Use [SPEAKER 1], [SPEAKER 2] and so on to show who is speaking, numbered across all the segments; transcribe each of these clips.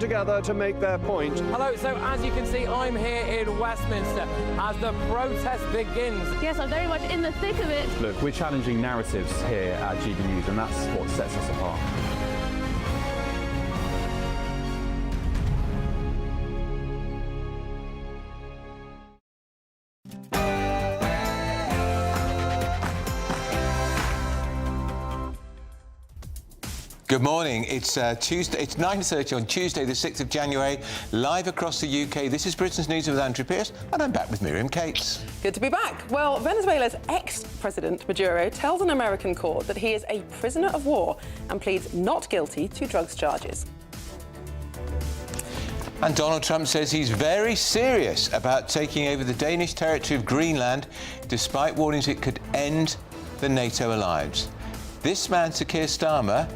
[SPEAKER 1] together to make their point.
[SPEAKER 2] Hello, so as you can see, I'm here in Westminster as the protest begins.
[SPEAKER 3] Yes, I'm very much in the thick of it.
[SPEAKER 4] Look, we're challenging narratives here at GBNews, and that's what sets us apart.
[SPEAKER 5] Good morning. It's Tuesday. It's 9:30 on Tuesday, the 6th of January, live across the UK. This is Britain's News with Andrew Pierce, and I'm back with Miriam Cates.
[SPEAKER 6] Good to be back. Well, Venezuela's ex-president Maduro tells an American court that he is a prisoner of war and pleads not guilty to drugs charges.
[SPEAKER 5] And Donald Trump says he's very serious about taking over the Danish territory of Greenland, despite warnings it could end the NATO alliance. This man, Sir Keir Starmer,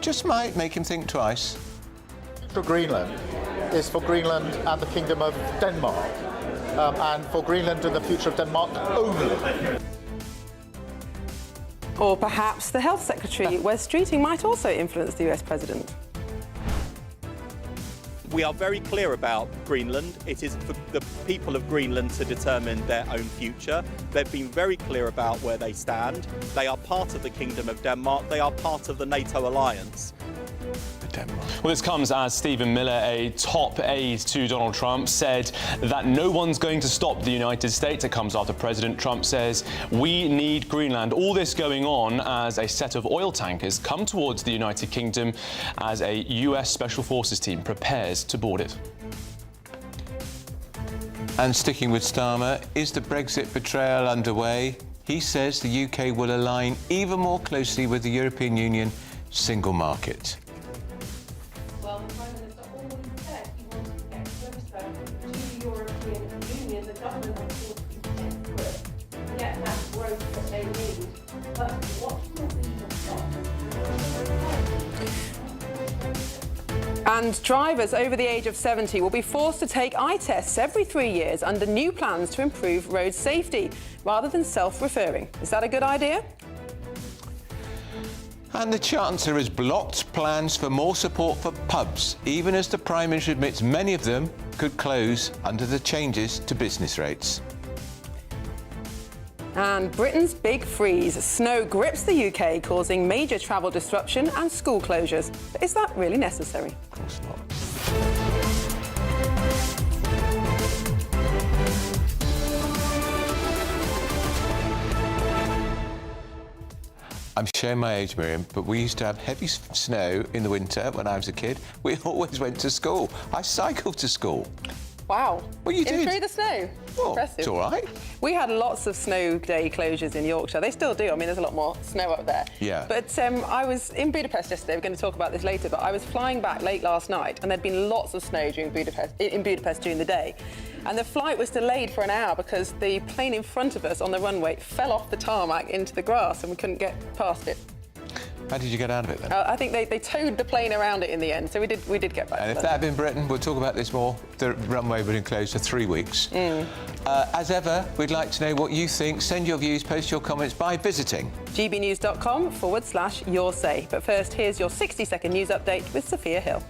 [SPEAKER 5] just might make him think twice.
[SPEAKER 7] For Greenland is for Greenland and the Kingdom of Denmark, and for Greenland and the future of Denmark only.
[SPEAKER 6] Or perhaps the Health Secretary, Wes Streeting, might also influence the US president.
[SPEAKER 8] We are very clear about Greenland. It is for the people of Greenland to determine their own future. They've been very clear about where they stand. They are part of the Kingdom of Denmark. They are part of the NATO alliance.
[SPEAKER 4] Well, this comes as Stephen Miller, a top aide to Donald Trump, said that no one's going to stop the United States. It comes after President Trump says we need Greenland. All this going on as a set of oil tankers come towards the United Kingdom as a US Special Forces team prepares to board it.
[SPEAKER 5] And sticking with Starmer, is the Brexit betrayal underway? He says the UK will align even more closely with the European Union single market.
[SPEAKER 9] Well, the Prime Minister always said he wanted to get closer to the European Union. The government, of course, is desperate to get that growth that they need. But what will be the stop?
[SPEAKER 6] And drivers over the age of 70 will be forced to take eye tests every 3 years under new plans to improve road safety, rather than self-referring. Is that a good idea?
[SPEAKER 5] And the Chancellor has blocked plans for more support for pubs, even as the Prime Minister admits many of them could close under the changes to business rates.
[SPEAKER 6] And Britain's big freeze. Snow grips the UK, causing major travel disruption and school closures. But is that really necessary?
[SPEAKER 5] Of course not. I'm showing my age, Miriam, but we used to have heavy snow in the winter when I was a kid. We always went to school. I cycled to school.
[SPEAKER 6] Wow.
[SPEAKER 5] Well, you did.
[SPEAKER 6] Through the snow.
[SPEAKER 5] Well,
[SPEAKER 6] impressive.
[SPEAKER 5] It's all right.
[SPEAKER 6] We had lots of snow day closures in Yorkshire. They still do. I mean, there's a lot more snow up there.
[SPEAKER 5] Yeah.
[SPEAKER 6] But I was in Budapest yesterday. We're going to talk about this later. But I was flying back late last night, and there'd been lots of snow in Budapest during the day. And the flight was delayed for an hour because the plane in front of us on the runway fell off the tarmac into the grass, and we couldn't get past it.
[SPEAKER 5] How did you get out of it then?
[SPEAKER 6] I think they towed the plane around it in the end, so we did get back.
[SPEAKER 5] And if that had been Britain, we'll talk about this more, the runway would have been closed for 3 weeks. As ever, we'd like to know what you think. Send your views, post your comments by visiting
[SPEAKER 6] gbnews.com/your say. But first, here's your 60-second news update with Sophia Hill.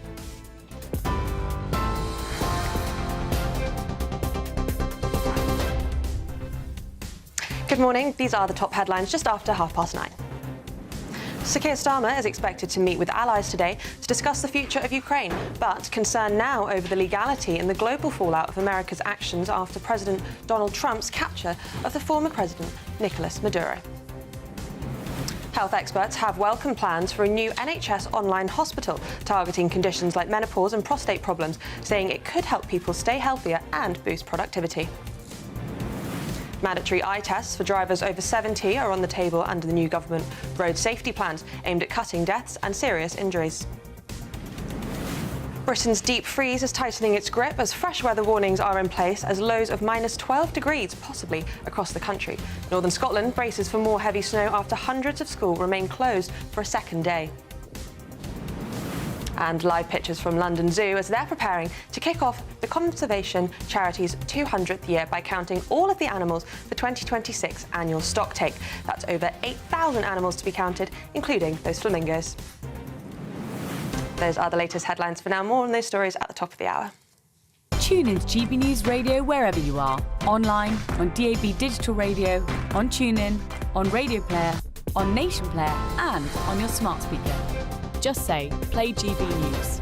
[SPEAKER 10] Good morning. These are the top headlines just after 9:30. Sir Keir Starmer is expected to meet with allies today to discuss the future of Ukraine, but concern now over the legality and the global fallout of America's actions after President Donald Trump's capture of the former president, Nicolas Maduro. Health experts have welcomed plans for a new NHS online hospital targeting conditions like menopause and prostate problems, saying it could help people stay healthier and boost productivity. Mandatory eye tests for drivers over 70 are on the table under the new government road safety plans aimed at cutting deaths and serious injuries. Britain's deep freeze is tightening its grip as fresh weather warnings are in place as lows of -12 degrees possibly across the country. Northern Scotland braces for more heavy snow after hundreds of schools remain closed for a second day. And live pictures from London Zoo as they're preparing to kick off the conservation charity's 200th year by counting all of the animals for 2026 annual stocktake. That's over 8,000 animals to be counted, including those flamingos. Those are the latest headlines for now. More on those stories at the top of the hour.
[SPEAKER 1] Tune in to GB News Radio wherever you are. Online, on DAB digital radio, on TuneIn, on Radio Player, on Nation Player and on your smart speaker. Just say, play GB News.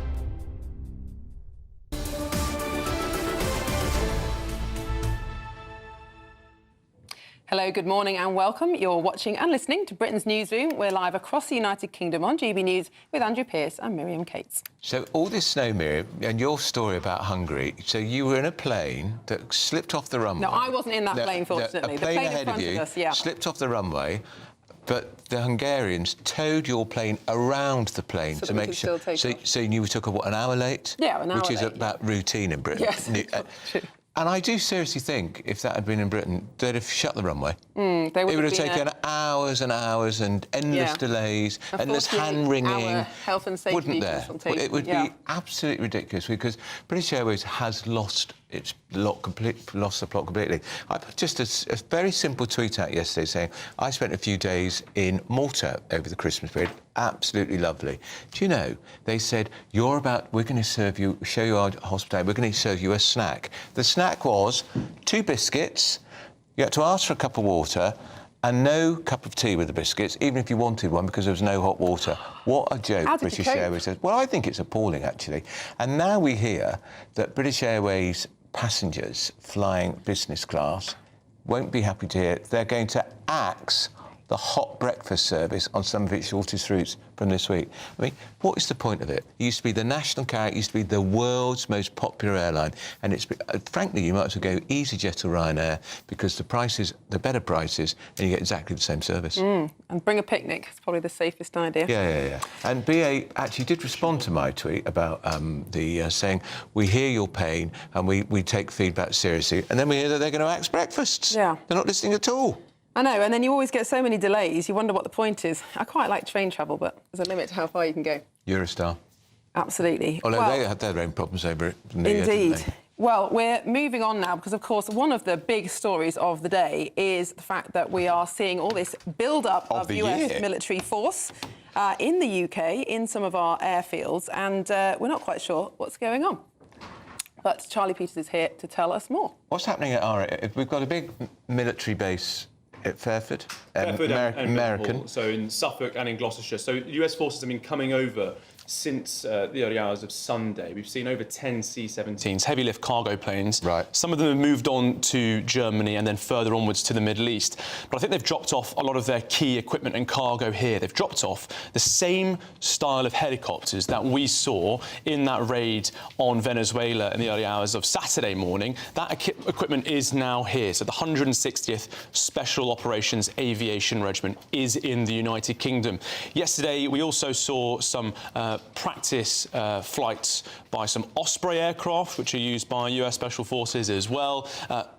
[SPEAKER 6] Hello, good morning and welcome. You're watching and listening to Britain's Newsroom. We're live across the United Kingdom on GB News with Andrew Pearce and Miriam Cates.
[SPEAKER 5] So all this snow, Miriam, and your story about Hungary, so you were in a plane that slipped off the runway.
[SPEAKER 6] No, I wasn't in that plane, fortunately.
[SPEAKER 5] A plane
[SPEAKER 6] the plane
[SPEAKER 5] ahead
[SPEAKER 6] in front
[SPEAKER 5] of you
[SPEAKER 6] us, yeah.
[SPEAKER 5] slipped off the runway, but the Hungarians towed your plane around the plane
[SPEAKER 6] So
[SPEAKER 5] to
[SPEAKER 6] that we
[SPEAKER 5] make
[SPEAKER 6] could
[SPEAKER 5] sure.
[SPEAKER 6] still take off.
[SPEAKER 5] So you took an hour late?
[SPEAKER 6] Yeah, an hour
[SPEAKER 5] Which is
[SPEAKER 6] late,
[SPEAKER 5] about routine in Britain.
[SPEAKER 6] Yes, true.
[SPEAKER 5] And I do seriously think if that had been in Britain, they'd have shut the runway.
[SPEAKER 6] It
[SPEAKER 5] would have taken hours and hours and endless delays, endless hand-wringing.
[SPEAKER 6] Health and safety
[SPEAKER 5] wouldn't there?
[SPEAKER 6] consultation.
[SPEAKER 5] It would be absolutely ridiculous because British Airways has lost the plot completely. I put just a very simple tweet out yesterday saying, I spent a few days in Malta over the Christmas period. Absolutely lovely. Do you know, they said, we're going to show you our hospitality, we're going to serve you a snack. The snack was 2 biscuits, you had to ask for a cup of water, and no cup of tea with the biscuits, even if you wanted one, because there was no hot water. What a joke British Airways says. Well, I think it's appalling, actually. And now we hear that British Airways passengers flying business class won't be happy to hear they're going to axe the hot breakfast service on some of its shortest routes from this week. I mean, what is the point of it? It used to be the national carrier, it used to be the world's most popular airline, and frankly, you might as well go EasyJet or Ryanair because the better prices, and you get exactly the same service.
[SPEAKER 6] And bring a picnic. It's probably the safest idea.
[SPEAKER 5] Yeah. And BA actually did respond to my tweet about saying, we hear your pain and we take feedback seriously, and then we hear that they're going to axe breakfasts. Yeah. They're not listening at all.
[SPEAKER 6] I know, and then you always get so many delays, you wonder what the point is. I quite like train travel, but there's a limit to how far you can go.
[SPEAKER 5] Eurostar.
[SPEAKER 6] Absolutely.
[SPEAKER 5] Although they had their own problems over it.
[SPEAKER 6] Indeed. Well, we're moving on now because, of course, one of the big stories of the day is the fact that we are seeing all this build-up of US military force in the UK, in some of our airfields, and we're not quite sure what's going on. But Charlie Peters is here to tell us more.
[SPEAKER 5] What's happening at we've got a big military base at Fairford, American.
[SPEAKER 4] So in Suffolk and in Gloucestershire. So US forces have been coming over since the early hours of Sunday. We've seen over 10 C-17s, heavy lift cargo planes.
[SPEAKER 5] Right.
[SPEAKER 4] Some of them have moved on to Germany and then further onwards to the Middle East. But I think they've dropped off a lot of their key equipment and cargo here. They've dropped off the same style of helicopters that we saw in that raid on Venezuela in the early hours of Saturday morning. That equipment is now here. So the 160th Special Operations Aviation Regiment is in the United Kingdom. Yesterday, we also saw some practice flights by some Osprey aircraft, which are used by US Special Forces as well.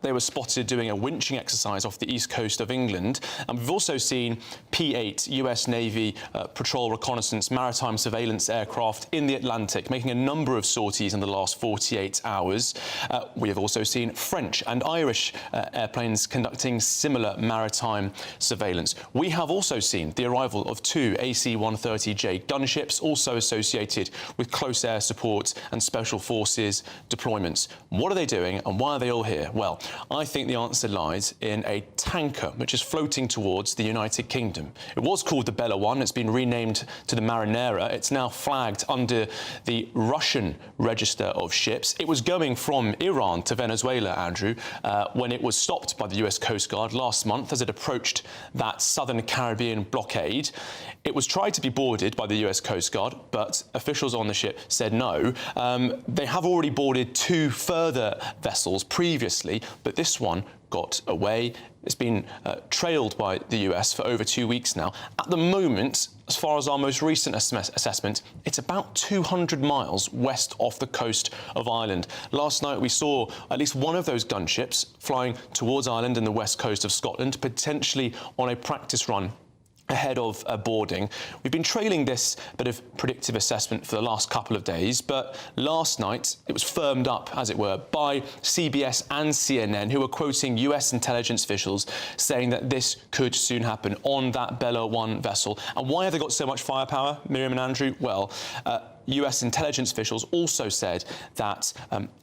[SPEAKER 4] They were spotted doing a winching exercise off the east coast of England. And we've also seen P-8 US Navy patrol reconnaissance maritime surveillance aircraft in the Atlantic, making a number of sorties in the last 48 hours. We have also seen French and Irish airplanes conducting similar maritime surveillance. We have also seen the arrival of 2 AC-130J gunships, also associated with close air support and special forces deployments. What are they doing and why are they all here? Well, I think the answer lies in a tanker which is floating towards the United Kingdom. It was called the Bella 1. It's been renamed to the Marinera. It's now flagged under the Russian register of ships. It was going from Iran to Venezuela, Andrew, when it was stopped by the US Coast Guard last month as it approached that southern Caribbean blockade. It was tried to be boarded by the US Coast Guard, but officials on the ship said no. They have already boarded 2 further vessels previously, but this one got away. It's been trailed by the US for over 2 weeks now. At the moment, as far as our most recent assessment, it's about 200 miles west off the coast of Ireland. Last night we saw at least one of those gunships flying towards Ireland and the west coast of Scotland, potentially on a practice run ahead of boarding. We've been trailing this bit of predictive assessment for the last couple of days, but last night it was firmed up, as it were, by CBS and CNN, who were quoting US intelligence officials saying that this could soon happen on that Bella 1 vessel. And why have they got so much firepower, Miriam and Andrew? Well, US intelligence officials also said that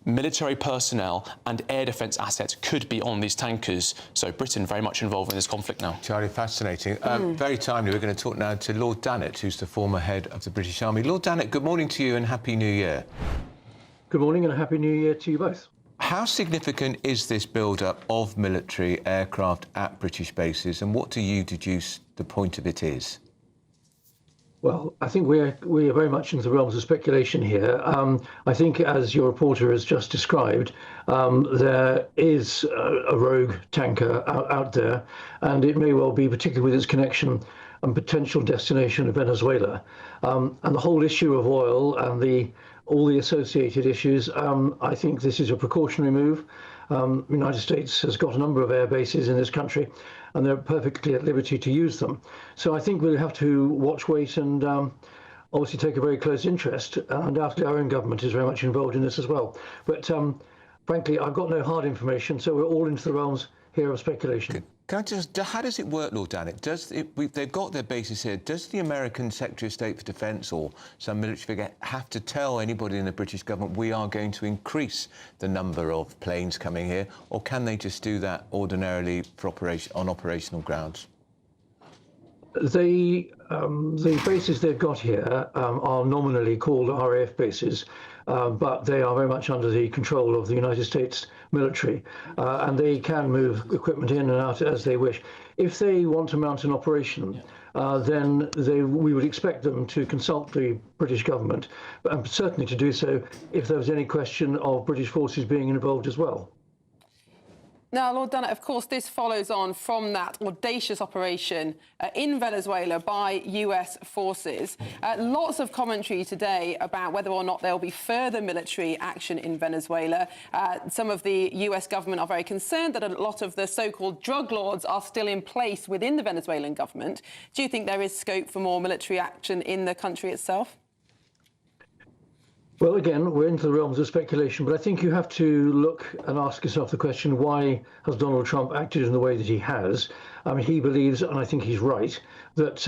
[SPEAKER 4] military personnel and air defence assets could be on these tankers. So Britain very much involved in this conflict now.
[SPEAKER 5] Charlie, fascinating. Very timely. We're going to talk now to Lord Dannatt, who's the former head of the British Army. Lord Dannatt, good morning to you and Happy New Year.
[SPEAKER 11] Good morning and a Happy New Year to you both.
[SPEAKER 5] How significant is this build-up of military aircraft at British bases, and what do you deduce the point of it is?
[SPEAKER 11] Well, I think we are very much into the realms of speculation here. I think, as your reporter has just described, there is a rogue tanker out there, and it may well be, particularly with its connection and potential destination of Venezuela. And the whole issue of oil and all the associated issues, I think this is a precautionary move. The United States has got a number of air bases in this country, and they're perfectly at liberty to use them. So I think we'll have to watch, wait, and obviously take a very close interest. Undoubtedly, our own government is very much involved in this as well. But frankly, I've got no hard information, so we're all into the realms here of speculation.
[SPEAKER 5] Can I just, how does it work, Lord Dannatt? They've got their bases here. Does the American Secretary of State for Defence or some military figure have to tell anybody in the British government we are going to increase the number of planes coming here, or can they just do that ordinarily for on operational grounds?
[SPEAKER 11] The bases they've got here are nominally called RAF bases, but they are very much under the control of the United States military, and they can move equipment in and out as they wish. If they want to mount an operation, then we would expect them to consult the British government, and certainly to do so if there was any question of British forces being involved as well.
[SPEAKER 6] Now, Lord Dannatt, of course, this follows on from that audacious operation in Venezuela by US forces. Lots of commentary today about whether or not there will be further military action in Venezuela. Some of the US government are very concerned that a lot of the so-called drug lords are still in place within the Venezuelan government. Do you think there is scope for more military action in the country itself?
[SPEAKER 11] Well, again, we're into the realms of speculation, but I think you have to look and ask yourself the question, why has Donald Trump acted in the way that he has? He believes, and I think he's right, that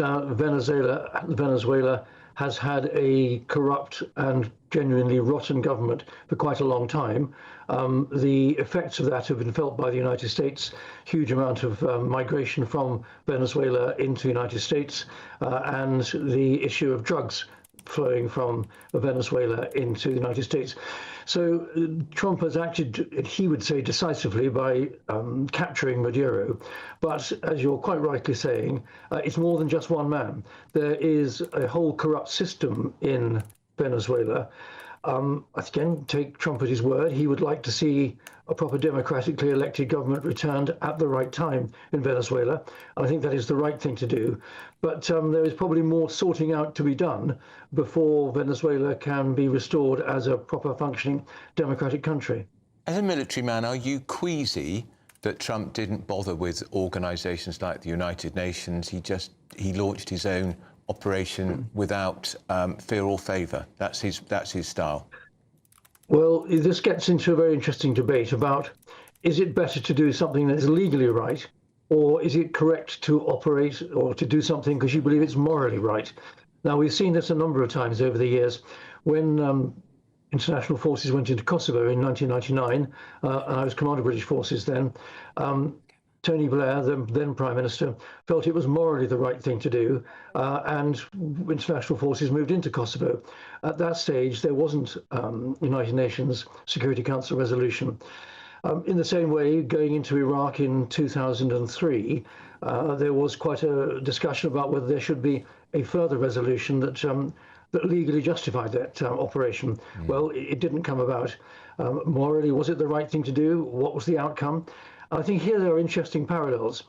[SPEAKER 11] Venezuela has had a corrupt and genuinely rotten government for quite a long time. The effects of that have been felt by the United States, huge amount of migration from Venezuela into the United States, and the issue of drugs flowing from Venezuela into the United States. So Trump has acted, he would say, decisively by capturing Maduro. But as you're quite rightly saying, it's more than just one man. There is a whole corrupt system in Venezuela. Again, take Trump at his word. He would like to see a proper democratically elected government returned at the right time in Venezuela. And I think that is the right thing to do. But there is probably more sorting out to be done before Venezuela can be restored as a proper functioning democratic country.
[SPEAKER 5] As a military man, are you queasy that Trump didn't bother with organisations like the United Nations? He launched his own operation without fear or favour. That's his style.
[SPEAKER 11] Well, this gets into a very interesting debate about, is it better to do something that is legally right, or is it correct to operate or to do something because you believe it's morally right? Now, we've seen this a number of times over the years. When international forces went into Kosovo in 1999, and I was commander of British forces then, Tony Blair, the then Prime Minister, felt it was morally the right thing to do, and international forces moved into Kosovo. At that stage, there wasn't United Nations Security Council resolution. In the same way, going into Iraq in 2003, there was quite a discussion about whether there should be a further resolution that legally justified that operation. Well, it didn't come about. Morally, was it the right thing to do? What was the outcome? I think here there are interesting parallels.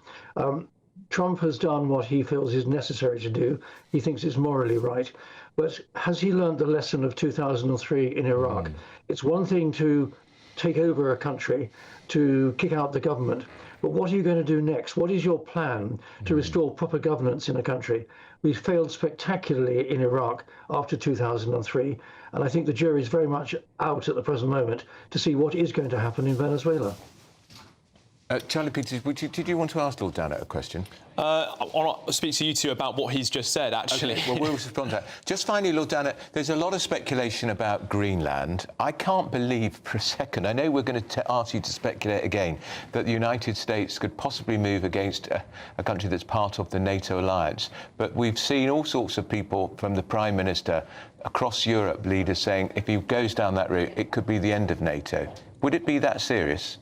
[SPEAKER 11] Trump has done what he feels is necessary to do. He thinks it's morally right. But has he learned the lesson of 2003 in Iraq? It's one thing to take over a country, to kick out the government, but what are you going to do next? What is your plan to restore proper governance in a country? We failed spectacularly in Iraq after 2003, and I think the jury is very much out at the present moment to see what is going to happen in Venezuela.
[SPEAKER 5] Charlie Peters, did you want to ask Lord Dannatt a question?
[SPEAKER 4] I'll speak to you two about what he's just said, actually.
[SPEAKER 5] Okay, well, we'll respond to that. Just finally, Lord Dannatt, there's a lot of speculation about Greenland. I can't believe for a second, I know we're going to ask you to speculate again, that the United States could possibly move against a country that's part of the NATO alliance. But we've seen all sorts of people, from the Prime Minister across Europe, leaders saying if he goes down that route, it could be the end of NATO. Would it be that serious?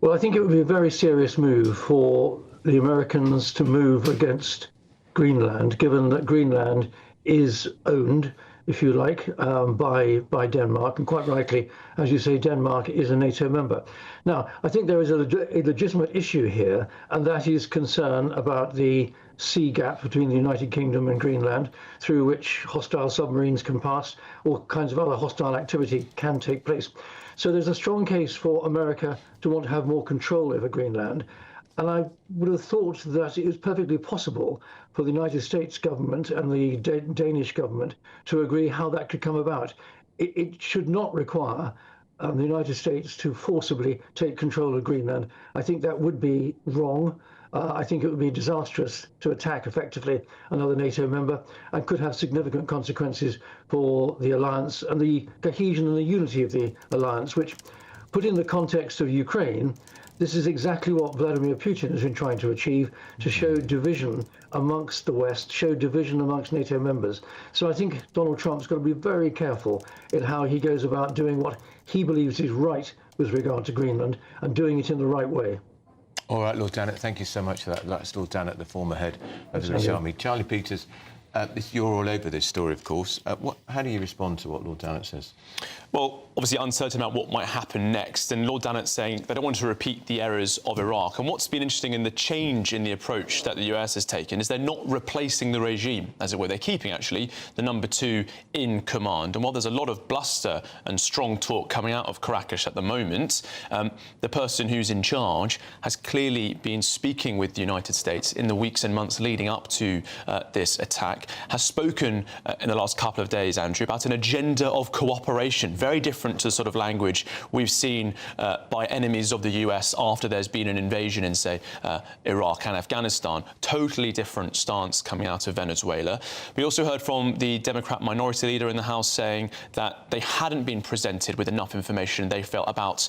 [SPEAKER 11] Well, I think it would be a very serious move for the Americans to move against Greenland, given that Greenland is owned, if you like, by Denmark. And quite rightly, as you say, Denmark is a NATO member. Now, I think there is a legitimate issue here, and that is concern about the sea gap between the United Kingdom and Greenland, through which hostile submarines can pass, all kinds of other hostile activity can take place. So there's a strong case for America to want to have more control over Greenland. And I would have thought that it was perfectly possible for the United States government and the Danish government to agree how that could come about. It should not require the United States to forcibly take control of Greenland. I think that would be wrong. I think it would be disastrous to attack effectively another NATO member and could have significant consequences for the alliance and the cohesion and the unity of the alliance, which, put in the context of Ukraine, this is exactly what Vladimir Putin has been trying to achieve, to show division amongst the West, show division amongst NATO members. So I think Donald Trump's got to be very careful in how he goes about doing what he believes is right with regard to Greenland and doing it in the right way.
[SPEAKER 5] All right, Lord Dannatt, thank you so much for that. That's Lord Dannatt, the former head of the British Army. Charlie Peters, you're all over this story, of course. How do you respond to what Lord Dannatt says?
[SPEAKER 4] Well, obviously uncertain about what might happen next, and Lord Dannatt saying they don't want to repeat the errors of Iraq. And what's been interesting in the change in the approach that the US has taken is they're not replacing the regime, as it were. They're keeping, actually, the number 2 in command. And while there's a lot of bluster and strong talk coming out of Caracas at the moment, the person who's in charge has clearly been speaking with the United States in the weeks and months leading up to this attack, has spoken in the last couple of days, Andrew, about an agenda of cooperation, very different to the sort of language we've seen by enemies of the US after there's been an invasion in, say, Iraq and Afghanistan. Totally different stance coming out of Venezuela. We also heard from the Democrat minority leader in the House saying that they hadn't been presented with enough information, they felt, about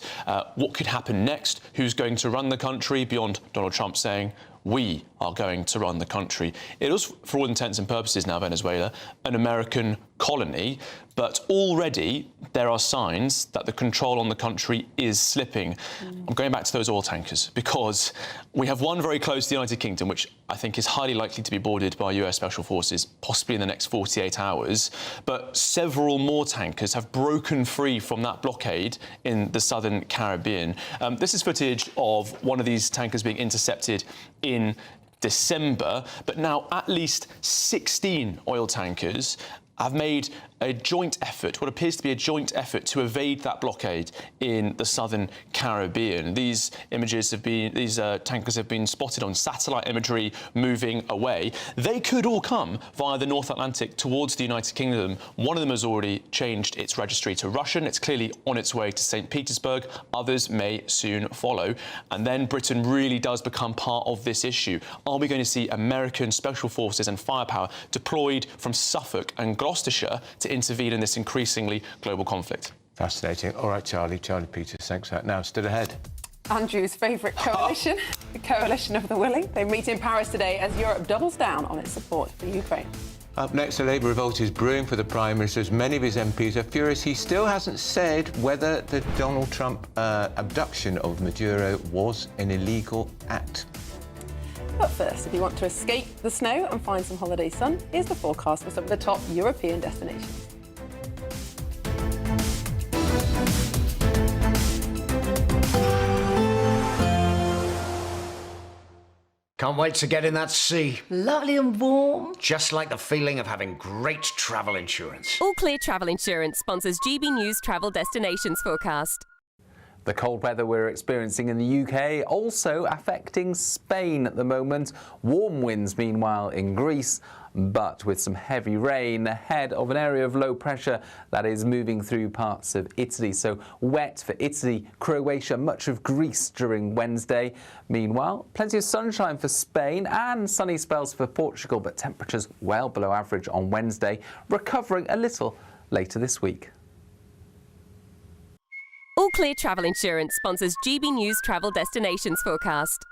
[SPEAKER 4] what could happen next, who's going to run the country, beyond Donald Trump saying, we are going to run the country. It is, for all intents and purposes now, Venezuela, an American colony, but already there are signs that the control on the country is slipping. I'm going back to those oil tankers because we have one very close to the United Kingdom, which I think is highly likely to be boarded by US Special Forces, possibly in the next 48 hours. But several more tankers have broken free from that blockade in the southern Caribbean. This is footage of one of these tankers being intercepted in December, but now at least 16 oil tankers have made a joint effort, what appears to be a joint effort, to evade that blockade in the southern Caribbean. These images have been, these tankers have been spotted on satellite imagery moving away. They could all come via the North Atlantic towards the United Kingdom. One of them has already changed its registry to Russian. It's clearly on its way to St. Petersburg. Others may soon follow. And then Britain really does become part of this issue. Are we going to see American special forces and firepower deployed from Suffolk and Gloucestershire to intervene in this increasingly global conflict?
[SPEAKER 5] Fascinating. All right, Charlie Peters, thanks for that. Now, still ahead.
[SPEAKER 6] Andrew's favourite coalition, the coalition of the willing. They meet in Paris today as Europe doubles down on its support for Ukraine.
[SPEAKER 5] Up next, a Labour revolt is brewing for the Prime Minister, as many of his MPs are furious he still hasn't said whether the Donald Trump abduction of Maduro was an illegal act.
[SPEAKER 6] But first, if you want to escape the snow and find some holiday sun, here's the forecast for some of the top European destinations.
[SPEAKER 12] Can't wait to get in that sea.
[SPEAKER 13] Lovely and warm.
[SPEAKER 12] Just like the feeling of having great travel insurance.
[SPEAKER 14] All Clear Travel Insurance sponsors GBNews travel destinations forecast.
[SPEAKER 15] The cold weather we're experiencing in the UK also affecting Spain at the moment. Warm winds, meanwhile, in Greece but with some heavy rain ahead of an area of low pressure that is moving through parts of Italy. So wet for Italy, Croatia, much of Greece during Wednesday. Meanwhile, plenty of sunshine for Spain and sunny spells for Portugal, but temperatures well below average on Wednesday, recovering a little later this week.
[SPEAKER 14] All Clear Travel Insurance sponsors GB News Travel Destinations Forecast.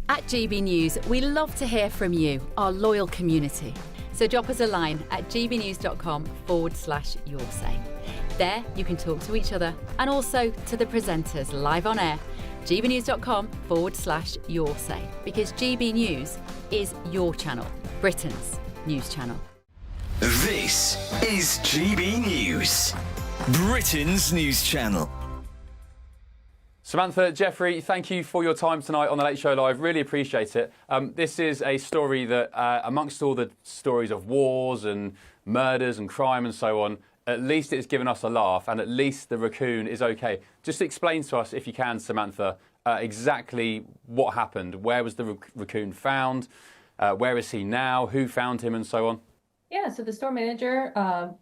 [SPEAKER 1] At GB News, we love to hear from you, our loyal community. So drop us a line at gbnews.com/yoursay. There you can talk to each other and also to the presenters live on air. gbnews.com/yoursay, because GB News is your channel, Britain's news channel.
[SPEAKER 13] This is GB News, Britain's news channel.
[SPEAKER 16] Samantha, Jeffrey, thank you for your time tonight on The Late Show Live. Really appreciate it. This is a story that, amongst all the stories of wars and murders and crime and so on, at least it's given us a laugh, and at least the Raccoon is okay. Just explain to us, if you can, Samantha, exactly what happened. Where was the Raccoon found? Where is he now? Who found him and so on?
[SPEAKER 3] Yeah, so the store manager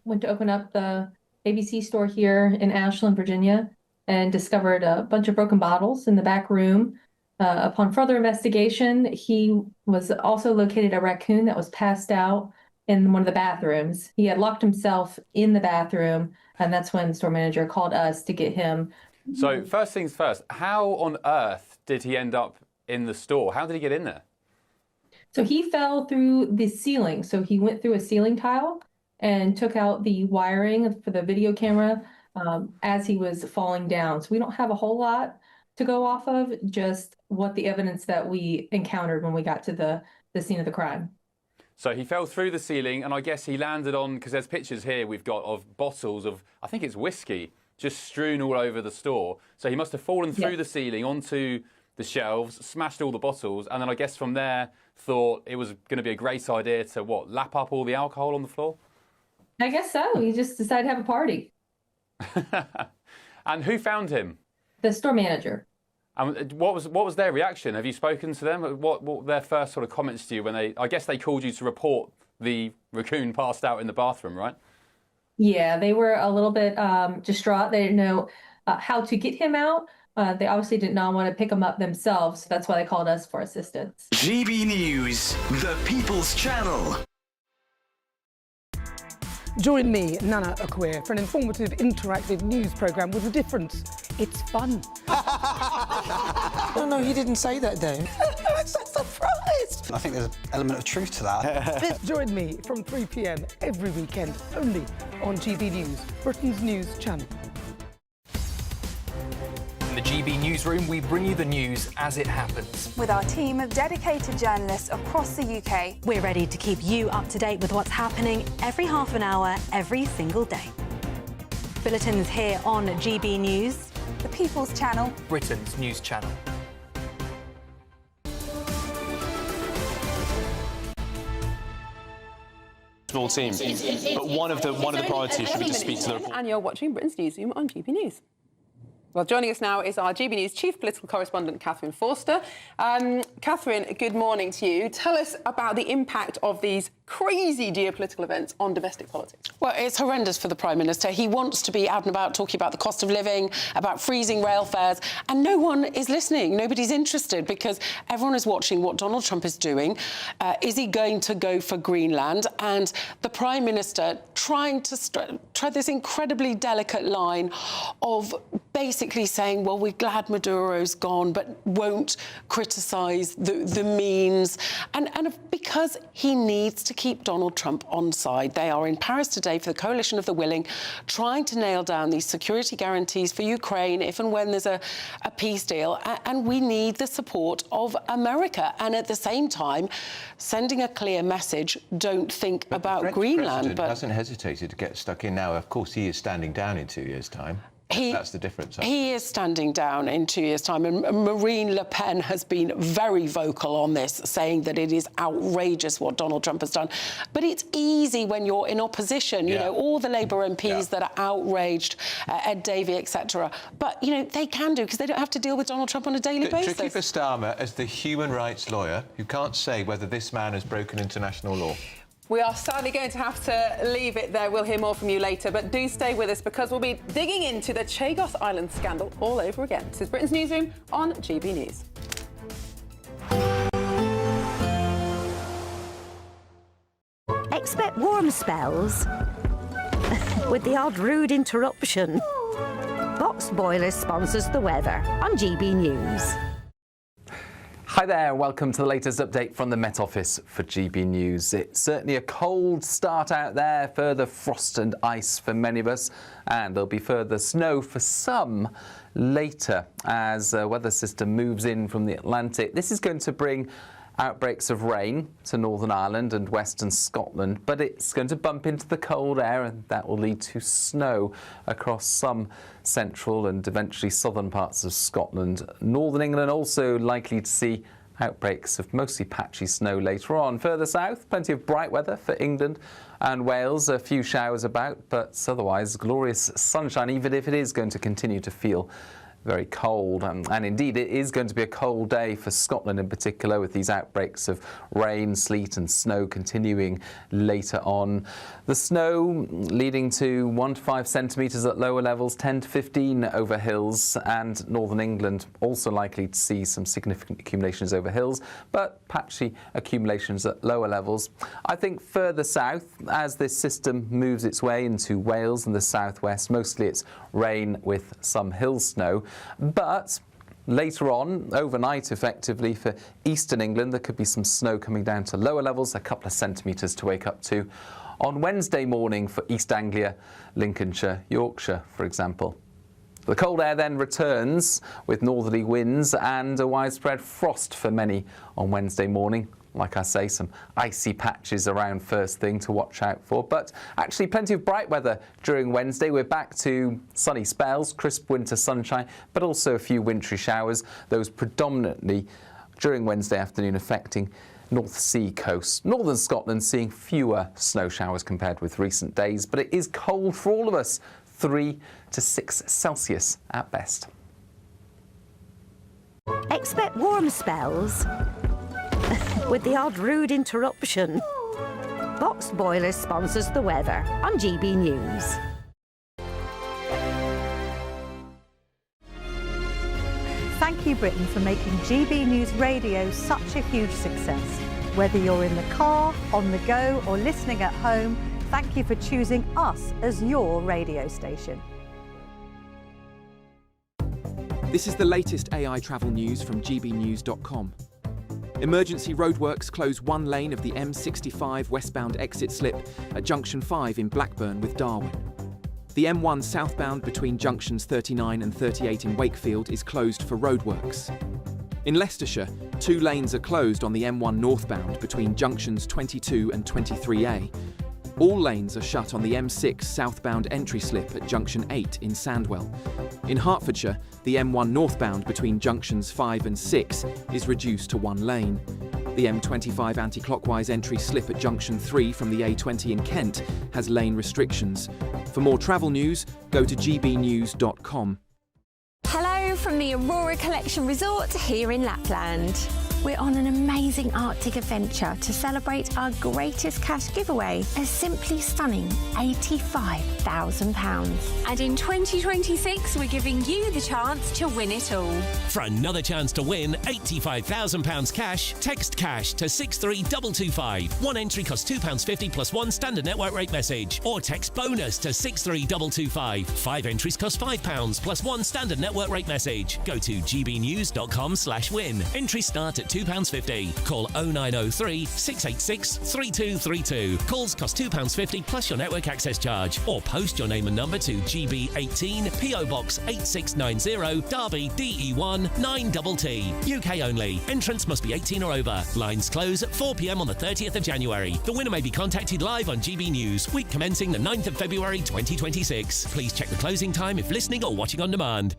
[SPEAKER 3] went to open up the ABC store here in Ashland, Virginia, and discovered a bunch of broken bottles in the back room. Upon further investigation, he was also located a raccoon that was passed out in one of the bathrooms. He had locked himself in the bathroom, and that's when the store manager called us to get him.
[SPEAKER 16] So first things first, how on earth did he end up in the store? How did he get in there?
[SPEAKER 3] So he fell through the ceiling. So he went through a ceiling tile and took out the wiring for the video camera as he was falling down. So we don't have a whole lot to go off of, just what the evidence that we encountered when we got to the scene of the crime.
[SPEAKER 16] So he fell through the ceiling, and I guess he landed on, because there's pictures here we've got of bottles of, I think it's whiskey, just strewn all over the store. So he must have fallen through the ceiling onto the shelves, smashed all the bottles, and then I guess from there thought it was going to be a great idea to, lap up all the alcohol on the floor?
[SPEAKER 3] I guess so. He just decided to have a party.
[SPEAKER 16] And who found him?
[SPEAKER 3] The store manager.
[SPEAKER 16] And what was their reaction? Have you spoken to them? What were their first sort of comments to you when I guess they called you to report the Raccoon passed out in the bathroom, right?
[SPEAKER 3] Yeah, they were a little bit distraught. They didn't know how to get him out. They obviously did not want to pick him up themselves. So that's why they called us for assistance.
[SPEAKER 13] GB News, the People's Channel.
[SPEAKER 17] Join me, Nana Akwe, for an informative, interactive news programme with a difference. It's fun.
[SPEAKER 18] No, he didn't say that, Dave.
[SPEAKER 17] I'm so surprised.
[SPEAKER 18] I think there's an element of truth to that.
[SPEAKER 17] Join me from 3 p.m. every weekend, only on GB News, Britain's news channel.
[SPEAKER 19] In the GB Newsroom, we bring you the news as it happens.
[SPEAKER 20] With our team of dedicated journalists across the UK,
[SPEAKER 10] we're ready to keep you up to date with what's happening every half an hour, every single day. Bulletins here on GB News,
[SPEAKER 20] the People's Channel,
[SPEAKER 19] Britain's news channel.
[SPEAKER 4] Small team, but one of the priorities should be to speak to the report.
[SPEAKER 6] And you're watching Britain's Newsroom on GB News. Well, joining us now is our GB News chief political correspondent, Catherine Forster. Catherine, good morning to you. Tell us about the impact of these crazy geopolitical events on domestic politics.
[SPEAKER 21] Well, it's horrendous for the Prime Minister. He wants to be out and about talking about the cost of living, about freezing rail fares, and no one is listening. Nobody's interested because everyone is watching what Donald Trump is doing. Is he going to go for Greenland? And the Prime Minister trying to try this incredibly delicate line of basically saying, well, we're glad Maduro's gone, but won't criticise the means. And because he needs to keep Donald Trump on side. They are in Paris today for the Coalition of the Willing, trying to nail down these security guarantees for Ukraine if and when there's a peace deal. And we need the support of America. And at the same time, sending a clear message, don't think about Greenland.
[SPEAKER 5] But hasn't hesitated to get stuck in now. Of course, he is standing down in 2 years' time. That's the difference.
[SPEAKER 21] He is standing down in 2 years' time, and Marine Le Pen has been very vocal on this, saying that it is outrageous what Donald Trump has done. But it's easy when you're in opposition, you know, all the Labour MPs that are outraged, Ed Davey, etc. But, you know, they can do, because they don't have to deal with Donald Trump on a daily basis.
[SPEAKER 5] Tricky for Starmer as the human rights lawyer who can't say whether this man has broken international law.
[SPEAKER 6] We are sadly going to have to leave it there. We'll hear more from you later, but do stay with us because we'll be digging into the Chagos Island scandal all over again. This is Britain's Newsroom on GB News.
[SPEAKER 2] Expect warm spells with the odd rude interruption. Box Boilers sponsors the weather on GB News.
[SPEAKER 15] Hi there, welcome to the latest update from the Met Office for GB News. It's certainly a cold start out there, further frost and ice for many of us, and there'll be further snow for some later as a weather system moves in from the Atlantic. This is going to bring outbreaks of rain to Northern Ireland and Western Scotland, but it's going to bump into the cold air, and that will lead to snow across some central and eventually southern parts of Scotland. Northern England also likely to see outbreaks of mostly patchy snow later on. Further south, plenty of bright weather for England and Wales, a few showers about, but otherwise glorious sunshine, even if it is going to continue to feel very cold. And indeed, it is going to be a cold day for Scotland in particular, with these outbreaks of rain, sleet and snow continuing later on. The snow leading to 1 to 5 centimetres at lower levels, 10 to 15 over hills, and Northern England also likely to see some significant accumulations over hills, but patchy accumulations at lower levels. I think further south, as this system moves its way into Wales and the southwest, mostly it's rain with some hill snow. But later on, overnight effectively for eastern England, there could be some snow coming down to lower levels, a couple of centimetres to wake up to. On Wednesday morning for East Anglia, Lincolnshire, Yorkshire, for example. The cold air then returns with northerly winds and a widespread frost for many on Wednesday morning. Like I say, some icy patches around first thing to watch out for, but actually plenty of bright weather during Wednesday. We're back to sunny spells, crisp winter sunshine, but also a few wintry showers, those predominantly during Wednesday afternoon affecting North Sea coast. Northern Scotland seeing fewer snow showers compared with recent days, but it is cold for all of us, 3 to 6 Celsius at best.
[SPEAKER 2] Expect warm spells with the odd rude interruption. Box Boilers sponsors the weather on GB News.
[SPEAKER 22] Thank you, Britain, for making GB News Radio such a huge success. Whether you're in the car, on the go, or listening at home, thank you for choosing us as your radio station.
[SPEAKER 23] This is the latest AI travel news from gbnews.com. Emergency roadworks close one lane of the M65 westbound exit slip at Junction 5 in Blackburn with Darwin. The M1 southbound between junctions 39 and 38 in Wakefield is closed for roadworks. In Leicestershire, 2 lanes are closed on the M1 northbound between junctions 22 and 23A. All lanes are shut on the M6 southbound entry slip at junction 8 in Sandwell. In Hertfordshire, the M1 northbound between junctions 5 and 6 is reduced to 1 lane. The M25 anti-clockwise entry slip at junction 3 from the A20 in Kent has lane restrictions. For more travel news, go to gbnews.com.
[SPEAKER 24] Hello from the Aurora Collection Resort here in Lapland. We're on an amazing Arctic adventure to celebrate our greatest cash giveaway, a simply stunning £85,000.
[SPEAKER 14] And in 2026, we're giving you the chance to win it all.
[SPEAKER 25] For another chance to win £85,000 cash, text cash to 63225. One entry costs £2.50 plus 1 standard network rate message. Or text bonus to 63225. 5 entries cost £5 plus 1 standard network rate message. Go to gbnews.com/win. Entries start at £2.50. Call 0903 686 3232. Calls cost £2.50 plus your network access charge. Or post your name and number to GB18 PO Box 8690 Derby DE1 9TT. UK only. Entrance must be 18 or over. Lines close at 4 p.m. on the 30th of January. The winner may be contacted live on GB News, week commencing the 9th of February 2026. Please check the closing time if listening or watching on demand.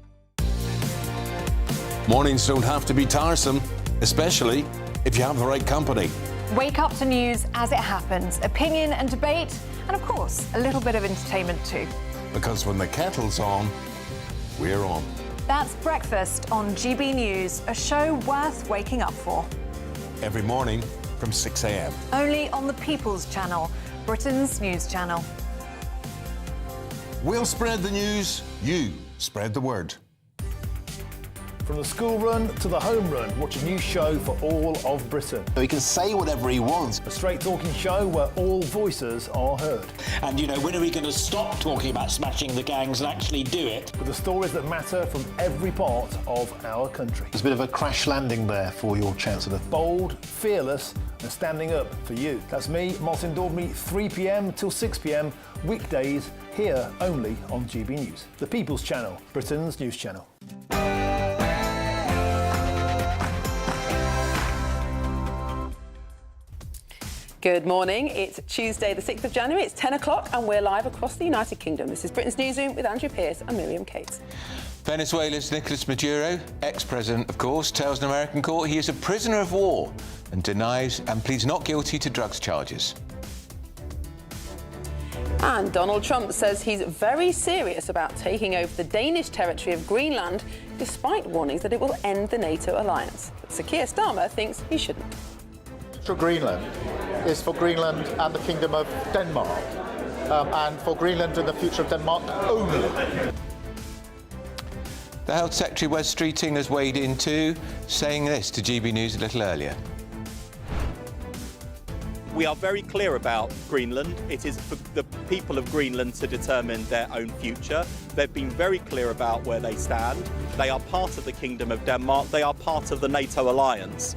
[SPEAKER 7] Mornings don't have to be tiresome, especially if you have the right company.
[SPEAKER 20] Wake up to news as it happens, opinion and debate, and of course, a little bit of entertainment too.
[SPEAKER 7] Because when the kettle's on, we're on.
[SPEAKER 20] That's Breakfast on GB News, a show worth waking up for.
[SPEAKER 7] Every morning from 6 a.m.
[SPEAKER 20] Only on the People's Channel, Britain's news channel.
[SPEAKER 7] We'll spread the news, you spread the word.
[SPEAKER 8] From the school run to the home run, watch a new show for all of Britain.
[SPEAKER 9] So he can say whatever he wants.
[SPEAKER 8] A straight-talking show where all voices are heard.
[SPEAKER 9] And, you know, when are we going to stop talking about smashing the gangs and actually do it?
[SPEAKER 8] With the stories that matter from every part of our country.
[SPEAKER 9] There's a bit of a crash landing there for your Chancellor.
[SPEAKER 8] Bold, fearless and standing up for you. That's me, Martin Daubney, 3 p.m. till 6 p.m, weekdays, here only on GB News. The People's Channel, Britain's news channel.
[SPEAKER 6] Good morning. It's Tuesday, the 6th of January. It's 10 o'clock and we're live across the United Kingdom. This is Britain's Newsroom with Andrew Pearce and Miriam Cates.
[SPEAKER 5] Venezuela's Nicolas Maduro, ex-president, of course, tells an American court he is a prisoner of war and denies and pleads not guilty to drugs charges.
[SPEAKER 6] And Donald Trump says he's very serious about taking over the Danish territory of Greenland, despite warnings that it will end the NATO alliance. But Sir Keir Starmer thinks he shouldn't.
[SPEAKER 11] For Greenland is for Greenland and the Kingdom of Denmark, and for Greenland and the future of Denmark only.
[SPEAKER 5] The Health Secretary Wes Streeting has weighed in too, saying this to GB News a little earlier.
[SPEAKER 12] We are very clear about Greenland. It is for the people of Greenland to determine their own future. They've been very clear about where they stand. They are part of the Kingdom of Denmark. They are part of the NATO alliance.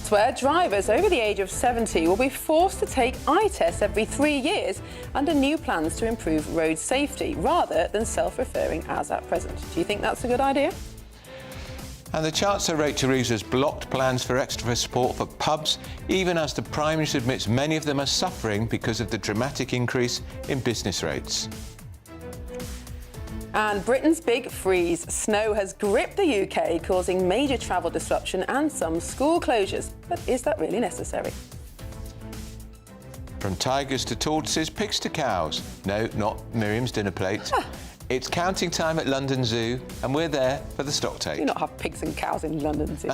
[SPEAKER 6] Where drivers over the age of 70 will be forced to take eye tests every 3 years under new plans to improve road safety, rather than self-referring as at present. Do you think that's a good idea?
[SPEAKER 5] And the Chancellor wrote Theresa has blocked plans for extra support for pubs, even as the Prime Minister admits many of them are suffering because of the dramatic increase in business rates.
[SPEAKER 6] And Britain's big freeze. Snow has gripped the UK, causing major travel disruption and some school closures. But is that really necessary?
[SPEAKER 5] From tigers to tortoises, pigs to cows. No, not Miriam's dinner plate. It's counting time at London Zoo, and we're there for the stocktake.
[SPEAKER 6] Do not have pigs and cows in London Zoo.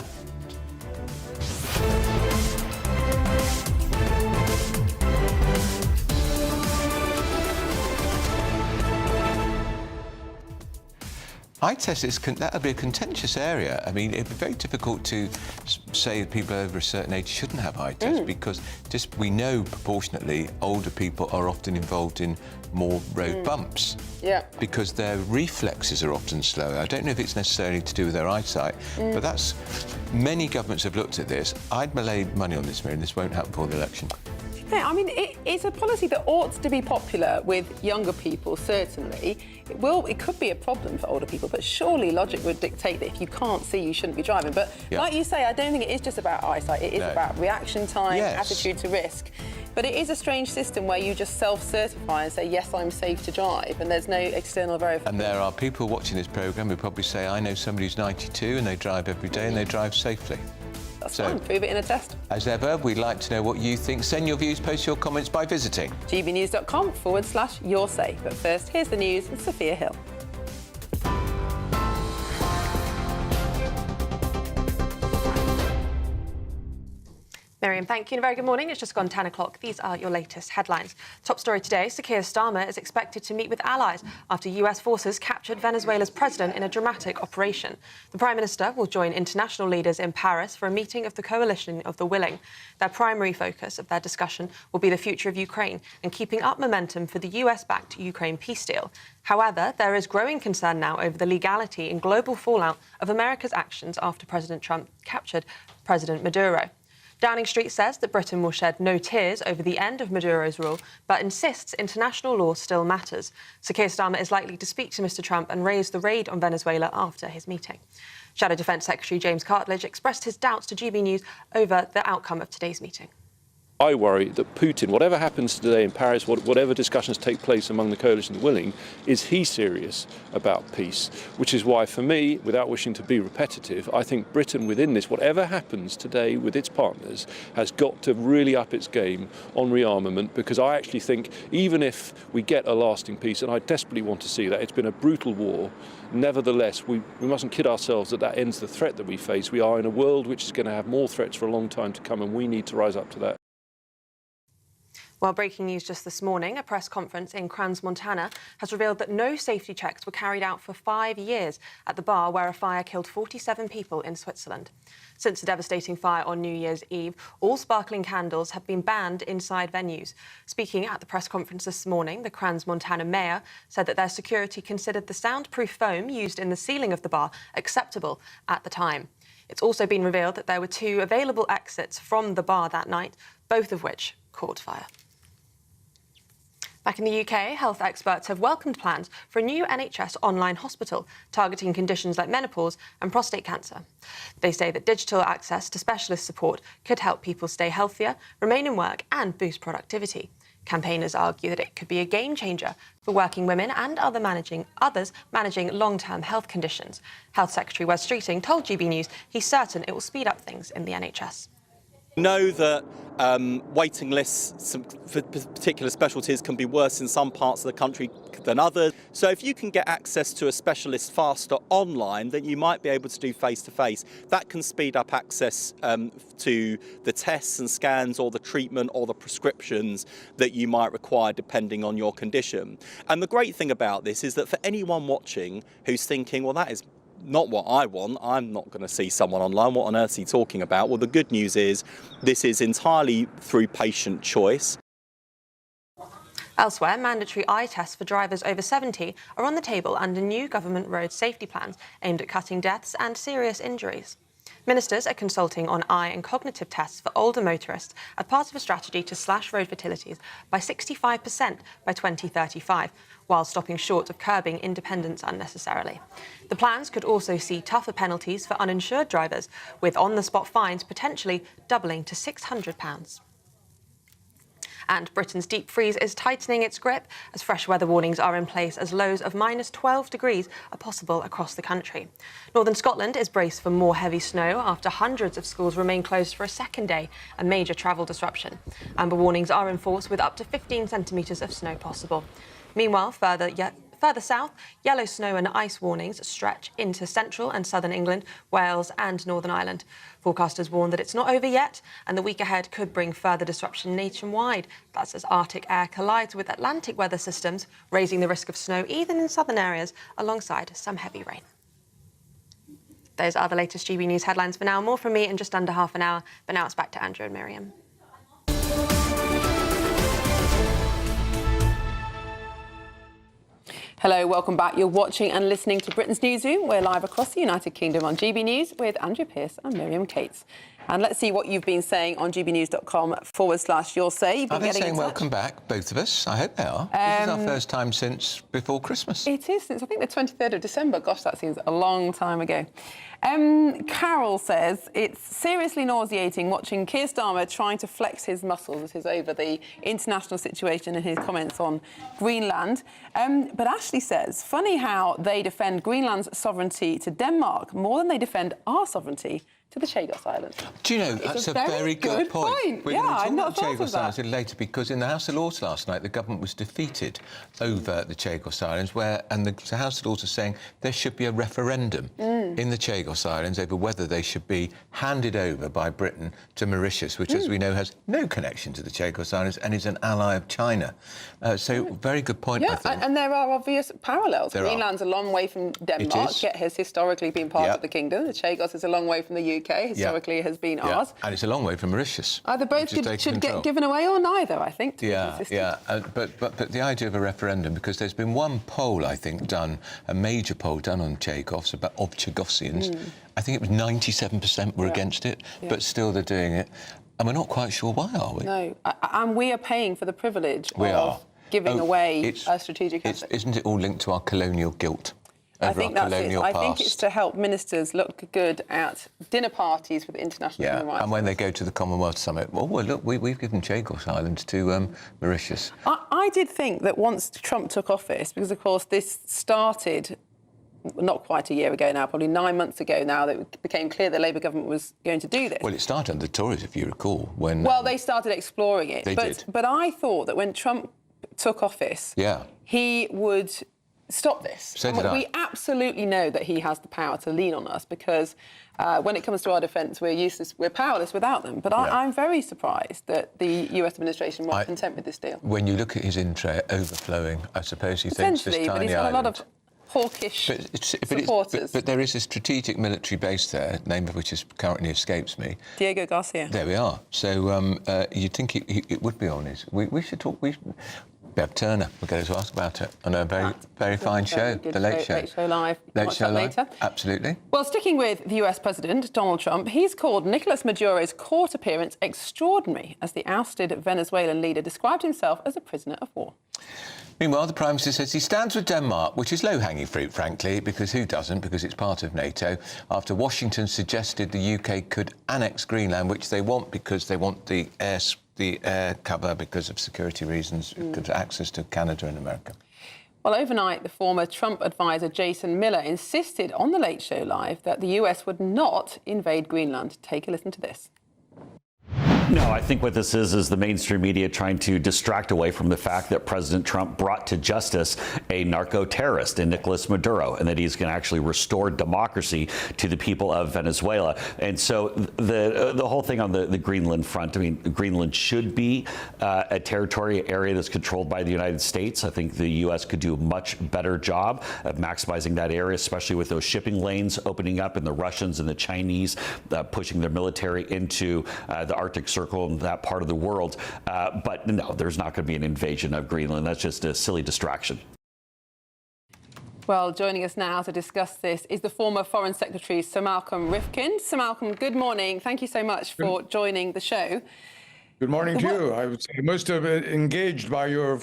[SPEAKER 5] Eye tests, that'll be a contentious area. I mean, it'd be very difficult to say that people over a certain age shouldn't have eye tests because we know proportionately older people are often involved in more road bumps.
[SPEAKER 6] Yeah.
[SPEAKER 5] Because their reflexes are often slower. I don't know if it's necessarily to do with their eyesight, but many governments have looked at this. I'd lay money on this, Miriam. This won't happen before the election.
[SPEAKER 6] Yeah, I mean, it's a policy that ought to be popular with younger people, certainly. It could be a problem for older people, but surely logic would dictate that if you can't see, you shouldn't be driving. But like you say, I don't think it is just about eyesight. It is about reaction time, attitude to risk. But it is a strange system where you just self-certify and say, yes, I'm safe to drive, and there's no external verification.
[SPEAKER 5] And there are people watching this programme who probably say, I know somebody who's 92 and they drive every day and they drive safely.
[SPEAKER 6] That's fine. Prove it in a test.
[SPEAKER 5] As ever, we'd like to know what you think. Send your views, post your comments by visiting
[SPEAKER 6] gbnews.com/yoursay. But first, here's the news with Sophia Hill.
[SPEAKER 10] Miriam, thank you. And a very good morning. It's just gone 10 o'clock. These are your latest headlines. Top story today, Sir Keir Starmer is expected to meet with allies after US forces captured Venezuela's president in a dramatic operation. The Prime Minister will join international leaders in Paris for a meeting of the Coalition of the Willing. Their primary focus of their discussion will be the future of Ukraine and keeping up momentum for the US-backed Ukraine peace deal. However, there is growing concern now over the legality and global fallout of America's actions after President Trump captured President Maduro. Downing Street says that Britain will shed no tears over the end of Maduro's rule, but insists international law still matters. Sir Keir Starmer is likely to speak to Mr Trump and raise the raid on Venezuela after his meeting. Shadow Defence Secretary James Cartledge expressed his doubts to GB News over the outcome of today's meeting.
[SPEAKER 1] I worry that Putin, whatever happens today in Paris, whatever discussions take place among the coalition of the willing, is he serious about peace? Which is why, for me, without wishing to be repetitive, I think Britain within this, whatever happens today with its partners, has got to really up its game on rearmament, because I actually think even if we get a lasting peace, and I desperately want to see that, it's been a brutal war, nevertheless, we mustn't kid ourselves that that ends the threat that we face. We are in a world which is going to have more threats for a long time to come, and we need to rise up to that.
[SPEAKER 10] Well, breaking news just this morning, a press conference in Crans-Montana has revealed that no safety checks were carried out for 5 years at the bar where a fire killed 47 people in Switzerland. Since the devastating fire on New Year's Eve, all sparkling candles have been banned inside venues. Speaking at the press conference this morning, the Crans-Montana mayor said that their security considered the soundproof foam used in the ceiling of the bar acceptable at the time. It's also been revealed that there were 2 available exits from the bar that night, both of which caught fire. Back in the UK, health experts have welcomed plans for a new NHS online hospital targeting conditions like menopause and prostate cancer. They say that digital access to specialist support could help people stay healthier, remain in work and boost productivity. Campaigners argue that it could be a game changer for working women and others managing long-term health conditions. Health Secretary Wes Streeting told GB News he's certain it will speed up things in the NHS.
[SPEAKER 12] We know that waiting lists for particular specialties can be worse in some parts of the country than others. So if you can get access to a specialist faster online, then you might be able to do face-to-face. That can speed up access to the tests and scans or the treatment or the prescriptions that you might require depending on your condition. And the great thing about this is that for anyone watching who's thinking, well, that is not what I want, I'm not going to see someone online, what on earth is he talking about? Well, the good news is this is entirely through patient choice.
[SPEAKER 10] Elsewhere, mandatory eye tests for drivers over 70 are on the table under new government road safety plans aimed at cutting deaths and serious injuries. Ministers are consulting on eye and cognitive tests for older motorists as part of a strategy to slash road fatalities by 65% by 2035, while stopping short of curbing independence unnecessarily. The plans could also see tougher penalties for uninsured drivers, with on-the-spot fines potentially doubling to £600. And Britain's deep freeze is tightening its grip as fresh weather warnings are in place as lows of -12 degrees are possible across the country. Northern Scotland is braced for more heavy snow after hundreds of schools remain closed for a second day, a major travel disruption. Amber warnings are in force with up to 15 centimetres of snow possible. Meanwhile, further south, yellow snow and ice warnings stretch into central and southern England, Wales and Northern Ireland. Forecasters warn that it's not over yet and the week ahead could bring further disruption nationwide. That's as Arctic air collides with Atlantic weather systems, raising the risk of snow even in southern areas alongside some heavy rain. Those are the latest GB News headlines for now. More from me in just under half an hour, but now it's back to Andrew and Miriam.
[SPEAKER 6] Hello, welcome back. You're watching and listening to Britain's Newsroom. We're live across the United Kingdom on GB News with Andrew Pearce and Miriam Cates. And let's see what you've been saying on gbnews.com/you'll say.
[SPEAKER 5] Are they saying welcome back, both of us? I hope they are. This is our first time since before Christmas.
[SPEAKER 6] It is, since I think the 23rd of December. Gosh, that seems a long time ago. Carol says, it's seriously nauseating watching Keir Starmer trying to flex his muscles. This is over the international situation and his comments on Greenland. But Ashley says, funny how they defend Greenland's sovereignty to Denmark more than they defend our sovereignty to to the Chagos Islands.
[SPEAKER 5] Do you know, that's a very good point. We're
[SPEAKER 6] Yeah,
[SPEAKER 5] going to
[SPEAKER 6] I've
[SPEAKER 5] talk
[SPEAKER 6] not
[SPEAKER 5] about
[SPEAKER 6] thought of
[SPEAKER 5] Chagos
[SPEAKER 6] that.
[SPEAKER 5] Islands later, because in the House of Lords last night, the government was defeated over the Chagos Islands, and the House of Lords are saying there should be a referendum in the Chagos Islands over whether they should be handed over by Britain to Mauritius, which, as we know, has no connection to the Chagos Islands and is an ally of China. So, very good point, I think.
[SPEAKER 6] And there are obvious parallels.
[SPEAKER 5] There
[SPEAKER 6] Greenland's a long way from Denmark,
[SPEAKER 5] is.
[SPEAKER 6] yet has historically been part of the kingdom. The Chagos is a long way from the UK, historically has been ours.
[SPEAKER 5] And it's a long way from Mauritius.
[SPEAKER 6] Either both should get given away or neither, I think.
[SPEAKER 5] But the idea of a referendum, because there's been one poll, I think, done, a major poll done on Chagos, of Chagosians. I think it was 97% were against it, but still they're doing it. And we're not quite sure why, are we?
[SPEAKER 6] No, and we are paying for the privilege of giving away a strategic asset.
[SPEAKER 5] Isn't it all linked to our colonial guilt?
[SPEAKER 6] I think that's it. I think it's to help ministers look good at dinner parties with international human rights.
[SPEAKER 5] And when they go to the Commonwealth Summit, well look, we've given Chagos Islands to Mauritius.
[SPEAKER 6] I did think that once Trump took office, because of course this started not quite a year ago now, probably 9 months ago now, that it became clear the Labour government was going to do this.
[SPEAKER 5] Well, it started under the Tories, if you recall, when...
[SPEAKER 6] Well, they started exploring it.
[SPEAKER 5] They did.
[SPEAKER 6] But I thought that when Trump took office, he would stop this.
[SPEAKER 5] So did I.
[SPEAKER 6] We absolutely know that he has the power to lean on us, because when it comes to our defence, we're useless, we're powerless without them. But I'm very surprised that the US administration were content with this deal.
[SPEAKER 5] When you look at his overflowing, I suppose he thinks this tiny
[SPEAKER 6] but he's got a lot of hawkish supporters.
[SPEAKER 5] But there is a strategic military base there, name of which currently escapes me.
[SPEAKER 6] Diego Garcia.
[SPEAKER 5] There we are. So you'd think it would be on his. We should talk. Bev Turner, we're going to ask about it on a very fine show, The Late Show.
[SPEAKER 6] Late Show Live.
[SPEAKER 5] Late Show Live,
[SPEAKER 6] later.
[SPEAKER 5] Absolutely.
[SPEAKER 6] Well, sticking with the US President, Donald Trump, he's called Nicolas Maduro's court appearance extraordinary, as the ousted Venezuelan leader described himself as a prisoner of war.
[SPEAKER 5] Meanwhile, the Prime Minister says he stands with Denmark, which is low-hanging fruit, frankly, because who doesn't, because it's part of NATO, after Washington suggested the UK could annex Greenland, which they want because they want the air cover because of security reasons, because of access to Canada and America.
[SPEAKER 6] Well, overnight, the former Trump advisor Jason Miller insisted on The Late Show Live that the US would not invade Greenland. Take a listen to this.
[SPEAKER 3] No, I think what this is the mainstream media trying to distract away from the fact that President Trump brought to justice a narco-terrorist in Nicolas Maduro, and that he's going to actually restore democracy to the people of Venezuela. And so the whole thing on the Greenland front, I mean, Greenland should be a territory area that's controlled by the United States. I think the U.S. could do a much better job of maximizing that area, especially with those shipping lanes opening up and the Russians and the Chinese pushing their military into the Arctic Circle in that part of the world. But no, there's not going to be an invasion of Greenland. That's just a silly distraction.
[SPEAKER 6] Well, joining us now to discuss this is the former Foreign Secretary, Sir Malcolm Rifkind. Sir Malcolm, good morning. Thank you so much for joining the show.
[SPEAKER 13] Good morning to you. I was most engaged by your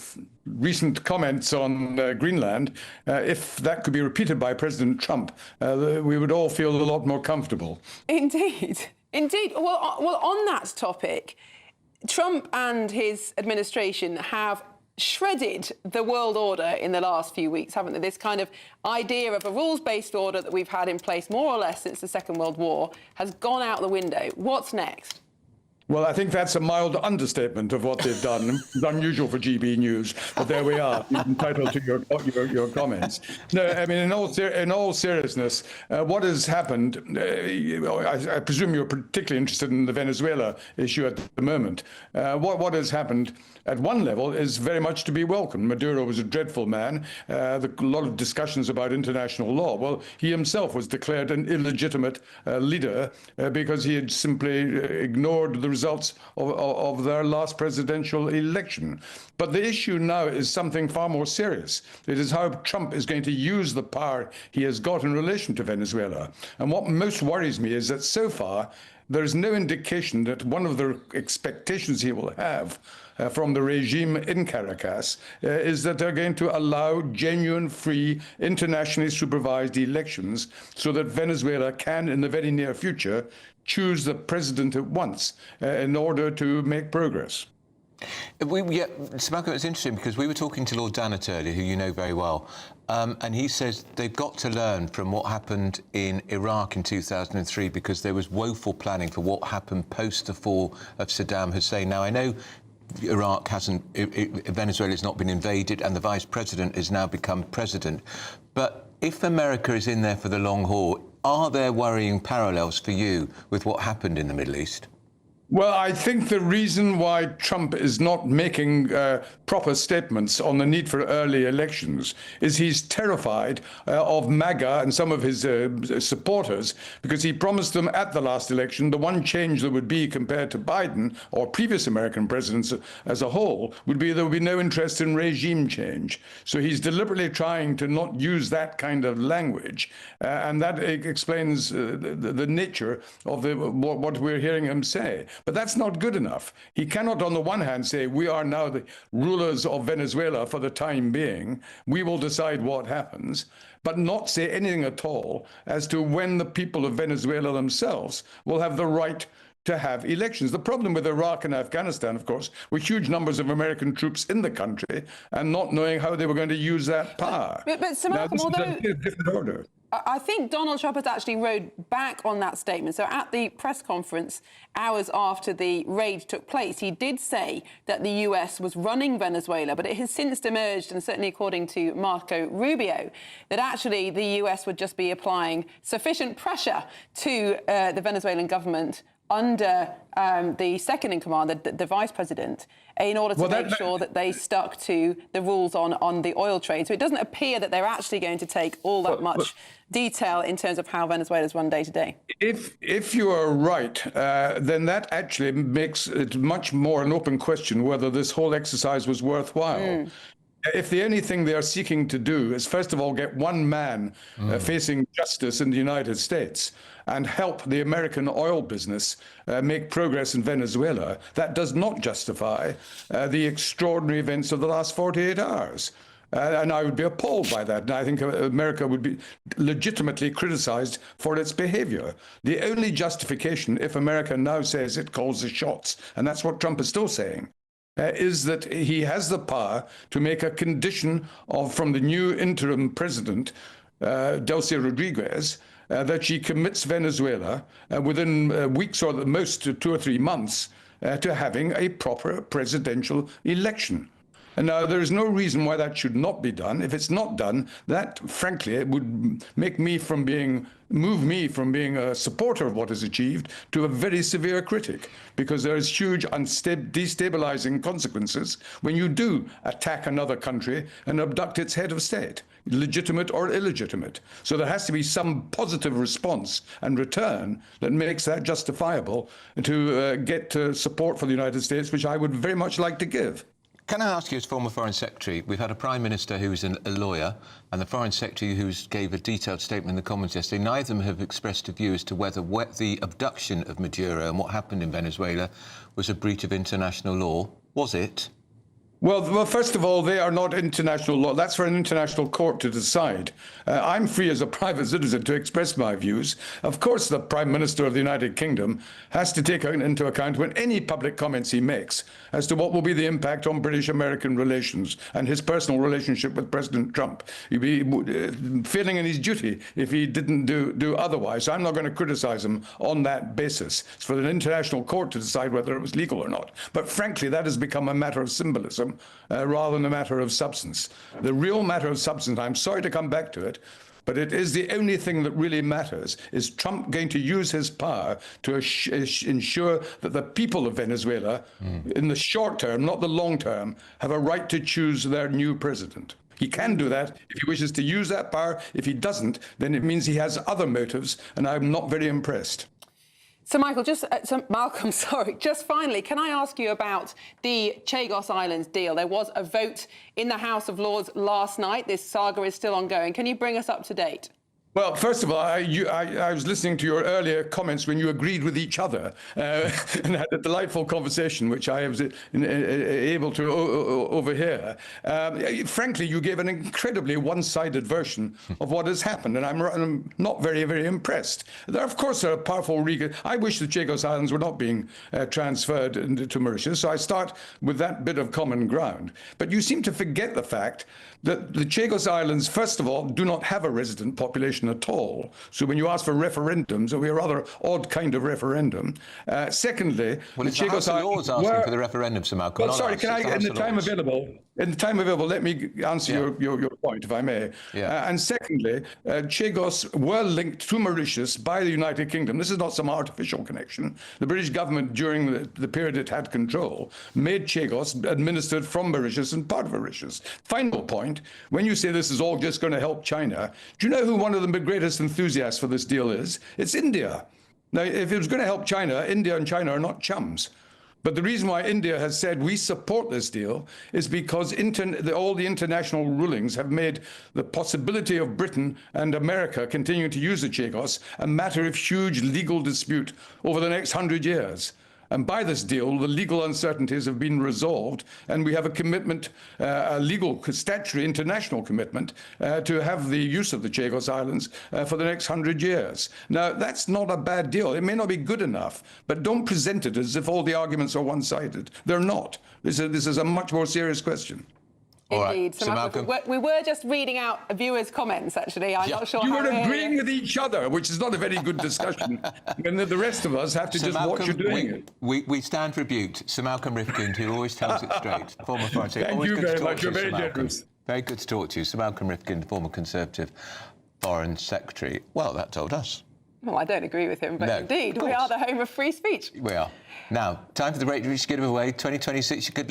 [SPEAKER 13] recent comments on Greenland. If that could be repeated by President Trump, we would all feel a lot more comfortable.
[SPEAKER 6] Indeed. Indeed. Well, on that topic, Trump and his administration have shredded the world order in the last few weeks, haven't they? This kind of idea of a rules-based order that we've had in place more or less since the Second World War has gone out the window. What's next?
[SPEAKER 13] Well, I think that's a mild understatement of what they've done. It's unusual for GB News, but there we are. You're entitled to your comments. No, I mean, in all seriousness, what has happened, I presume you're particularly interested in the Venezuela issue at the moment. What has happened at one level is very much to be welcomed. Maduro was a dreadful man. A lot of discussions about international law. Well, he himself was declared an illegitimate leader because he had simply ignored the results of their last presidential election. But the issue now is something far more serious. It is how Trump is going to use the power he has got in relation to Venezuela. And what most worries me is that so far, there is no indication that one of the expectations he will have from the regime in Caracas is that they're going to allow genuine, free, internationally supervised elections so that Venezuela can, in the very near future, choose the president at once in order to make progress.
[SPEAKER 5] Malcolm, it's interesting because we were talking to Lord Dannatt earlier, who you know very well, and he says they've got to learn from what happened in Iraq in 2003 because there was woeful planning for what happened post the fall of Saddam Hussein. Now, I know Iraq Venezuela has not been invaded and the vice president has now become president, but if America is in there for the long haul, are there worrying parallels for you with what happened in the Middle East?
[SPEAKER 13] Well, I think the reason why Trump is not making proper statements on the need for early elections is he's terrified of MAGA and some of his supporters, because he promised them at the last election the one change that would be compared to Biden or previous American presidents as a whole would be there would be no interest in regime change. So he's deliberately trying to not use that kind of language, and that explains the nature of what we're hearing him say. But that's not good enough. He cannot, on the one hand, say, we are now the rulers of Venezuela for the time being. We will decide what happens, but not say anything at all as to when the people of Venezuela themselves will have the right to have elections. The problem with Iraq and Afghanistan, of course, were huge numbers of American troops in the country and not knowing how they were going to use that power.
[SPEAKER 6] But Sir Malcolm,
[SPEAKER 13] although this is a different order.
[SPEAKER 6] I think Donald Trump has actually rode back on that statement. So at the press conference, hours after the raid took place, he did say that the US was running Venezuela, but it has since emerged, and certainly according to Marco Rubio, that actually the US would just be applying sufficient pressure to the Venezuelan government under the second-in-command, the vice president, in order to make sure that they stuck to the rules on the oil trade. So it doesn't appear that they're actually going to take all that much detail in terms of how Venezuela's run day to day.
[SPEAKER 13] If you are right, then that actually makes it much more an open question whether this whole exercise was worthwhile. If the only thing they are seeking to do is, first of all, get one man facing justice in the United States and help the American oil business make progress in Venezuela, that does not justify the extraordinary events of the last 48 hours. And I would be appalled by that. And I think America would be legitimately criticized for its behavior. The only justification, if America now says it calls the shots, and that's what Trump is still saying, is that he has the power to make a condition from the new interim president, Delcy Rodriguez, that she commits Venezuela within weeks or at the most 2 or 3 months to having a proper presidential election. And now there is no reason why that should not be done. If it's not done, that, frankly, would move me from being a supporter of what is achieved to a very severe critic, because there is huge destabilizing consequences when you do attack another country and abduct its head of state, legitimate or illegitimate. So there has to be some positive response and return that makes that justifiable to get support for the United States, which I would very much like to give.
[SPEAKER 5] Can I ask you, as former Foreign Secretary, we've had a Prime Minister who's a lawyer and the Foreign Secretary who gave a detailed statement in the Commons yesterday. Neither of them have expressed a view as to whether the abduction of Maduro and what happened in Venezuela was a breach of international law. Was it?
[SPEAKER 13] Well, first of all, they are not international law. That's for an international court to decide. I'm free as a private citizen to express my views. Of course, the Prime Minister of the United Kingdom has to take into account when any public comments he makes as to what will be the impact on British-American relations and his personal relationship with President Trump. He'd be failing in his duty if he didn't do otherwise. I'm not going to criticize him on that basis. It's for an international court to decide whether it was legal or not. But frankly, that has become a matter of symbolism rather than a matter of substance. The real matter of substance, I'm sorry to come back to it, but it is the only thing that really matters. Is Trump going to use his power to ensure that the people of Venezuela, in the short term, not the long term, have a right to choose their new president? He can do that if he wishes to use that power. If he doesn't, then it means he has other motives, and I'm not very impressed.
[SPEAKER 6] So, Malcolm, just finally, can I ask you about the Chagos Islands deal? There was a vote in the House of Lords last night. This saga is still ongoing. Can you bring us up to date?
[SPEAKER 13] Well, first of all, I was listening to your earlier comments when you agreed with each other and had a delightful conversation, which I was able to overhear. Frankly, you gave an incredibly one-sided version of what has happened, and I'm not very, very impressed. Of course, there are powerful I wish the Chagos Islands were not being transferred to Mauritius, so I start with that bit of common ground. But you seem to forget the fact that the Chagos Islands, first of all, do not have a resident population at all. So when you ask for referendums, it'll be a rather odd kind of referendum. Secondly,
[SPEAKER 5] well,
[SPEAKER 13] the
[SPEAKER 5] it's the House of Lords asking for the referendum, Sir Malcolm.
[SPEAKER 13] Well, sorry, can I, in the time available, let me answer your point, if I may.
[SPEAKER 5] Yeah.
[SPEAKER 13] And secondly, Chagos were linked to Mauritius by the United Kingdom. This is not some artificial connection. The British government, during the period it had control, made Chagos administered from Mauritius and part of Mauritius. Final point, when you say this is all just going to help China, do you know who one of the greatest enthusiasts for this deal is? It's India. Now, if it was going to help China, India and China are not chums. But the reason why India has said we support this deal is because all the international rulings have made the possibility of Britain and America continuing to use the Chagos a matter of huge legal dispute over the next 100 years. And by this deal, the legal uncertainties have been resolved, and we have a commitment, a legal, statutory, international commitment to have the use of the Chagos Islands for the next 100 years. Now, that's not a bad deal. It may not be good enough, but don't present it as if all the arguments are one-sided. They're not. This is a much more serious question.
[SPEAKER 6] Indeed. So Malcolm, we were just reading out a viewer's comments, actually. I'm not sure
[SPEAKER 13] you
[SPEAKER 6] how
[SPEAKER 13] were agreeing with each other, which is not a very good discussion. And the rest of us have to just watch you doing it.
[SPEAKER 5] We stand rebuked. Sir Malcolm Rifkind, who always tells it straight. Former Foreign Secretary.
[SPEAKER 13] Thank you very much. You're very generous.
[SPEAKER 5] Very good to talk to you. Sir Malcolm Rifkind, former Conservative Foreign Secretary. Well, that told us.
[SPEAKER 6] Well, I don't agree with him, but indeed, we are the home of free speech.
[SPEAKER 5] We are. Now, time for the Rate Rich giveaway. 2026, you could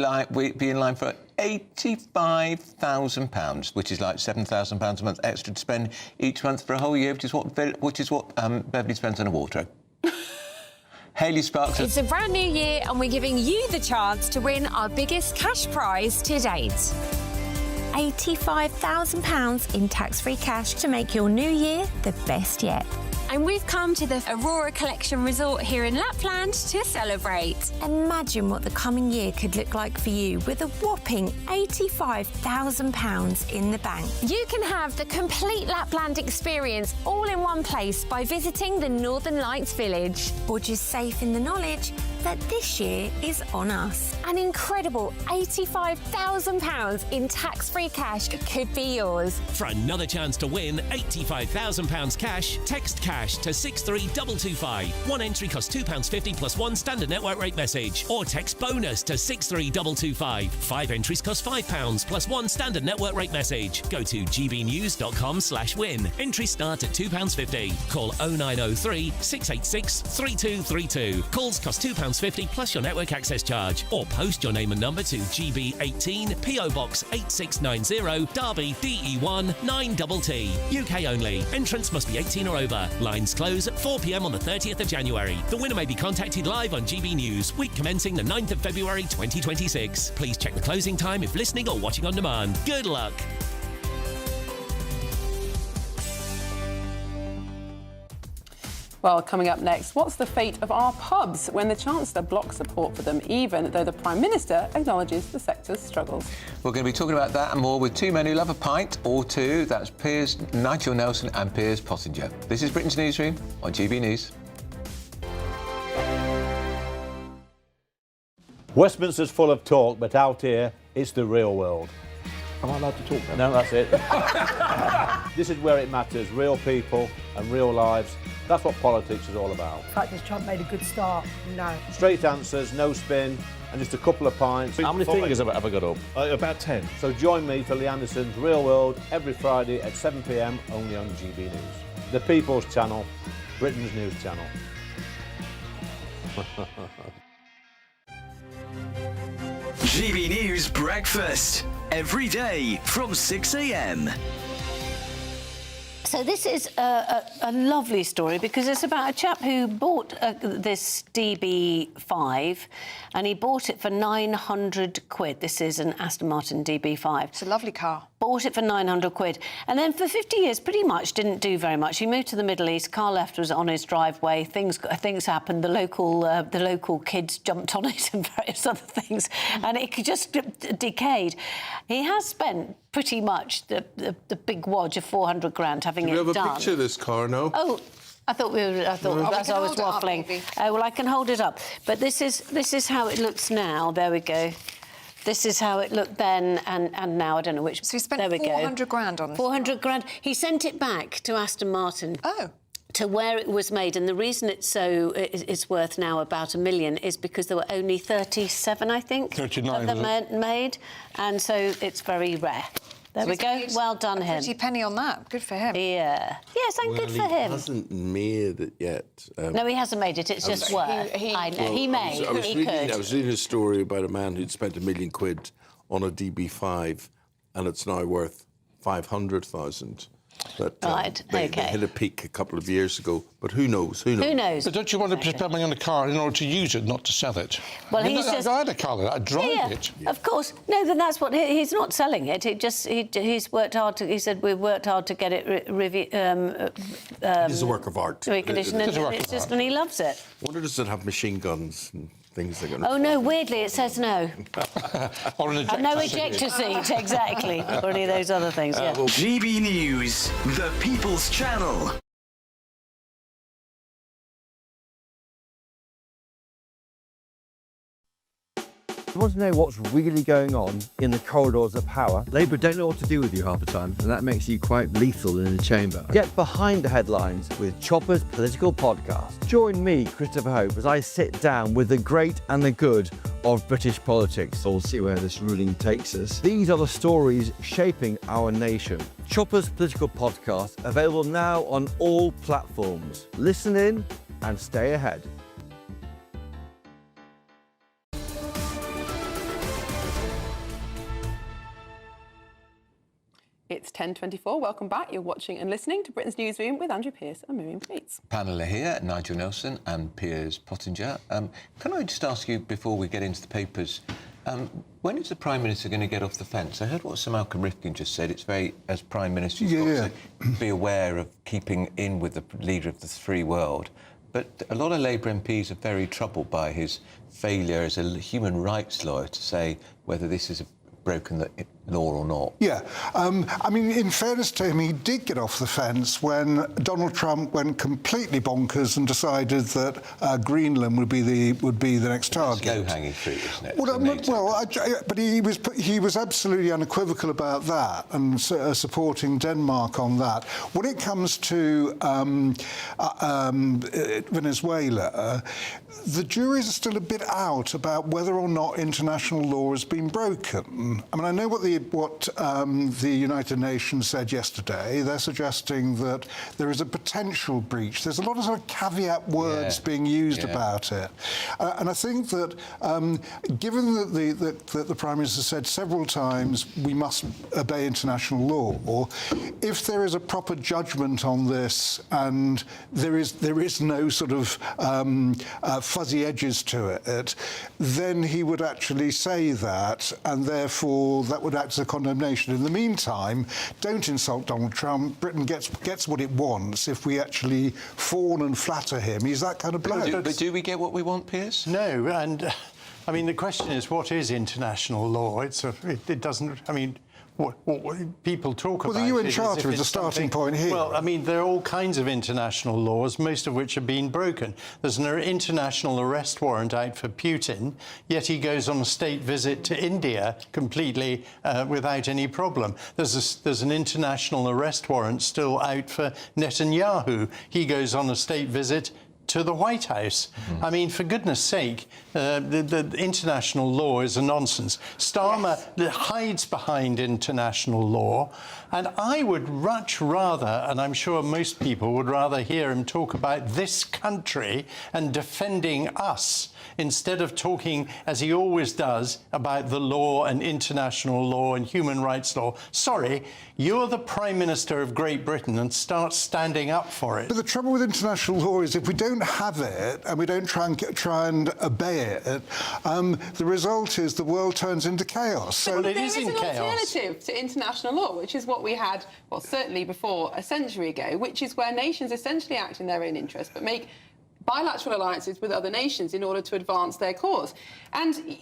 [SPEAKER 5] be in line for £85,000, which is like £7,000 a month extra to spend each month for a whole year, which is what Beverly spends on a wardrobe. Hayley Sparks.
[SPEAKER 24] It's a brand new year, and we're giving you the chance to win our biggest cash prize to date. £85,000 in tax-free cash to make your new year the best yet. And we've come to the Aurora Collection Resort here in Lapland to celebrate. Imagine what the coming year could look like for you with a whopping £85,000 in the bank. You can have the complete Lapland experience all in one place by visiting the Northern Lights Village, or just safe in the knowledge that this year is on us. An incredible £85,000 in tax-free cash could be yours.
[SPEAKER 25] For another chance to win £85,000 cash, text cash to 63225. One entry costs £2.50 plus one standard network rate message. Or text bonus to 63225. 5 entries cost £5 plus one standard network rate message. Go to gbnews.com/win. Entries start at £2.50. Call 0903 686 3232. Calls cost £2.50 plus your network access charge. Or post your name and number to GB18 PO Box 8690 Derby DE1 9TT. UK only. Entrance must be 18 or over. Lines close at 4 p.m. on the 30th of January. The winner may be contacted live on GB News, week commencing the 9th of February 2026. Please check the closing time if listening or watching on demand. Good luck.
[SPEAKER 6] Well, coming up next, what's the fate of our pubs when the Chancellor blocks support for them, even though the Prime Minister acknowledges the sector's struggles?
[SPEAKER 5] We're going to be talking about that and more with two men who love a pint, or two. That's Piers Nigel Nelson and Piers Pottinger. This is Britain's Newsroom on GB News.
[SPEAKER 4] Westminster's full of talk, but out here, it's the real world.
[SPEAKER 7] Am I allowed to talk then?
[SPEAKER 4] No, that's it. This is where it matters, real people and real lives. That's what politics is all about.
[SPEAKER 16] In fact, has Trump made a good start? No.
[SPEAKER 4] Straight answers, no spin, and just a couple of pints.
[SPEAKER 7] How many fingers have I got up?
[SPEAKER 4] About 10. So join me for Lee Anderson's Real World every Friday at 7 p.m. only on GB News. The People's Channel, Britain's news channel.
[SPEAKER 17] GB News Breakfast, every day from 6 a.m.
[SPEAKER 18] So this is a lovely story because it's about a chap who bought this DB5 and he bought it for £900. This is an Aston Martin DB5.
[SPEAKER 20] It's a lovely car.
[SPEAKER 18] Bought bought it for 900 quid. And then for 50 years, pretty much didn't do very much. He moved to the Middle East, car left was on his driveway, things happened, the local kids jumped on it and various other things, and it just decayed. He has spent pretty much the big wodge of 400 grand having it done.
[SPEAKER 7] Do you have a picture of this car now?
[SPEAKER 18] Oh, I thought as I was waffling. Well, I can hold it up. But this is how it looks now. There we go. This is how it looked then and now. I don't know which.
[SPEAKER 20] So he spent
[SPEAKER 18] there we
[SPEAKER 20] 400
[SPEAKER 18] go.
[SPEAKER 20] grand on this.
[SPEAKER 18] 400 grand. He sent it back to Aston Martin.
[SPEAKER 20] Oh.
[SPEAKER 18] To where it was made, and the reason it's worth now about $1 million is because there were only 37, I think,
[SPEAKER 7] 39
[SPEAKER 18] of them made, and so it's very rare. There we go. Well done, him.
[SPEAKER 20] Pretty penny on that. Good for him.
[SPEAKER 18] Yeah. Yes, and good for him.
[SPEAKER 7] He hasn't made it yet.
[SPEAKER 18] No, he hasn't made it. It's just worth. I know. He may.
[SPEAKER 7] I was reading a story about a man who'd spent £1 million on a DB5, and it's now worth 500,000. But,
[SPEAKER 18] right,
[SPEAKER 7] they
[SPEAKER 18] OK.
[SPEAKER 7] hit a peak a couple of years ago, but who knows? Who knows?
[SPEAKER 18] Who knows?
[SPEAKER 2] But don't you want to put money on a car in order to use it, not to sell it?
[SPEAKER 18] Well,
[SPEAKER 2] I mean,
[SPEAKER 18] he's just...
[SPEAKER 2] I had a car like that. I drive it.
[SPEAKER 18] Of course. No, then that's what... He's not selling it. He's worked hard to... He said, we've worked hard to get it
[SPEAKER 7] it's a work of art.
[SPEAKER 18] Reconditioned, and it's just... And he loves it.
[SPEAKER 7] I wonder, does it have machine guns and things that are going
[SPEAKER 18] to... Oh, no, weirdly, it says no.
[SPEAKER 2] Or an ejector
[SPEAKER 18] no ejector seat, exactly. Or any of those other things, yeah.
[SPEAKER 17] GB News, the People's Channel.
[SPEAKER 15] You want to know what's really going on in the corridors of power? Labour don't know what to do with you half the time, and that makes you quite lethal in the chamber. Get behind the headlines with Chopper's Political Podcast. Join me, Christopher Hope, as I sit down with the great and the good of British politics. We'll see where this ruling takes us. These are the stories shaping our nation. Chopper's Political Podcast, available now on all platforms. Listen in and stay ahead.
[SPEAKER 6] It's 10:24. Welcome back. You're watching and listening to Britain's Newsroom with Andrew Pearce and Miriam Preets.
[SPEAKER 5] Panel are here, Nigel Nelson and Piers Pottinger. Can I just ask you, before we get into the papers, when is the Prime Minister going to get off the fence? I heard what Sir Malcolm Rifkin just said. It's very, as Prime Minister, you've got to be aware of keeping in with the leader of the free world. But a lot of Labour MPs are very troubled by his failure as a human rights lawyer to say whether this is broken the law or not.
[SPEAKER 19] Yeah, I mean, in fairness to him, he did get off the fence when Donald Trump went completely bonkers and decided that Greenland would be the next target.
[SPEAKER 5] It's low-hanging fruit, isn't it?
[SPEAKER 19] But he was absolutely unequivocal about that and supporting Denmark on that. When it comes to Venezuela, the juries are still a bit out about whether or not international law has been broken. I mean, I know what the United Nations said yesterday. They're suggesting that there is a potential breach. There's a lot of sort of caveat words being used about it. And I think that given that the Prime Minister said several times we must obey international law, if there is a proper judgment on this and there is no sort of fuzzy edges to it, then he would actually say that, and therefore that would act as a condemnation. In the meantime, don't insult Donald Trump. Britain gets what it wants if we actually fawn and flatter him. He's that kind of bloke.
[SPEAKER 5] But do we get what we want, Piers?
[SPEAKER 21] No, and I mean the question is, what is international law? It doesn't. I mean, what people talk about.
[SPEAKER 19] Well, the UN Charter is the starting point here.
[SPEAKER 21] Well, I mean, there are all kinds of international laws, most of which are being broken. There's an international arrest warrant out for Putin, yet he goes on a state visit to India completely without any problem. There's an international arrest warrant still out for Netanyahu. He goes on a state visit to the White House. I mean, for goodness sake, the international law is a nonsense. Starmer hides behind international law, and I would much rather, and I'm sure most people would rather hear him talk about this country and defending us, instead of talking, as he always does, about the law and international law and human rights law. Sorry, you're the Prime Minister of Great Britain, and start standing up for it.
[SPEAKER 19] But the trouble with international law is if we don't don't have it and we don't try and obey it, the result is the world turns into chaos.
[SPEAKER 6] So there is an alternative to international law, which is what we had, well, certainly before a century ago, which is where nations essentially act in their own interest, but make bilateral alliances with other nations in order to advance their cause. And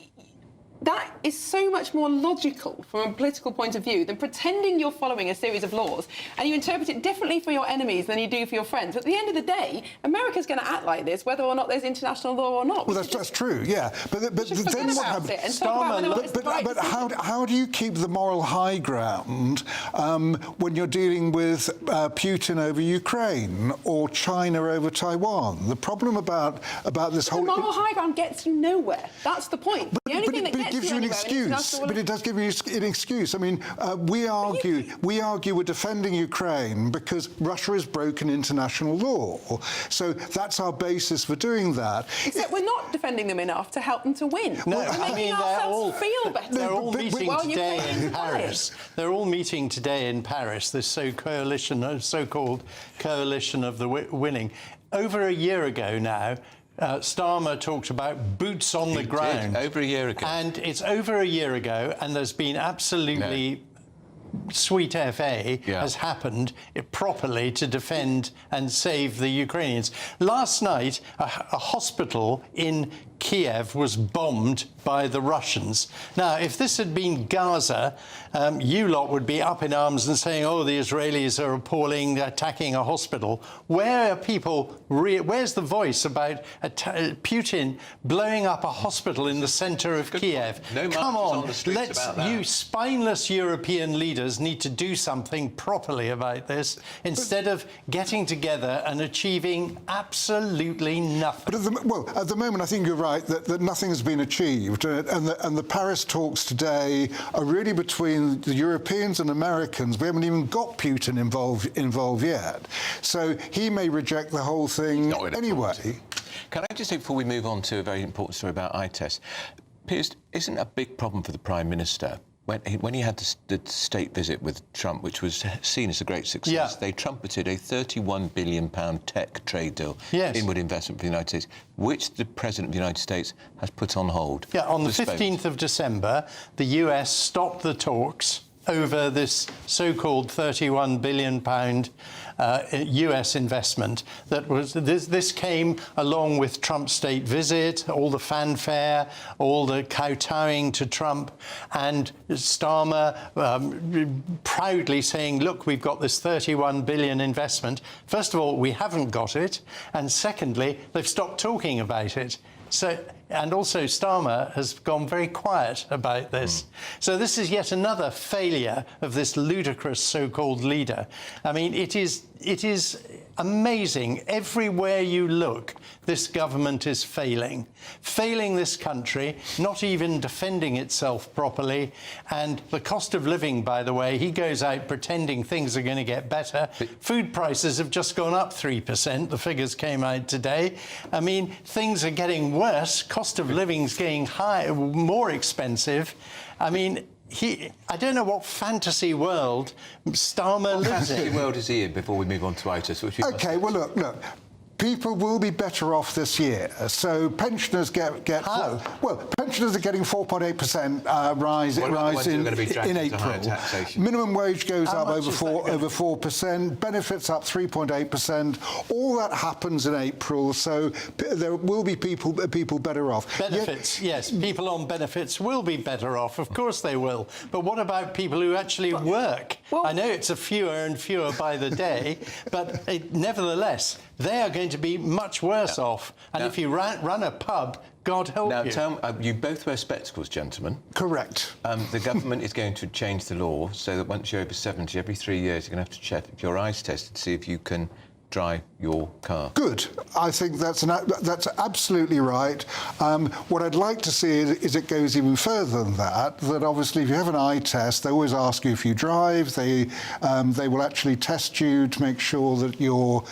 [SPEAKER 6] that is so much more logical from a political point of view than pretending you're following a series of laws and you interpret it differently for your enemies than you do for your friends. At the end of the day, America's going to act like this, whether or not there's international law or not.
[SPEAKER 19] Well, that's true, yeah. But then what happens? But how do you keep the moral high ground when you're dealing with Putin over Ukraine or China over Taiwan? The problem about this whole...
[SPEAKER 6] The moral high ground gets you nowhere. That's the point. The only thing that gets
[SPEAKER 19] gives you an excuse. But it does give you an excuse. I mean, we argue we're defending Ukraine because Russia has broken international law. So that's our basis for doing that.
[SPEAKER 6] Except we're not defending them enough to help them to win.
[SPEAKER 21] No,
[SPEAKER 6] I mean, feel better.
[SPEAKER 21] They're all meeting today in Paris. They're all meeting today in Paris. This so-called coalition of the willing. Over a year ago now, Starmer talked about boots on the ground.
[SPEAKER 5] Over a year ago.
[SPEAKER 21] And it's over a year ago, and there's been absolutely sweet FA has happened properly to defend and save the Ukrainians. Last night, a hospital in Kiev was bombed by the Russians. Now, if this had been Gaza, you lot would be up in arms and saying, oh, the Israelis are appalling, attacking a hospital. Where are people... where's the voice about Putin blowing up a hospital in the centre of Kiev? Come on, you spineless European leaders need to do something properly about this instead of getting together and achieving absolutely nothing.
[SPEAKER 19] But at the moment, I think you're right that nothing has been achieved, and the Paris talks today are really between the Europeans and Americans. We haven't even got Putin involved yet, so he may reject the whole thing anyway.
[SPEAKER 5] Can I just say, before we move on to a very important story about ITES, Piers, isn't a big problem for the Prime Minister when he had the state visit with Trump, which was seen as a great success, they trumpeted a £31 billion tech trade deal, inward investment for the United States, which the President of the United States has put on hold.
[SPEAKER 21] Yeah, on the 15th of December, the US stopped the talks over this so-called £31 billion US investment. That was this came along with Trump's state visit, all the fanfare, all the kowtowing to Trump, and Starmer proudly saying, look, we've got this £31 billion investment. First of all, we haven't got it, and secondly, they've stopped talking about it. So, and also Starmer has gone very quiet about this. So this is yet another failure of this ludicrous so-called leader. I mean, it is amazing. Everywhere you look, this government is failing this country, not even defending itself properly. And the cost of living, by the way, he goes out pretending things are going to get better. Food prices have just gone up 3%. The figures came out today. I mean, things are getting worse. Cost of living's getting higher, more expensive. I mean, I don't know what fantasy world Starmer lives in.
[SPEAKER 5] What fantasy world is he in before we move on to ITIS?
[SPEAKER 19] OK, well, look. People will be better off this year. So pensioners get well, pensioners are getting 4.8% rise in April. Minimum wage goes up over 4%. Benefits up 3.8%. All that happens in April. So there will be people better off.
[SPEAKER 21] Benefits, yes. People on benefits will be better off. Of course they will. But what about people who actually work? I know it's fewer and fewer by the day, but nevertheless, they are going to be much worse off. And if you run a pub, God help you.
[SPEAKER 5] Now, you both wear spectacles, gentlemen.
[SPEAKER 19] Correct.
[SPEAKER 5] The government is going to change the law so that once you're over 70, every 3 years, you're going to have to check your eyes tested to see if you can drive your car.
[SPEAKER 19] Good. I think that's absolutely right. What I'd like to see is it goes even further than that. That obviously, if you have an eye test, they always ask you if you drive. They will actually test you to make sure that your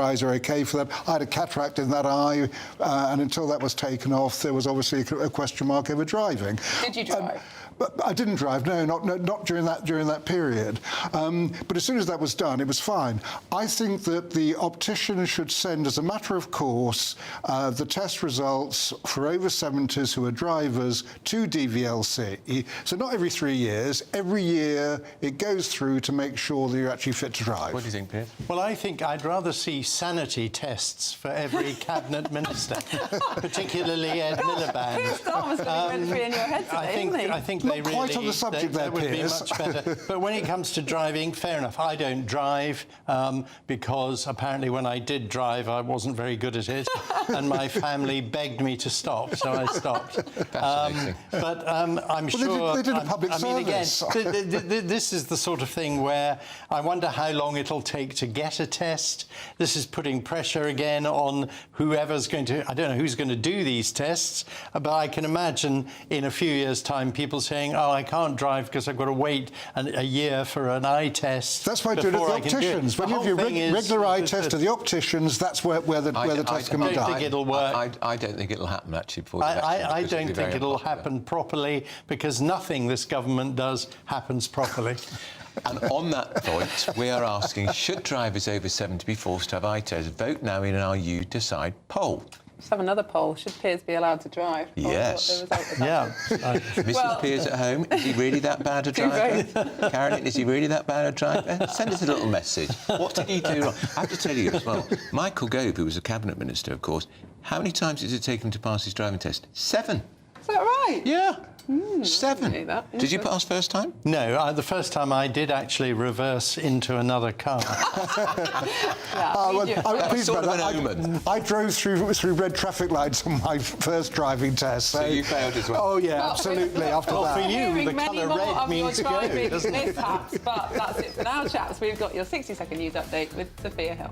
[SPEAKER 19] eyes are okay for that. I had a cataract in that eye, and until that was taken off, there was obviously a question mark over driving.
[SPEAKER 6] Did you drive?
[SPEAKER 19] but I didn't drive. No, not during that period. But as soon as that was done, it was fine. I think that the optician should send, as a matter of course, the test results for over 70s who are drivers to DVLC. So not every 3 years, every year it goes through to make sure that you're actually fit to drive.
[SPEAKER 5] What do you think, Piers?
[SPEAKER 21] Well, I think I'd rather see sanity tests for every cabinet minister, particularly Ed Miliband.
[SPEAKER 6] Piers Starmer's going to go through in your head today,
[SPEAKER 21] I think they really...
[SPEAKER 19] Quite on the subject there,
[SPEAKER 21] would be
[SPEAKER 19] Piers.
[SPEAKER 21] much better. But when it comes to driving, fair enough. I don't drive because apparently when I did drive, I wasn't very good at it, and my family begged me to stop, so I stopped. But I'm sure...
[SPEAKER 19] They did a public service.
[SPEAKER 21] I mean, again, this is the sort of thing where I wonder how long it'll take to get a test. This is putting pressure again on whoever's going to... I don't know who's going to do these tests, but I can imagine in a few years' time people saying, oh, I can't drive because I've got to wait a year for an eye test.
[SPEAKER 19] That's why I do it at the opticians. When you have your regular eye test at the opticians, that's where the test can be done.
[SPEAKER 21] I don't think it'll work.
[SPEAKER 5] I don't think it'll happen, actually.
[SPEAKER 21] I don't think it'll happen properly because nothing this government does happens properly.
[SPEAKER 5] And on that point, we are asking, should drivers over 70 be forced to have eye tests? Vote now in our You Decide poll.
[SPEAKER 6] Let's have another poll. Should Piers be allowed to drive?
[SPEAKER 5] Yes.
[SPEAKER 21] Yeah.
[SPEAKER 5] Mrs. Piers at home, is he really that bad a driver? Carolyn, is he really that bad a driver? Send us a little message. What did he do wrong? I have to tell you as well, Michael Gove, who was a cabinet minister, of course, how many times did it take him to pass his driving test? 7.
[SPEAKER 6] Is that right?
[SPEAKER 5] Yeah.
[SPEAKER 6] 7.
[SPEAKER 5] Did you pass first time?
[SPEAKER 21] No, the first time I did actually reverse into another car.
[SPEAKER 19] I drove through red traffic lights on my first driving test.
[SPEAKER 5] So you failed as well?
[SPEAKER 19] Oh, yeah, absolutely. After that.
[SPEAKER 21] For you, the colour red means go.
[SPEAKER 6] Mishaps, but that's it for now, chaps. We've got your 60-second news update with Sophia Hill.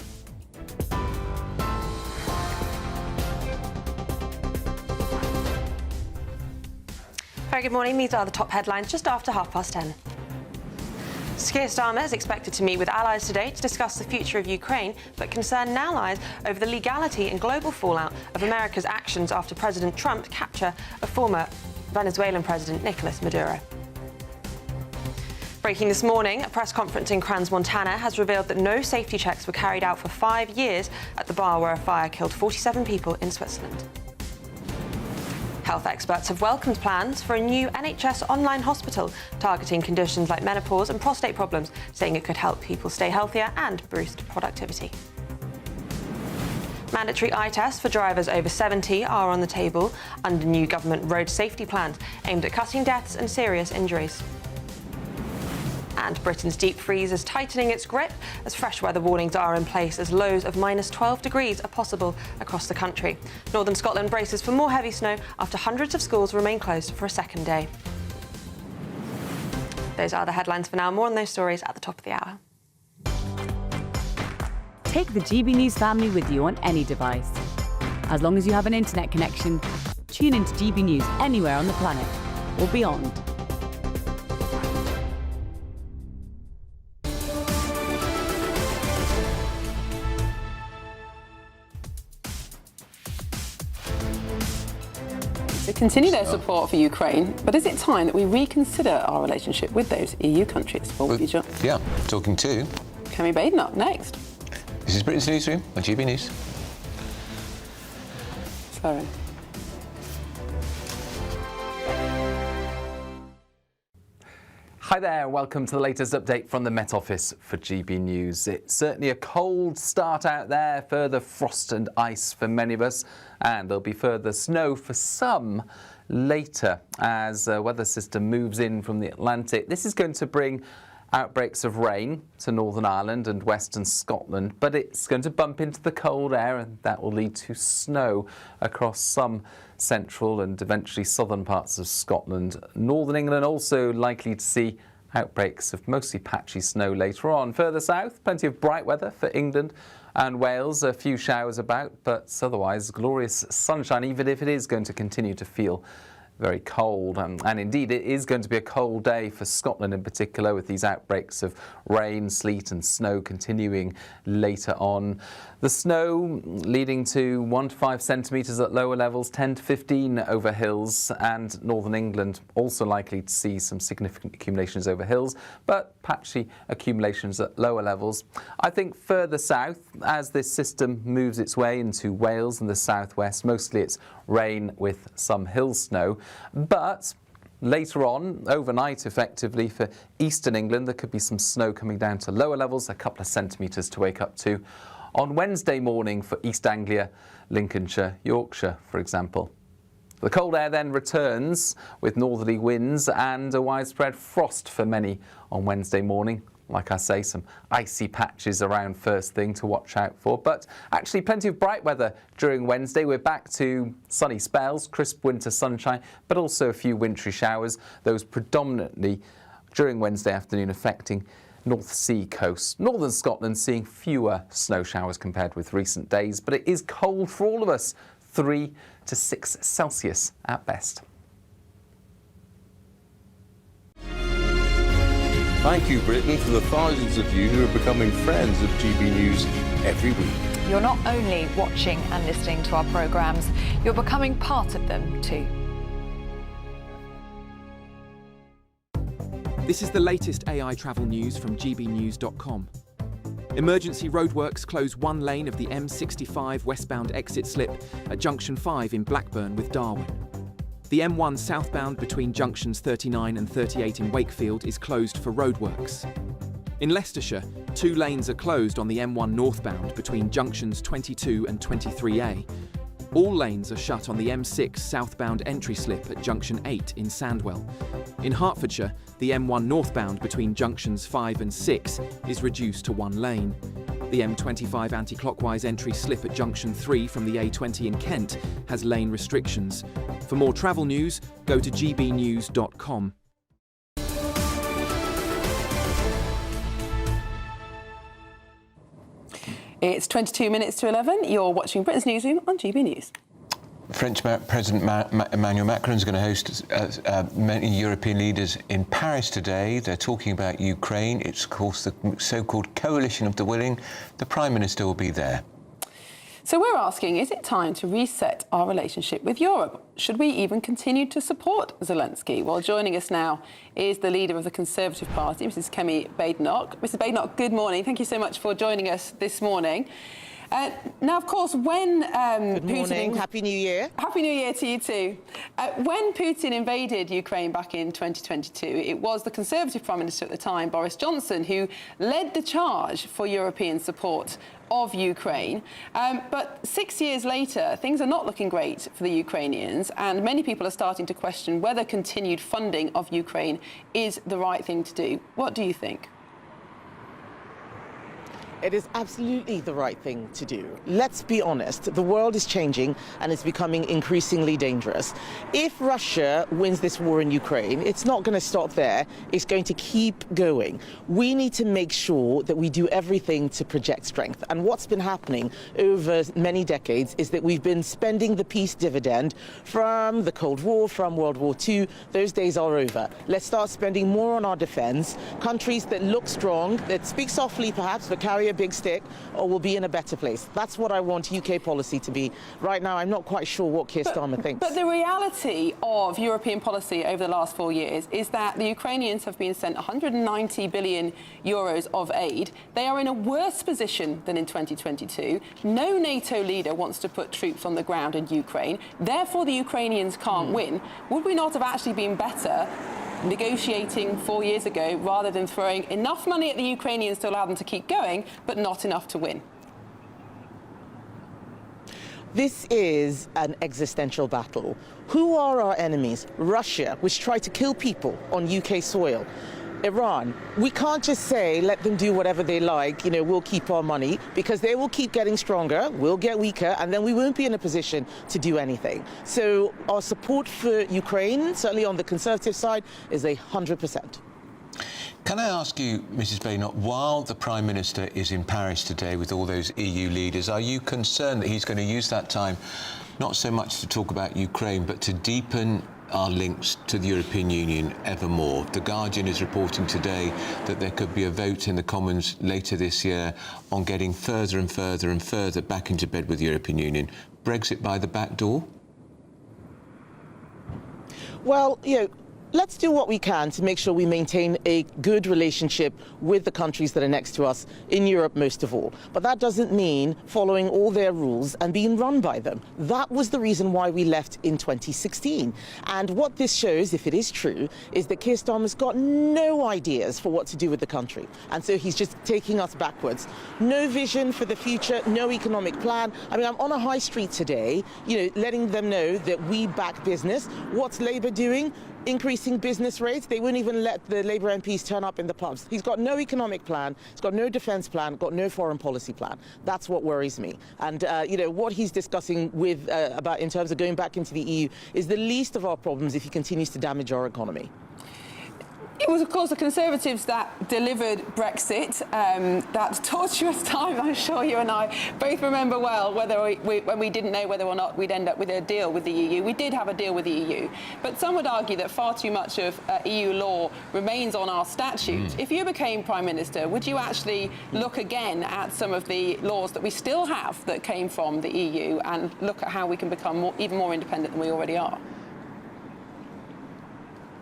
[SPEAKER 10] Very good morning. These are the top headlines just after 10:30. Keir Starmer is expected to meet with allies today to discuss the future of Ukraine, but concern now lies over the legality and global fallout of America's actions after President Trump's capture of former Venezuelan President Nicolas Maduro. Breaking this morning, a press conference in Crans-Montana has revealed that no safety checks were carried out for 5 years at the bar where a fire killed 47 people in Switzerland. Health experts have welcomed plans for a new NHS online hospital targeting conditions like menopause and prostate problems, saying it could help people stay healthier and boost productivity. Mandatory eye tests for drivers over 70 are on the table under new government road safety plans aimed at cutting deaths and serious injuries. And Britain's deep freeze is tightening its grip as fresh weather warnings are in place as lows of -12 degrees are possible across the country. Northern Scotland braces for more heavy snow after hundreds of schools remain closed for a second day. Those are the headlines for now. More on those stories at the top of the hour.
[SPEAKER 8] Take the GB News family with you on any device. As long as you have an internet connection, tune into GB News anywhere on the planet or beyond.
[SPEAKER 6] To continue their support for Ukraine, but is it time that we reconsider our relationship with those EU countries?
[SPEAKER 5] Yeah, talking to
[SPEAKER 6] Kemi Baden up next.
[SPEAKER 5] This is Britain's Newsroom on GB News.
[SPEAKER 6] Sorry.
[SPEAKER 9] Hi there, welcome to the latest update from the Met Office for GB News. It's certainly a cold start out there, further frost and ice for many of us, and there'll be further snow for some later as a weather system moves in from the Atlantic. This is going to bring outbreaks of rain to Northern Ireland and Western Scotland, but it's going to bump into the cold air and that will lead to snow across some central and eventually southern parts of Scotland. Northern England also likely to see outbreaks of mostly patchy snow later on. Further south, plenty of bright weather for England and Wales, a few showers about, but otherwise glorious sunshine, even if it is going to continue to feel very cold. And indeed, it is going to be a cold day for Scotland in particular, with these outbreaks of rain, sleet and snow continuing later on. The snow leading to 1 to 5 centimetres at lower levels, 10 to 15 over hills, and northern England also likely to see some significant accumulations over hills, but patchy accumulations at lower levels. I think further south, as this system moves its way into Wales and the southwest, mostly it's rain with some hill snow, but later on, overnight effectively, for eastern England, there could be some snow coming down to lower levels, a couple of centimetres to wake up to. On Wednesday morning for East Anglia, Lincolnshire, Yorkshire, for example. The cold air then returns with northerly winds and a widespread frost for many on Wednesday morning. Like I say, some icy patches around first thing to watch out for, but actually plenty of bright weather during Wednesday. We're back to sunny spells, crisp winter sunshine, but also a few wintry showers, those predominantly during Wednesday afternoon affecting North Sea coast. Northern Scotland seeing fewer snow showers compared with recent days, but it is cold for all of us, 3 to 6 Celsius at best.
[SPEAKER 7] Thank you, Britain, for the thousands of you who are becoming friends of GB News every week.
[SPEAKER 20] You're not only watching and listening to our programmes, you're becoming part of them too.
[SPEAKER 1] This is the latest AI travel news from gbnews.com. Emergency roadworks close one lane of the M65 westbound exit slip at Junction 5 in Blackburn with Darwin. The M1 southbound between junctions 39 and 38 in Wakefield is closed for roadworks. In Leicestershire, 2 lanes are closed on the M1 northbound between junctions 22 and 23A. All lanes are shut on the M6 southbound entry slip at junction 8 in Sandwell. In Hertfordshire, the M1 northbound between junctions 5 and 6 is reduced to 1 lane. The M25 anti-clockwise entry slip at junction 3 from the A20 in Kent has lane restrictions. For more travel news, go to gbnews.com.
[SPEAKER 6] It's 22 minutes to 11. You're watching Britain's Newsroom on GB News.
[SPEAKER 5] French President Emmanuel Macron is going to host many European leaders in Paris today. They're talking about Ukraine. It's, of course, the so-called coalition of the willing. The Prime Minister will be there.
[SPEAKER 6] So we're asking, is it time to reset our relationship with Europe? Should we even continue to support Zelensky? Well, joining us now is the leader of the Conservative Party, Mrs. Kemi Badenoch. Mrs. Badenoch, good morning. Thank you so much for joining us this morning. Now, of course, when
[SPEAKER 11] Good morning. Happy New Year.
[SPEAKER 6] Happy New Year to you too. When Putin invaded Ukraine back in 2022, it was the Conservative Prime Minister at the time, Boris Johnson, who led the charge for European support of Ukraine. But 6 years later, things are not looking great for the Ukrainians, and many people are starting to question whether continued funding of Ukraine is the right thing to do. What do you think?
[SPEAKER 11] It is absolutely the right thing to do. Let's be honest, the world is changing and it's becoming increasingly dangerous. If Russia wins this war in Ukraine, it's not going to stop there. It's going to keep going. We need to make sure that we do everything to project strength. And what's been happening over many decades is that we've been spending the peace dividend from the Cold War, from World War II. Those days are over. Let's start spending more on our defense. Countries that look strong, that speak softly perhaps, but carry a big stick, or we'll be in a better place. That's what I want UK policy to be. Right now, I'm not quite sure what Keir Starmer thinks.
[SPEAKER 6] But the reality of European policy over the last 4 years is that the Ukrainians have been sent 190 billion euros of aid. They are in a worse position than in 2022. No NATO leader wants to put troops on the ground in Ukraine. Therefore, the Ukrainians can't win. Would we not have actually been better negotiating 4 years ago rather than throwing enough money at the Ukrainians to allow them to keep going, but not enough to win?
[SPEAKER 11] This is an existential battle. Who are our enemies? Russia, which tried to kill people on UK soil. Iran, we can't just say, let them do whatever they like, you know, we'll keep our money, because they will keep getting stronger, we'll get weaker, and then we won't be in a position to do anything. So our support for Ukraine, certainly on the Conservative side, is 100%.
[SPEAKER 5] Can I ask you, Mrs. Badenoch, while the Prime Minister is in Paris today with all those EU leaders, are you concerned that he's going to use that time not so much to talk about Ukraine, but to deepen our links to the European Union ever more. The Guardian is reporting today that there could be a vote in the Commons later this year on getting further and further and further back into bed with the European Union. Brexit by the back door?
[SPEAKER 11] Well, let's do what we can to make sure we maintain a good relationship with the countries that are next to us, in Europe most of all. But that doesn't mean following all their rules and being run by them. That was the reason why we left in 2016. And what this shows, if it is true, is that Keir Starmer's got no ideas for what to do with the country. And so he's just taking us backwards. No vision for the future, no economic plan. I mean, I'm on a high street today, letting them know that we back business. What's Labour doing? Increasing business rates. They wouldn't even let the Labour MPs turn up in the pubs. He's got no economic plan, he's got no defence plan, got no foreign policy plan. That's what worries me. And what he's discussing with about in terms of going back into the EU is the least of our problems if he continues to damage our economy.
[SPEAKER 6] It was, of course, the Conservatives that delivered Brexit. That tortuous time, I'm sure you and I both remember well, when we didn't know whether or not we'd end up with a deal with the EU. We did have a deal with the EU, but some would argue that far too much of EU law remains on our statute. If you became Prime Minister, would you actually look again at some of the laws that we still have that came from the EU and look at how we can become even more independent than we already are?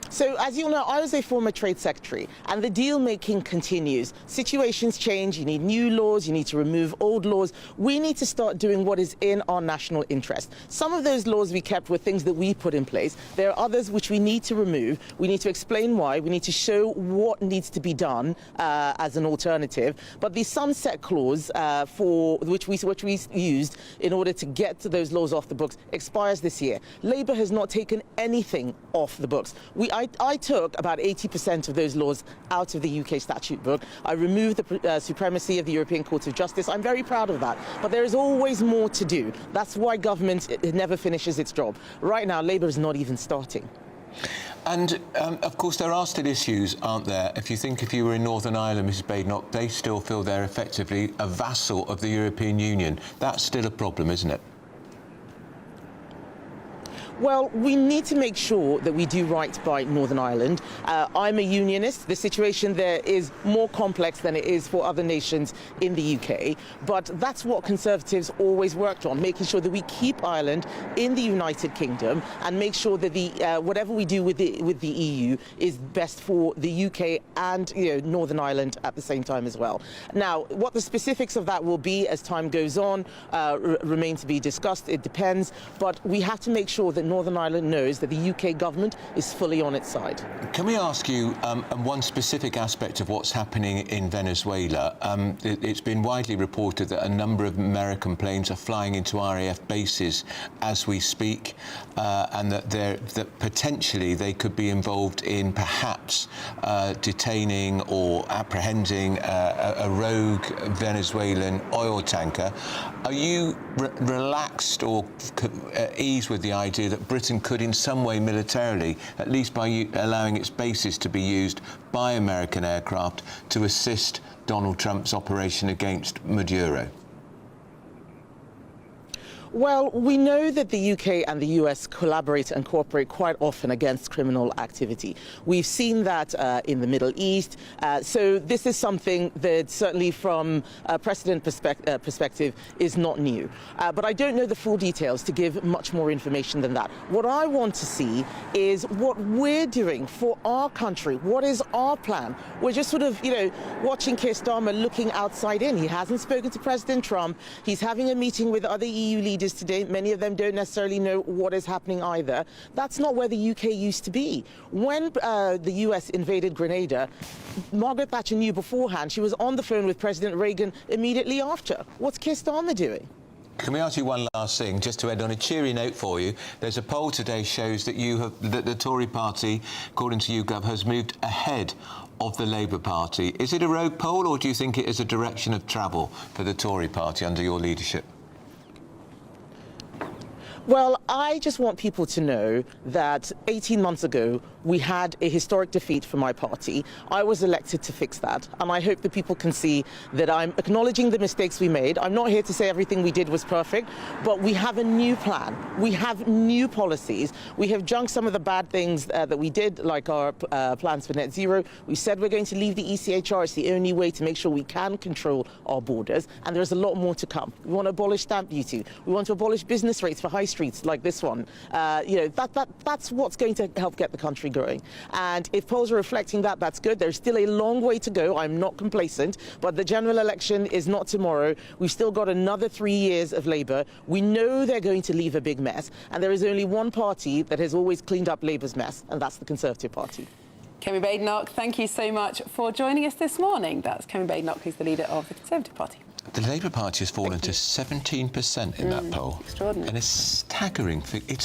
[SPEAKER 11] So, as you know, I was a former trade secretary, and the deal-making continues. Situations change, you need new laws, you need to remove old laws. We need to start doing what is in our national interest. Some of those laws we kept were things that we put in place. There are others which we need to remove. We need to explain why. We need to show what needs to be done as an alternative. But the sunset clause which we used in order to get to those laws off the books expires this year. Labour has not taken anything off the books. I took about 80% of those laws out of the UK statute book. I removed the supremacy of the European Court of Justice. I'm very proud of that. But there is always more to do. That's why government never finishes its job. Right now, Labour is not even starting.
[SPEAKER 5] And, of course, there are still issues, aren't there? If you were in Northern Ireland, Mrs Badenoch, they still feel they're effectively a vassal of the European Union. That's still a problem, isn't it?
[SPEAKER 11] Well, we need to make sure that we do right by Northern Ireland. I'm a unionist. The situation there is more complex than it is for other nations in the UK. But that's what Conservatives always worked on, making sure that we keep Ireland in the United Kingdom and make sure that whatever we do with the EU is best for the UK and Northern Ireland at the same time as well. Now, what the specifics of that will be as time goes on remain to be discussed. It depends. But we have to make sure that Northern Ireland knows that the UK government is fully on its side.
[SPEAKER 5] Can we ask you one specific aspect of what's happening in Venezuela? It's been widely reported that a number of American planes are flying into RAF bases as we speak, and that potentially they could be involved in perhaps detaining or apprehending a rogue Venezuelan oil tanker. Are you relaxed or eased with the idea that Britain could in some way militarily, at least by allowing its bases to be used by American aircraft to assist Donald Trump's operation against Maduro?
[SPEAKER 11] Well, we know that the UK and the US collaborate and cooperate quite often against criminal activity. We've seen that in the Middle East. So this is something that certainly from a precedent perspective is not new. But I don't know the full details to give much more information than that. What I want to see is what we're doing for our country. What is our plan? We're just sort of, watching Keir Starmer looking outside in. He hasn't spoken to President Trump. He's having a meeting with other EU leaders today. Many of them don't necessarily know what is happening either. That's not where the UK used to be. When the US invaded Grenada, Margaret Thatcher knew beforehand. She was on the phone with President Reagan immediately after. What's Keir Starmer doing?
[SPEAKER 5] Can we ask you one last thing, just to end on a cheery note for you? There's a poll today shows that the Tory party, according to YouGov, has moved ahead of the Labour Party. Is it a rogue poll, or do you think it is a direction of travel for the Tory party under your leadership?
[SPEAKER 11] Well, I just want people to know that 18 months ago, we had a historic defeat for my party. I was elected to fix that, and I hope that people can see that I'm acknowledging the mistakes we made. I'm not here to say everything we did was perfect, but we have a new plan. We have new policies. We have junked some of the bad things that we did, like our plans for net zero. We said we're going to leave the ECHR. It's the only way to make sure we can control our borders, and there's a lot more to come. We want to abolish stamp duty. We want to abolish business rates for high streets like this one. That's what's going to help get the country growing. And if polls are reflecting that, that's good. There's still a long way to go. I'm not complacent, but the general election is not tomorrow. We've still got another 3 years of Labour. We know they're going to leave a big mess, and there is only one party that has always cleaned up Labour's mess, and that's the Conservative Party.
[SPEAKER 6] Kemi Badenoch, thank you so much for joining us this morning. That's Kemi Badenoch, who's the leader of the Conservative Party.
[SPEAKER 5] The Labour Party has fallen to 17% in that poll.
[SPEAKER 6] Extraordinary.
[SPEAKER 5] And it's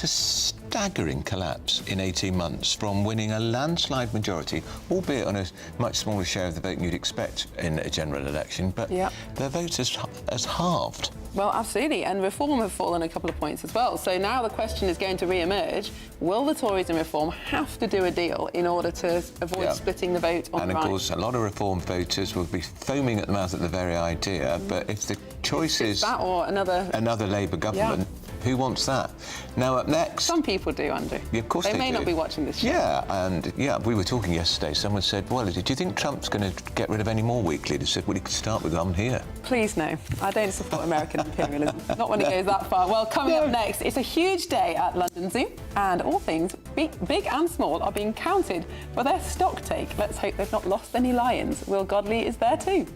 [SPEAKER 5] a staggering collapse in 18 months from winning a landslide majority, albeit on a much smaller share of the vote you'd expect in a general election, but their vote has halved.
[SPEAKER 6] Well, absolutely, and Reform have fallen a couple of points as well. So now the question is going to re-emerge, will the Tories and Reform have to do a deal in order to avoid splitting the vote on the right?
[SPEAKER 5] And of course, a lot of Reform voters will be foaming at the mouth at the very idea, but if the choice is
[SPEAKER 6] that or another
[SPEAKER 5] Labour government, who wants that? Now, up next...
[SPEAKER 6] Some people do, Andrew.
[SPEAKER 5] Yeah, of course they
[SPEAKER 6] may
[SPEAKER 5] do.
[SPEAKER 6] not be watching this show.
[SPEAKER 5] Yeah, and we were talking yesterday. Someone said, well, do you think Trump's going to get rid of any more weekly? They said, well, he could start with I'm here.
[SPEAKER 6] Please, no. I don't support American imperialism. Not when it goes that far. Well, coming up next, it's a huge day at London Zoo, and all things, big and small, are being counted for their stock take. Let's hope they've not lost any lions. Will Godley is there too.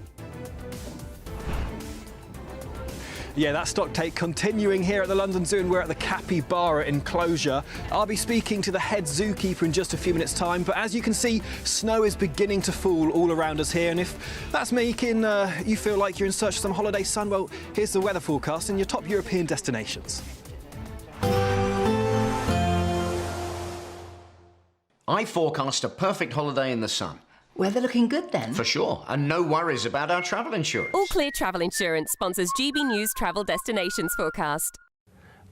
[SPEAKER 3] Yeah, that stock take continuing here at the London Zoo, and we're at the Capybara enclosure. I'll be speaking to the head zookeeper in just a few minutes' time, but as you can see, snow is beginning to fall all around us here, and if that's making you feel like you're in search of some holiday sun, well, here's the weather forecast in your top European destinations.
[SPEAKER 12] I forecast a perfect holiday in the sun.
[SPEAKER 14] Weather looking good then?
[SPEAKER 12] For sure, and no worries about our travel insurance.
[SPEAKER 22] All Clear Travel Insurance sponsors GB News Travel Destinations Forecast.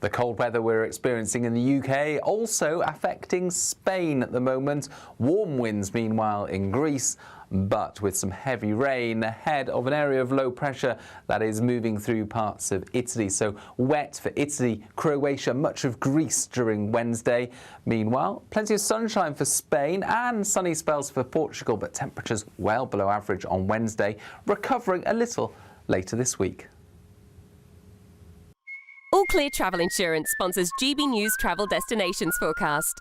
[SPEAKER 9] The cold weather we're experiencing in the UK also affecting Spain at the moment. Warm winds, meanwhile, in Greece, but with some heavy rain ahead of an area of low pressure that is moving through parts of Italy. So wet for Italy, Croatia, much of Greece during Wednesday. Meanwhile, plenty of sunshine for Spain and sunny spells for Portugal, but temperatures well below average on Wednesday, recovering a little later this week.
[SPEAKER 22] All Clear Travel Insurance sponsors GB News Travel Destinations Forecast.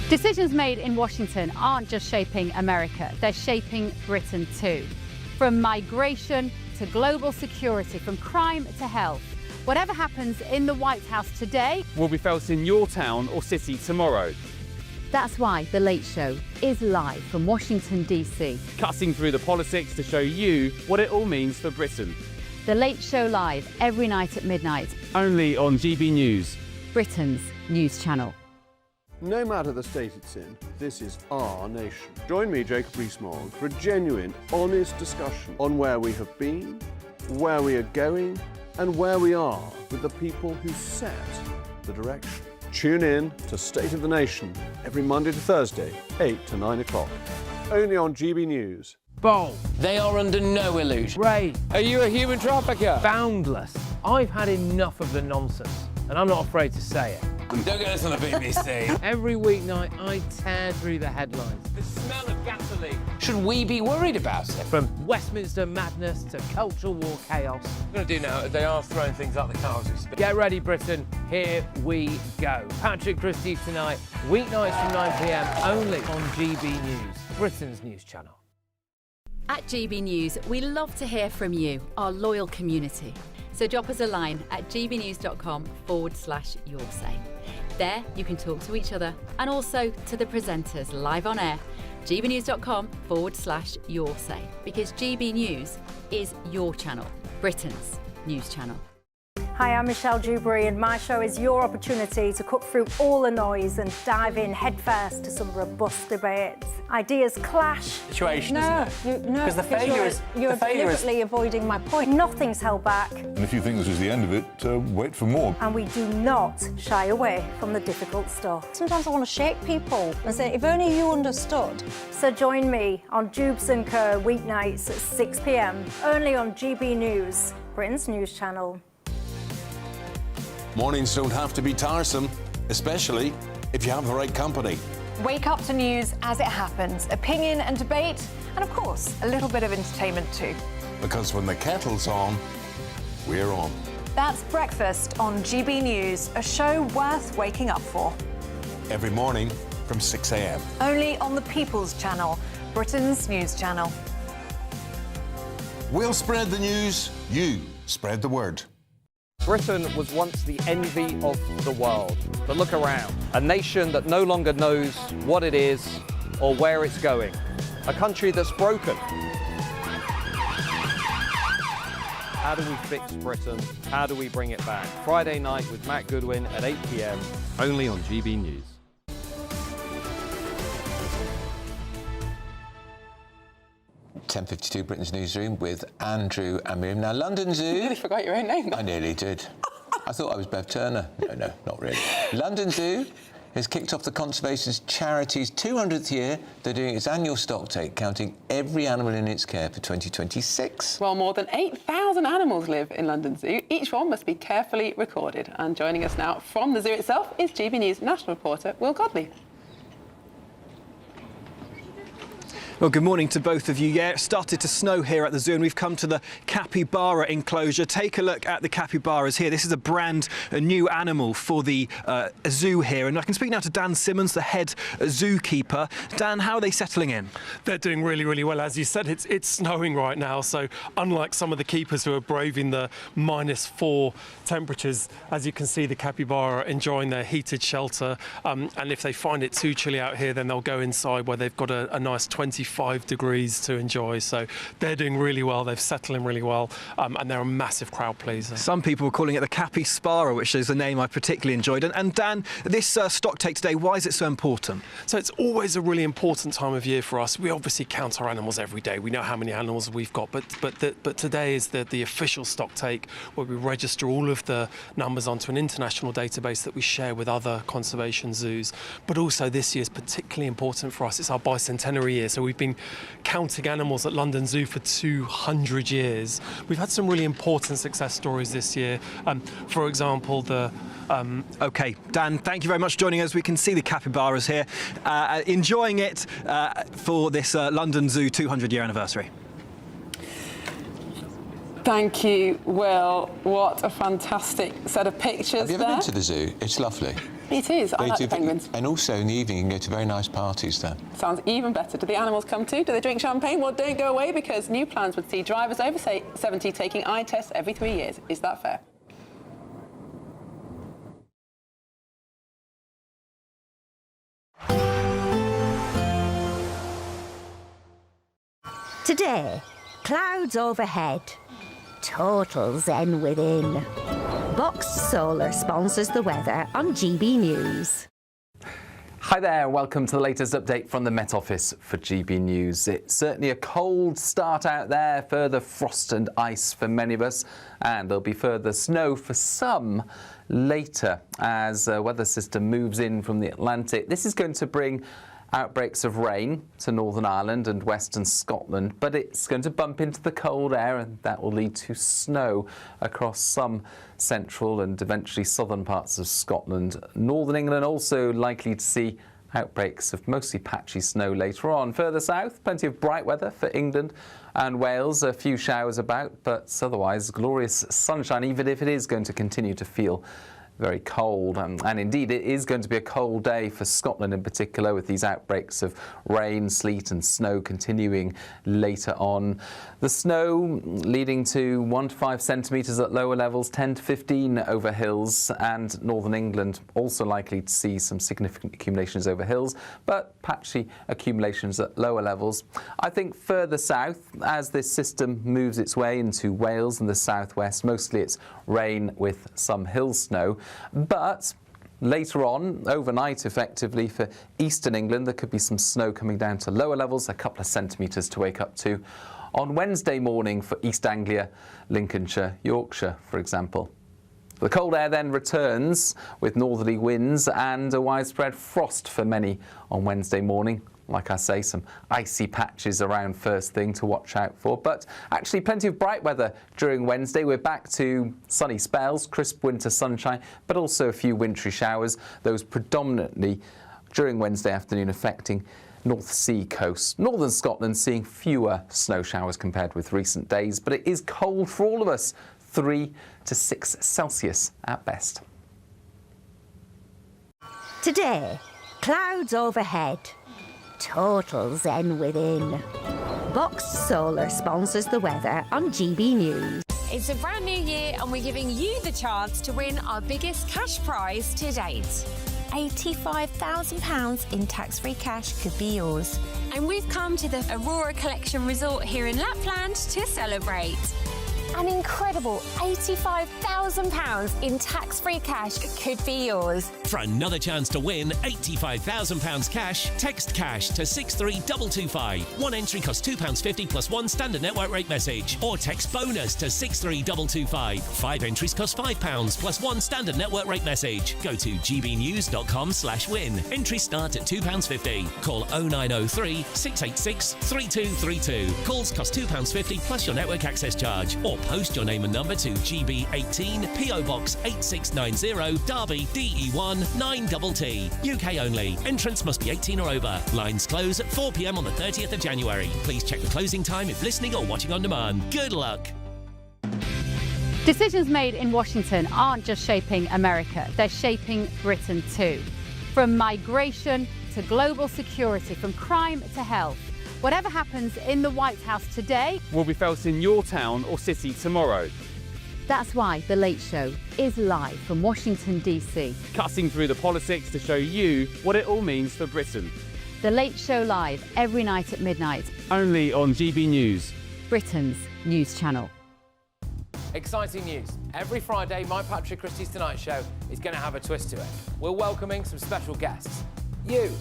[SPEAKER 23] Decisions made in Washington aren't just shaping America, they're shaping Britain too. From migration to global security, from crime to health. Whatever happens in the White House today
[SPEAKER 26] will be felt in your town or city tomorrow.
[SPEAKER 23] That's why The Late Show is live from Washington, D.C.
[SPEAKER 26] Cutting through the politics to show you what it all means for Britain.
[SPEAKER 23] The Late Show live every night at midnight.
[SPEAKER 26] Only on GB News,
[SPEAKER 23] Britain's news channel.
[SPEAKER 4] No matter the state it's in, this is our nation. Join me, Jacob Rees-Mogg, for a genuine, honest discussion on where we have been, where we are going, and where we are with the people who set the direction. Tune in to State of the Nation every Monday to Thursday, 8 to 9 o'clock. Only on GB News.
[SPEAKER 27] Bold. They are under no illusion. Ray. Are you a human trafficker? Boundless. I've had enough of the nonsense, and I'm not afraid to say it.
[SPEAKER 26] Don't get this on the BBC.
[SPEAKER 27] Every weeknight, I tear through the headlines.
[SPEAKER 26] The smell of gasoline.
[SPEAKER 27] Should we be worried about it? From Westminster madness to cultural war chaos.
[SPEAKER 26] What I'm going to do now, they are throwing things out the car as we speak.
[SPEAKER 27] Get ready, Britain. Here we go. Patrick Christie tonight, weeknights from 9 p.m, only on GB News, Britain's news channel.
[SPEAKER 8] At GB News, we love to hear from you, our loyal community. So drop us a line at gbnews.com/yoursay. There you can talk to each other and also to the presenters live on air. gbnews.com/yoursay, because GB News is your channel, Britain's news channel.
[SPEAKER 23] Hi, I'm Michelle Dewberry, and my show is your opportunity to cut through all the noise and dive in headfirst to some robust debates. Ideas clash.
[SPEAKER 2] Situation,
[SPEAKER 23] No,
[SPEAKER 2] isn't it? Because the failure is
[SPEAKER 23] you're deliberately avoiding my point. Nothing's held back,
[SPEAKER 13] And if you think this is the end of it, wait for more.
[SPEAKER 23] and we do not shy away from the difficult stuff.
[SPEAKER 14] Sometimes I want to shake people and say, if only you understood.
[SPEAKER 23] So join me on Jubes & Kerr weeknights at 6 p.m. only on GB News, Britain's news channel.
[SPEAKER 16] Mornings don't have to be tiresome, especially if you have the right company.
[SPEAKER 20] Wake up to news as it happens, opinion and debate, and of course, a little bit of entertainment too.
[SPEAKER 16] Because when the kettle's on, we're on.
[SPEAKER 20] That's Breakfast on GB News, a show worth waking up for.
[SPEAKER 16] Every morning from 6 a.m.
[SPEAKER 20] Only on the People's Channel, Britain's news channel.
[SPEAKER 16] We'll spread the news, you spread the word.
[SPEAKER 18] Britain was once the envy of the world. But look around. A nation that no longer knows what it is or where it's going. A country that's broken. How do we fix Britain? How do we bring it back? Friday night with Matt Goodwin at 8 p.m. only on GB News.
[SPEAKER 5] (10:52) Britain's Newsroom with Andrew and Miriam. Now, London Zoo...
[SPEAKER 6] You nearly forgot your own name.
[SPEAKER 5] I nearly did. I thought I was Bev Turner. No, not really. London Zoo has kicked off the Conservation's charity's 200th year. They're doing its annual stocktake, counting every animal in its care for 2026.
[SPEAKER 6] Well, more than 8,000 animals live in London Zoo. Each one must be carefully recorded. And joining us now from the zoo itself is GB News national reporter Will Godley.
[SPEAKER 3] Well, good morning to both of you. Yeah, it started to snow here at the zoo and we've come to the capybara enclosure. Take a look at the capybaras here. This is a new animal for the zoo here. And I can speak now to Dan Simmons, the head zookeeper. Dan, how are they settling in?
[SPEAKER 24] They're doing really, really well. As you said, it's snowing right now. So unlike some of the keepers who are braving the -4 temperatures, as you can see, the capybara are enjoying their heated shelter. And if they find it too chilly out here, then they'll go inside where they've got a nice 25 degrees to enjoy. So they're doing really well. They've settled in really well. And they're a massive crowd pleaser.
[SPEAKER 3] Some people are calling it the capybara, which is a name I particularly enjoyed. And Dan, this stocktake today, why is it so important?
[SPEAKER 24] So it's always a really important time of year for us. We obviously count our animals every day. We know how many animals we've got, but today is the official stocktake where we register all of the numbers onto an international database that we share with other conservation zoos. But also this year is particularly important for us. It's our bicentenary year, so we've been counting animals at London Zoo for 200 years. We've had some really important success stories this year. For example,
[SPEAKER 3] OK, Dan, thank you very much for joining us. We can see the capybaras here, enjoying it for this London Zoo 200-year anniversary.
[SPEAKER 6] Thank you, Will. What a fantastic set of pictures.
[SPEAKER 5] Have you ever been to the zoo? It's lovely.
[SPEAKER 6] It is. I like the penguins.
[SPEAKER 5] And also in the evening you can go to very nice parties there.
[SPEAKER 6] Sounds even better. Do the animals come too? Do they drink champagne? Well, don't go away because new plans would see drivers over 70 taking eye tests every 3 years. Is that fair?
[SPEAKER 25] Today, clouds overhead, total zen within. Boxed Solar sponsors the weather on GB News.
[SPEAKER 9] Hi there, welcome to the latest update from the Met Office for GB News. It's certainly a cold start out there, further frost and ice for many of us, and there'll be further snow for some later as a weather system moves in from the Atlantic. This is going to bring outbreaks of rain to Northern Ireland and Western Scotland, but it's going to bump into the cold air and that will lead to snow across some central and eventually southern parts of Scotland. Northern England also likely to see outbreaks of mostly patchy snow later on. Further south, plenty of bright weather for England and Wales, a few showers about, but otherwise glorious sunshine, even if it is going to continue to feel very cold. And indeed, it is going to be a cold day for Scotland in particular, with these outbreaks of rain, sleet and snow continuing later on. The snow leading to 1 to 5 centimetres at lower levels, 10 to 15 over hills, and northern England also likely to see some significant accumulations over hills, but patchy accumulations at lower levels. I think further south, as this system moves its way into Wales and the southwest, mostly it's rain with some hill snow. But later on, overnight effectively, for eastern England, there could be some snow coming down to lower levels, a couple of centimetres to wake up to. On Wednesday morning for East Anglia, Lincolnshire, Yorkshire, for example. The cold air then returns with northerly winds and a widespread frost for many on Wednesday morning. Like I say, some icy patches around first thing to watch out for, but actually plenty of bright weather during Wednesday. We're back to sunny spells, crisp winter sunshine, but also a few wintry showers, those predominantly during Wednesday afternoon affecting North Sea coast. Northern Scotland seeing fewer snow showers compared with recent days, but it is cold for all of us, 3 to 6 Celsius at best.
[SPEAKER 25] Today, clouds overhead. Total zen within. Boxed Solar sponsors the weather on GB News.
[SPEAKER 1] It's a brand new year and we're giving you the chance to win our biggest cash prize to date.
[SPEAKER 25] £85,000 in tax-free cash could be yours.
[SPEAKER 1] And we've come to the Aurora Collection Resort here in Lapland to celebrate. An incredible £85,000 in tax-free cash could be yours.
[SPEAKER 7] For another chance to win £85,000 cash, text cash to 63225. One entry costs £2.50 plus one standard network rate message. Or text bonus to 63225. 5 entries cost £5 plus one standard network rate message. Go to gbnews.com/win. Entries start at £2.50. Call 0903 686 3232. Calls cost £2.50 plus your network access charge. Or post your name and number to GB18 PO Box 8690 Derby DE1 9TT. UK only. Entrance must be 18 or over. Lines close at 4 p.m. on the 30th of January. Please check the closing time if listening or watching on demand. Good luck.
[SPEAKER 23] Decisions made in Washington aren't just shaping America, they're shaping Britain too. From migration to global security, from crime to health. Whatever happens in the White House today
[SPEAKER 26] will be felt in your town or city tomorrow.
[SPEAKER 23] That's why The Late Show is live from Washington, D.C.
[SPEAKER 26] Cutting through the politics to show you what it all means for Britain.
[SPEAKER 23] The Late Show live every night at midnight.
[SPEAKER 26] Only on GB News,
[SPEAKER 23] Britain's news channel.
[SPEAKER 27] Exciting news. Every Friday, my Patrick Christie's Tonight Show is going to have a twist to it. We're welcoming some special guests. You.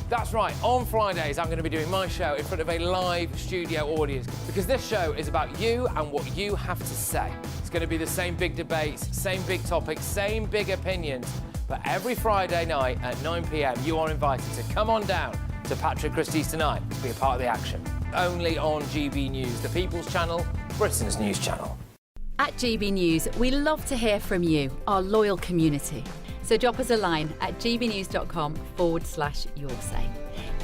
[SPEAKER 27] That's right, on Fridays I'm going to be doing my show in front of a live studio audience because this show is about you and what you have to say. It's going to be the same big debates, same big topics, same big opinions, but every Friday night at 9 p.m. you are invited to come on down to Patrick Christie's Tonight to be a part of the action. Only on GB News, the People's Channel, Britain's news channel.
[SPEAKER 23] At GB News, we love to hear from you, our loyal community. So drop us a line at gbnews.com/yoursay.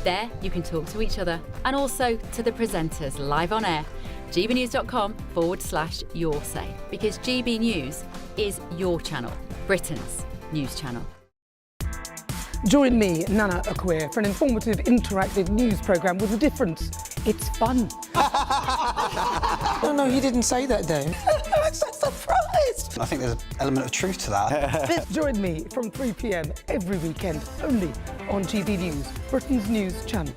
[SPEAKER 23] There you can talk to each other and also to the presenters live on air. gbnews.com/yoursay, because GB News is your channel, Britain's news channel.
[SPEAKER 10] Join me, Nana Akweer, for an informative, interactive news programme with a difference. It's fun.
[SPEAKER 11] No, he didn't say that, though.
[SPEAKER 10] I'm so surprised.
[SPEAKER 2] I think there's an element of truth to that.
[SPEAKER 10] Join me from 3 p.m. every weekend, only on GB News, Britain's news channel.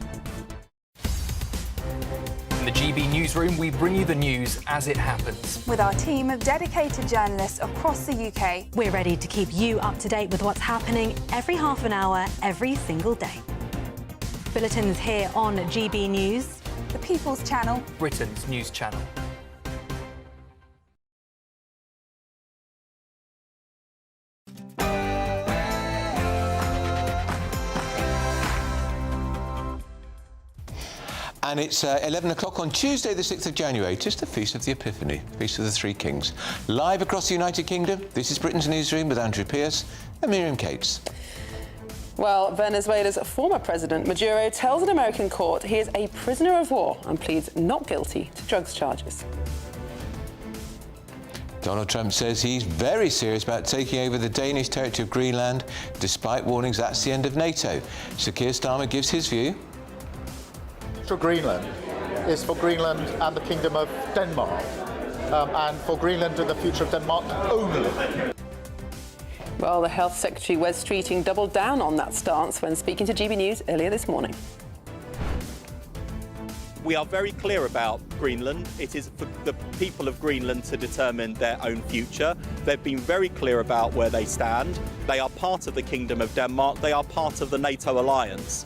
[SPEAKER 15] In the GB Newsroom, we bring you the news as it happens.
[SPEAKER 17] With our team of dedicated journalists across the UK, we're ready to keep you up to date with what's happening every half an hour, every single day. Bulletins here on GB News, the People's Channel,
[SPEAKER 15] Britain's news channel.
[SPEAKER 5] And it's 11 o'clock on Tuesday, the 6th of January, just the Feast of the Epiphany, Feast of the Three Kings. Live across the United Kingdom, this is Britain's Newsroom with Andrew Pearce and Miriam Cates.
[SPEAKER 6] Well, Venezuela's former president, Maduro, tells an American court he is a prisoner of war and pleads not guilty to drugs charges.
[SPEAKER 5] Donald Trump says he's very serious about taking over the Danish territory of Greenland, despite warnings that's the end of NATO. Sir Keir Starmer gives his view.
[SPEAKER 4] For Greenland is for Greenland and the Kingdom of Denmark, and for Greenland and the future of Denmark only.
[SPEAKER 6] Well, the Health Secretary Wes Streeting doubled down on that stance when speaking to GB News earlier this morning.
[SPEAKER 8] We are very clear about Greenland. It is for the people of Greenland to determine their own future. They've been very clear about where they stand. They are part of the Kingdom of Denmark. They are part of the NATO alliance.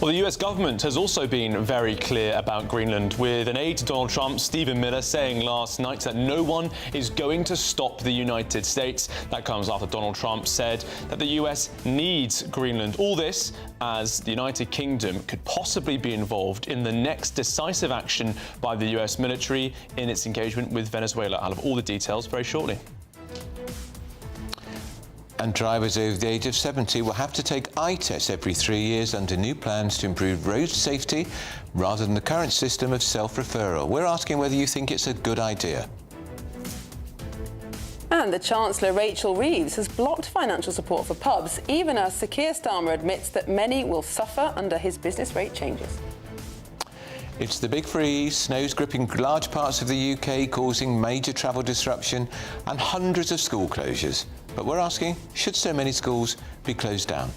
[SPEAKER 12] Well, the US government has also been very clear about Greenland, with an aide to Donald Trump, Stephen Miller, saying last night that no one is going to stop the United States. That comes after Donald Trump said that the US needs Greenland. All this as the United Kingdom could possibly be involved in the next decisive action by the US military in its engagement with Venezuela. I'll have all the details very shortly.
[SPEAKER 5] And drivers over the age of 70 will have to take eye tests every 3 years under new plans to improve road safety rather than the current system of self-referral. We're asking whether you think it's a good idea.
[SPEAKER 6] And the Chancellor, Rachel Reeves, has blocked financial support for pubs, even as Sir Keir Starmer admits that many will suffer under his business rate changes.
[SPEAKER 5] It's the big freeze, snow's gripping large parts of the UK, causing major travel disruption and hundreds of school closures. But we're asking, should so many schools be closed down?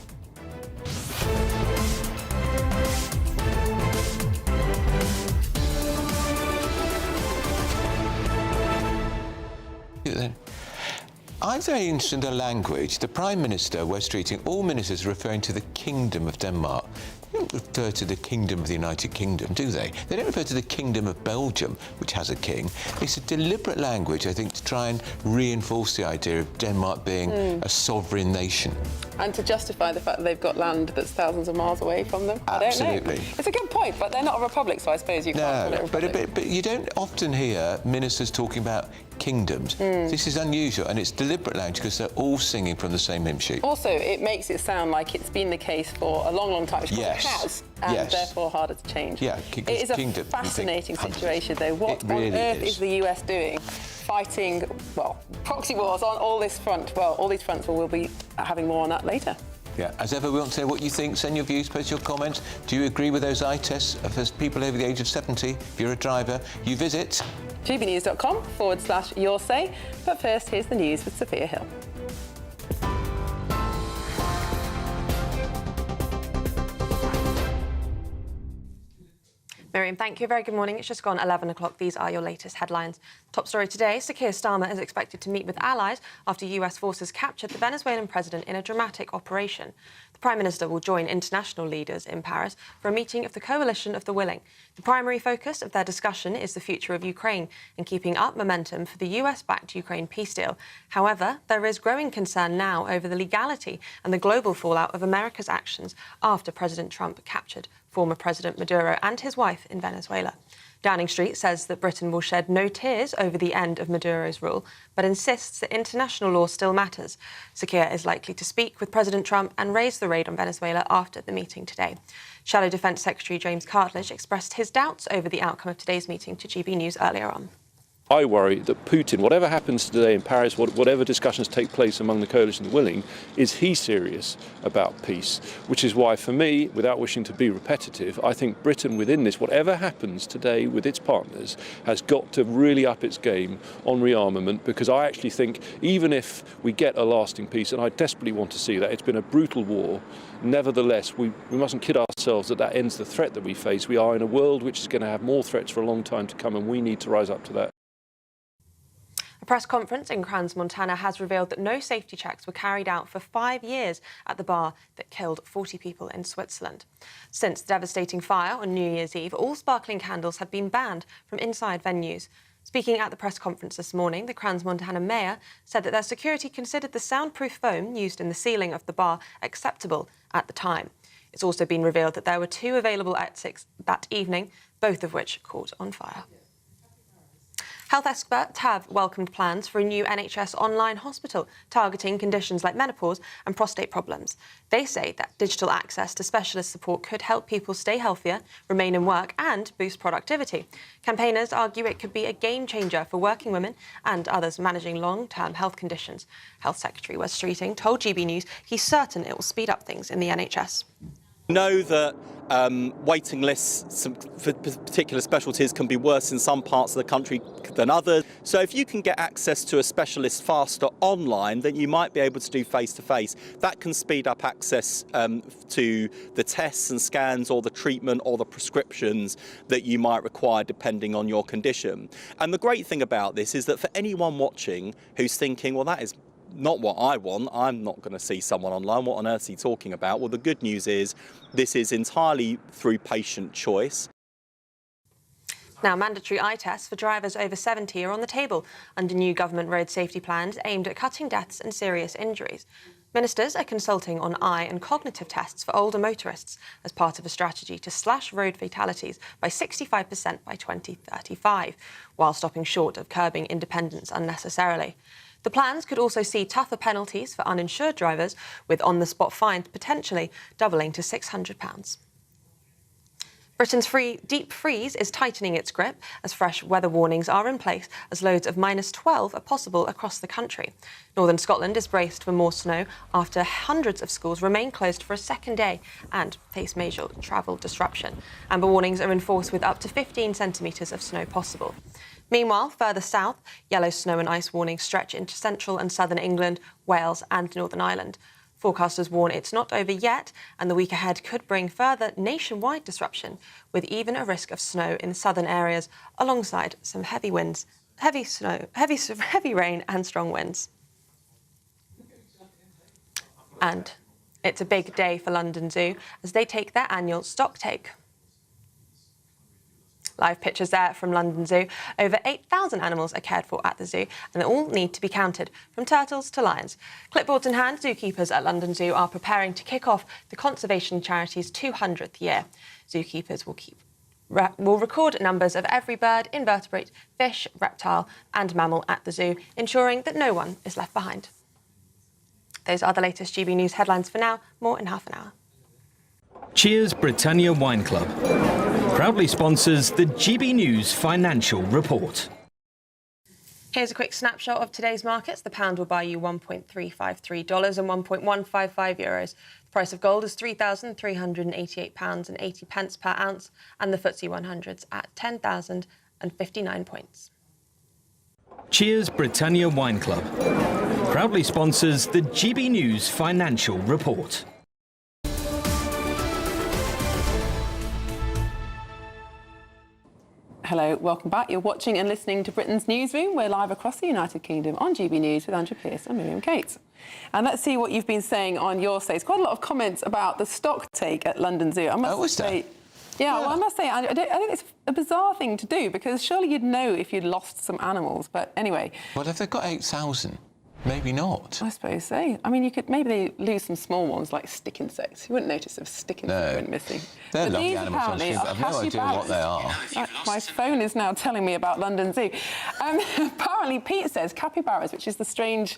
[SPEAKER 5] I'm very interested in the language. The Prime Minister, Wes Streeting, all ministers referring to the Kingdom of Denmark. They don't refer to the Kingdom of the United Kingdom, do they? They don't refer to the Kingdom of Belgium, which has a king. It's a deliberate language, I think, to try and reinforce the idea of Denmark being a sovereign nation.
[SPEAKER 6] And to justify the fact that they've got land that's thousands of miles away from them.
[SPEAKER 5] Absolutely.
[SPEAKER 6] I don't know. It's a good point, but they're not a republic, so I suppose you can't call it a republic.
[SPEAKER 5] But you don't often hear ministers talking about kingdoms. This is unusual, and it's deliberate language because they're all singing from the same hymn sheet.
[SPEAKER 6] Also, it makes it sound like it's been the case for a long, long time. Yes. It has, and therefore harder to change.
[SPEAKER 5] Yeah,
[SPEAKER 6] it is a fascinating situation, though. What
[SPEAKER 5] really
[SPEAKER 6] on earth is the US doing? Fighting, well, proxy wars on all this front. Well, all these fronts, we'll be having more on that later.
[SPEAKER 5] Yeah, as ever, we want to know what you think. Send your views, post your comments. Do you agree with those eye tests for people over the age of 70? If you're a driver, you visit gbnews.com/your say. But first, here's the news with Sophia Hill.
[SPEAKER 13] Miriam, thank you. Very good morning. It's just gone 11 o'clock. These are your latest headlines. Top story today, Sir Keir Starmer is expected to meet with allies after US forces captured the Venezuelan president in a dramatic operation. The Prime Minister will join international leaders in Paris for a meeting of the Coalition of the Willing. The primary focus of their discussion is the future of Ukraine and keeping up momentum for the US-backed Ukraine peace deal. However, there is growing concern now over the legality and the global fallout of America's actions after President Trump captured former President Maduro and his wife in Venezuela. Downing Street says that Britain will shed no tears over the end of Maduro's rule, but insists that international law still matters. Sir Keir is likely to speak with President Trump and raise the raid on Venezuela after the meeting today. Shadow Defence Secretary James Cartledge expressed his doubts over the outcome of today's meeting to GB News earlier on.
[SPEAKER 19] I worry that Putin, whatever happens today in Paris, whatever discussions take place among the coalition of the willing, is he serious about peace? Which is why, for me, without wishing to be repetitive, I think Britain within this, whatever happens today with its partners, has got to really up its game on rearmament, because I actually think even if we get a lasting peace, and I desperately want to see that, it's been a brutal war, nevertheless, we mustn't kid ourselves that ends the threat that we face. We are in a world which is going to have more threats for a long time to come, and we need to rise up to that.
[SPEAKER 13] A press conference in Crans-Montana has revealed that no safety checks were carried out for 5 years at the bar that killed 40 people in Switzerland. Since the devastating fire on New Year's Eve, all sparkling candles have been banned from inside venues. Speaking at the press conference this morning, the Crans-Montana mayor said that their security considered the soundproof foam used in the ceiling of the bar acceptable at the time. It's also been revealed that there were 2 available exits that evening, both of which caught on fire. Health experts have welcomed plans for a new NHS online hospital targeting conditions like menopause and prostate problems. They say that digital access to specialist support could help people stay healthier, remain in work and boost productivity. Campaigners argue it could be a game changer for working women and others managing long-term health conditions. Health Secretary Wes Streeting told GB News he's certain it will speed up things in the NHS.
[SPEAKER 8] Know that waiting lists for particular specialties can be worse in some parts of the country than others. So if you can get access to a specialist faster online, then you might be able to do face-to-face. That can speed up access to the tests and scans or the treatment or the prescriptions that you might require depending on your condition. And the great thing about this is that for anyone watching who's thinking, well, that is not what I want, I'm not going to see someone online, what on earth is he talking about? Well, the good news is this is entirely through patient choice.
[SPEAKER 13] Now, mandatory eye tests for drivers over 70 are on the table under new government road safety plans aimed at cutting deaths and serious injuries. Ministers are consulting on eye and cognitive tests for older motorists as part of a strategy to slash road fatalities by 65% by 2035, while stopping short of curbing independence unnecessarily. The plans could also see tougher penalties for uninsured drivers, with on-the-spot fines potentially doubling to £600. Britain's deep freeze is tightening its grip as fresh weather warnings are in place as loads of -12 are possible across the country. Northern Scotland is braced for more snow after hundreds of schools remain closed for a second day and face major travel disruption. Amber warnings are in force with up to 15 centimetres of snow possible. Meanwhile, further south, yellow snow and ice warnings stretch into central and southern England, Wales and Northern Ireland. Forecasters warn it's not over yet, and the week ahead could bring further nationwide disruption, with even a risk of snow in southern areas, alongside some heavy winds, heavy rain and strong winds. And it's a big day for London Zoo as they take their annual stocktake. Live pictures there from London Zoo. Over 8,000 animals are cared for at the zoo, and they all need to be counted, from turtles to lions. Clipboards in hand, zookeepers at London Zoo are preparing to kick off the conservation charity's 200th year. Zookeepers will record numbers of every bird, invertebrate, fish, reptile and mammal at the zoo, ensuring that no one is left behind. Those are the latest GB News headlines for now. More in half an hour.
[SPEAKER 14] Cheers Britannia Wine Club proudly sponsors the GB News Financial Report.
[SPEAKER 13] Here's a quick snapshot of today's markets. The pound will buy you $1.353 and €1.155. The price of gold is £3,388.80 per ounce, and the FTSE 100's at 10,059 points.
[SPEAKER 14] Cheers Britannia Wine Club proudly sponsors the GB News Financial Report.
[SPEAKER 6] Hello, welcome back. You're watching and listening to Britain's Newsroom. We're live across the United Kingdom on GB News with Andrew Pearce and Miriam Cates. And let's see what you've been saying on your states. Quite a lot of comments about the stock take at London Zoo. I must say, well, I must say, I think it's a bizarre thing to do, because surely you'd know if you'd lost some animals. But anyway.
[SPEAKER 5] Well, if they've got 8,000, maybe not.
[SPEAKER 6] I suppose so. I mean, you could maybe lose some small ones like stick insects. You wouldn't notice if stick insects went missing.
[SPEAKER 5] They're
[SPEAKER 6] but
[SPEAKER 5] lovely
[SPEAKER 6] these
[SPEAKER 5] animals.
[SPEAKER 6] apparently
[SPEAKER 5] I've no idea what they are.
[SPEAKER 6] My phone is now telling me about London Zoo. Apparently, Pete says capybaras, which is the strange,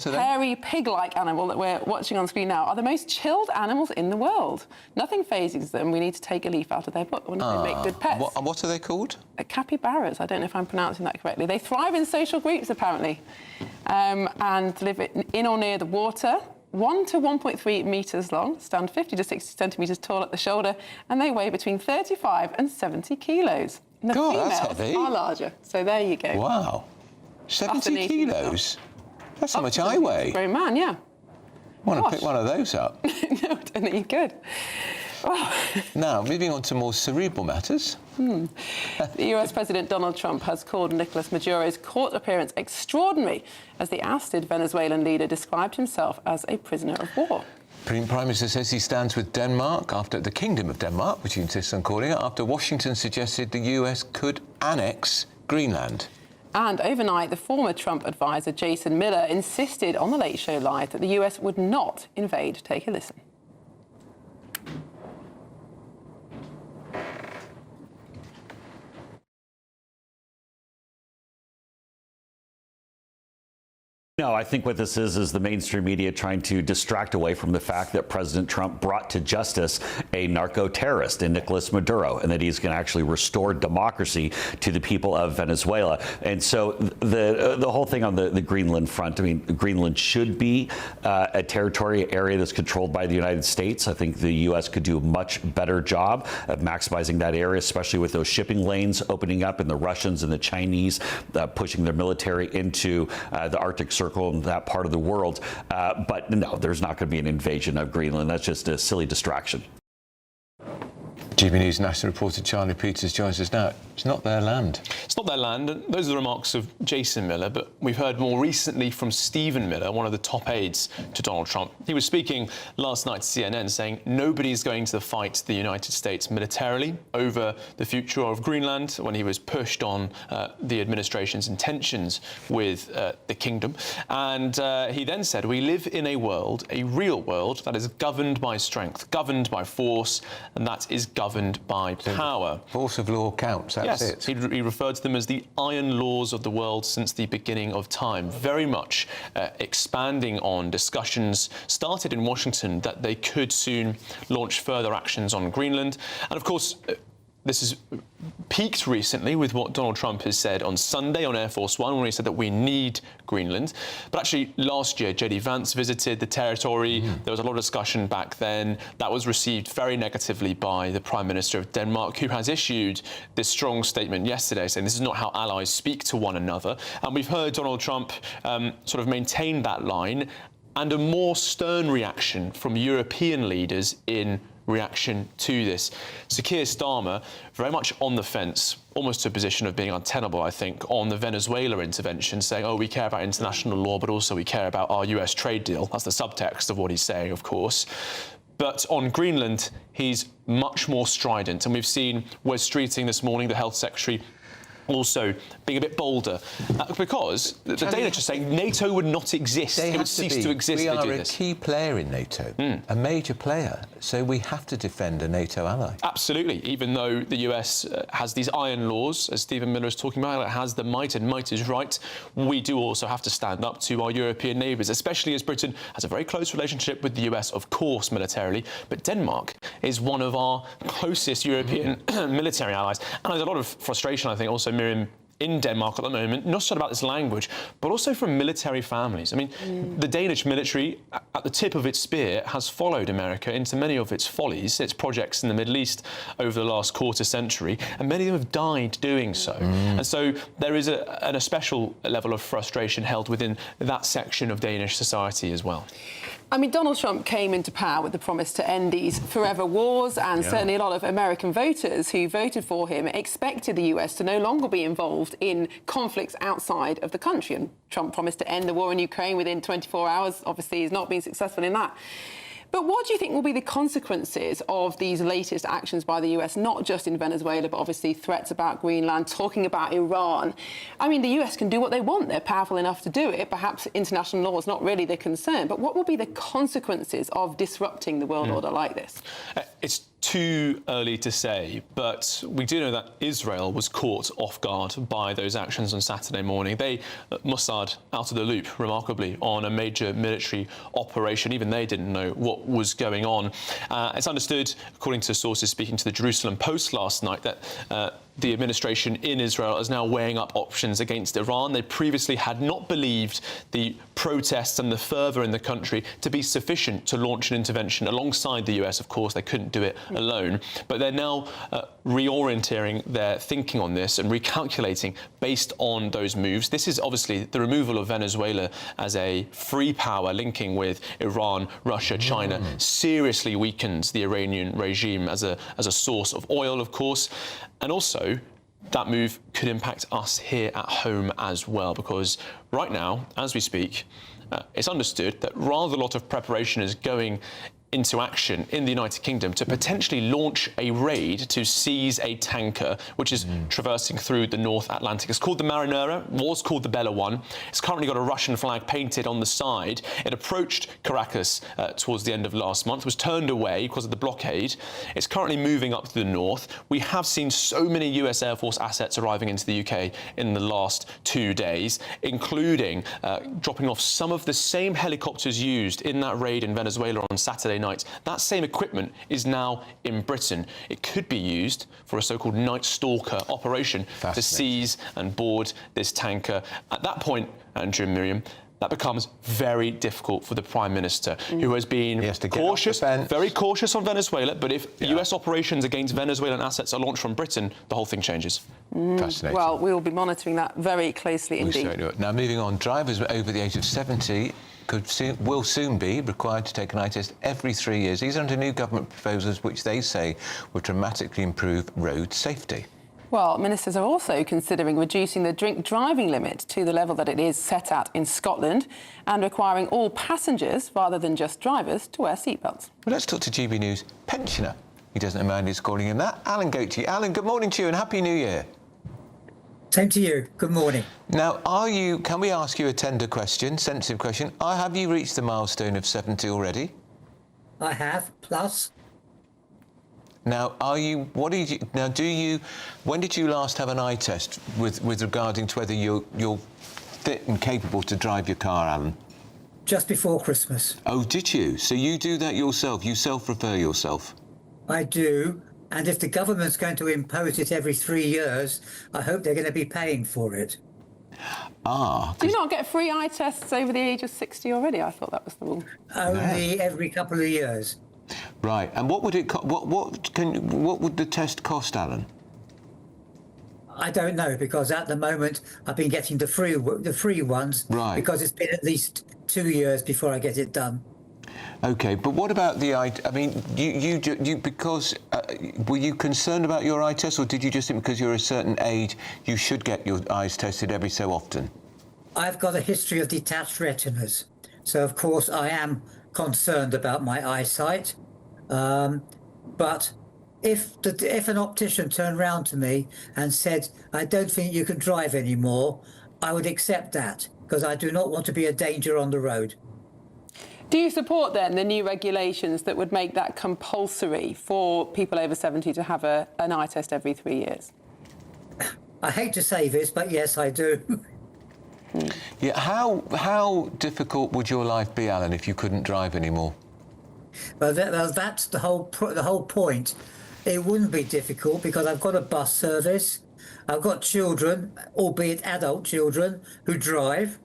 [SPEAKER 6] hairy pig-like animal that we're watching on screen now, are the most chilled animals in the world. Nothing phases them. We need to take a leaf out of their book. Wouldn't they make good pets?
[SPEAKER 5] What are they called?
[SPEAKER 6] Capybaras. I don't know if I'm pronouncing that correctly. They thrive in social groups, apparently, and live in or near the water. 1 to 1.3 metres long, stand 50 to 60 centimetres tall at the shoulder, and they weigh between 35 and 70 kilos. And the
[SPEAKER 5] that's
[SPEAKER 6] females
[SPEAKER 5] heavy.
[SPEAKER 6] are larger, so there you go.
[SPEAKER 5] Wow. 70 kilos? That's how much I weigh.
[SPEAKER 6] Grown man, yeah.
[SPEAKER 5] I want to pick one of those up.
[SPEAKER 6] No, I don't think you could. Well.
[SPEAKER 5] Now, moving on to more cerebral matters.
[SPEAKER 6] The US President Donald Trump has called Nicolas Maduro's court appearance extraordinary, as the ousted Venezuelan leader described himself as a prisoner of war.
[SPEAKER 5] Prime Minister says he stands with Denmark, after the Kingdom of Denmark, which he insists on calling it, after Washington suggested the US could annex Greenland.
[SPEAKER 6] And overnight, the former Trump advisor Jason Miller insisted on The Late Show Live that the US would not invade. Take a listen.
[SPEAKER 3] No, I think what this is the mainstream media trying to distract away from the fact that President Trump brought to justice a narco-terrorist in Nicolas Maduro, and that he's going to actually restore democracy to the people of Venezuela. And so the whole thing on the Greenland front, I mean, Greenland should be a territory area that's controlled by the United States. I think the U.S. could do a much better job of maximizing that area, especially with those shipping lanes opening up and the Russians and the Chinese pushing their military into the Arctic Circle in that part of the world. But no, there's not going to be an invasion of Greenland. That's just a silly distraction.
[SPEAKER 5] GB News national reporter Charlie Peters joins us now. It's not their land.
[SPEAKER 12] It's not their land, and those are the remarks of Jason Miller, but we've heard more recently from Stephen Miller, one of the top aides to Donald Trump. He was speaking last night to CNN saying nobody's going to fight the United States militarily over the future of Greenland when he was pushed on the administration's intentions with the kingdom. And he then said, we live in a world, a real world, that is governed by strength, governed by force, and that is governed by power.
[SPEAKER 5] Force of law counts, that's it.
[SPEAKER 12] He referred to them as the iron laws of the world since the beginning of time, very much expanding on discussions started in Washington that they could soon launch further actions on Greenland. And of course, this has peaked recently with what Donald Trump has said on Sunday on Air Force One when he said that we need Greenland. But actually, last year, J.D. Vance visited the territory. There was a lot of discussion back then. That was received very negatively by the Prime Minister of Denmark, who has issued this strong statement yesterday saying this is not how allies speak to one another. And we've heard Donald Trump sort of maintain that line, and a more stern reaction from European leaders in reaction to this. So Keir Starmer, very much on the fence, almost to a position of being untenable, I think, on the Venezuela intervention, saying, oh, we care about international law, but also we care about our US trade deal. That's the subtext of what he's saying, of course. But on Greenland, he's much more strident. And we've seen Wes Streeting this morning, the Health Secretary, also being a bit bolder, because the Danish are saying NATO would not exist. It would cease to exist.
[SPEAKER 5] We
[SPEAKER 12] if they
[SPEAKER 5] are
[SPEAKER 12] do
[SPEAKER 5] a
[SPEAKER 12] this.
[SPEAKER 5] key player in NATO, a major player, so we have to defend a NATO ally.
[SPEAKER 12] Absolutely, even though the US has these iron laws, as Stephen Miller is talking about, it has the might, and might is right, we do also have to stand up to our European neighbours, especially as Britain has a very close relationship with the US, of course, militarily, but Denmark is one of our closest European military allies. And there's a lot of frustration, I think, also, Miriam, in Denmark at the moment, not just about this language, but also from military families. I mean, the Danish military, at the tip of its spear, has followed America into many of its follies, its projects in the Middle East over the last quarter century, and many of them have died doing so. And so there is a special level of frustration held within that section of Danish society as well.
[SPEAKER 6] I mean, Donald Trump came into power with the promise to end these forever wars, and certainly a lot of American voters who voted for him expected the US to no longer be involved in conflicts outside of the country. And Trump promised to end the war in Ukraine within 24 hours. Obviously, he's not been successful in that. But what do you think will be the consequences of these latest actions by the US, not just in Venezuela, but obviously threats about Greenland, talking about Iran? I mean, the US can do what they want. They're powerful enough to do it. Perhaps international law is not really the concern. But what will be the consequences of disrupting the world order like this?
[SPEAKER 12] It's too early to say, but we do know that Israel was caught off guard by those actions on Saturday morning. They, Mossad, out of the loop, remarkably, on a major military operation. Even they didn't know what was going on. It's understood, according to sources speaking to the Jerusalem Post last night, that the administration in Israel is now weighing up options against Iran. They previously had not believed the protests and the fervour in the country to be sufficient to launch an intervention alongside the US. Of course, they couldn't do it alone. But they're now reorienting their thinking on this and recalculating based on those moves. This is obviously the removal of Venezuela as a free power linking with Iran, Russia, China, seriously weakens the Iranian regime as a source of oil, of course. And also, that move could impact us here at home as well, because right now, as we speak, it's understood that rather a lot of preparation is going into action in the United Kingdom to potentially launch a raid to seize a tanker which is traversing through the North Atlantic. It's called the Marinera, was called the Bella One. It's currently got a Russian flag painted on the side. It approached Caracas towards the end of last month, was turned away because of the blockade. It's currently moving up to the north. We have seen so many US Air Force assets arriving into the UK in the last 2 days, including dropping off some of the same helicopters used in that raid in Venezuela on Saturday night. That same equipment is now in Britain. It could be used for a so-called Night Stalker operation to seize and board this tanker. At that point, Andrew and Miriam, that becomes very difficult for the Prime Minister, who has been cautious, very cautious on Venezuela, but if US operations against Venezuelan assets are launched from Britain, the whole thing changes.
[SPEAKER 5] Fascinating.
[SPEAKER 6] Well, we will be monitoring that very closely indeed.
[SPEAKER 5] Now, moving on, drivers over the age of 70 will soon be required to take an eye test every 3 years. These are under new government proposals which they say will dramatically improve road safety.
[SPEAKER 6] Well, ministers are also considering reducing the drink driving limit to the level that it is set at in Scotland and requiring all passengers, rather than just drivers, to wear seatbelts.
[SPEAKER 5] Well, let's talk to GB News pensioner. He doesn't mind us calling him that. Alan Goatee. Alan, good morning to you and Happy New Year.
[SPEAKER 9] Same to you. Good morning.
[SPEAKER 5] Now, can we ask you a tender question, sensitive question? Have you reached the milestone of 70 already?
[SPEAKER 9] I have, plus.
[SPEAKER 5] Now, when did you last have an eye test with regarding to whether you're fit and capable to drive your car, Alan?
[SPEAKER 9] Just before Christmas.
[SPEAKER 5] Oh, did you? So you do that yourself? You self-refer yourself?
[SPEAKER 9] I do. And if the government's going to impose it every 3 years, I hope they're going to be paying for it.
[SPEAKER 6] Do you not get free eye tests over the age of 60 already? I thought that was the rule.
[SPEAKER 9] Only every couple of years.
[SPEAKER 5] Right. And what would it what would the test cost, Alan?
[SPEAKER 9] I don't know, because at the moment I've been getting the free ones,
[SPEAKER 5] right,
[SPEAKER 9] because it's been at least 2 years before I get it done.
[SPEAKER 5] OK, but what about the eye? I mean, were you concerned about your eye test, or did you just think because you're a certain age you should get your eyes tested every so often?
[SPEAKER 9] I've got a history of detached retinas, so of course I am concerned about my eyesight. But if an optician turned round to me and said, "I don't think you can drive anymore," I would accept that, because I do not want to be a danger on the road.
[SPEAKER 6] Do you support, then, the new regulations that would make that compulsory for people over 70 to have an eye test every 3 years?
[SPEAKER 9] I hate to say this, but yes, I do.
[SPEAKER 5] Yeah, how difficult would your life be, Alan, if you couldn't drive anymore?
[SPEAKER 9] Well, that's the whole point. It wouldn't be difficult, because I've got a bus service. I've got children, albeit adult children, who drive.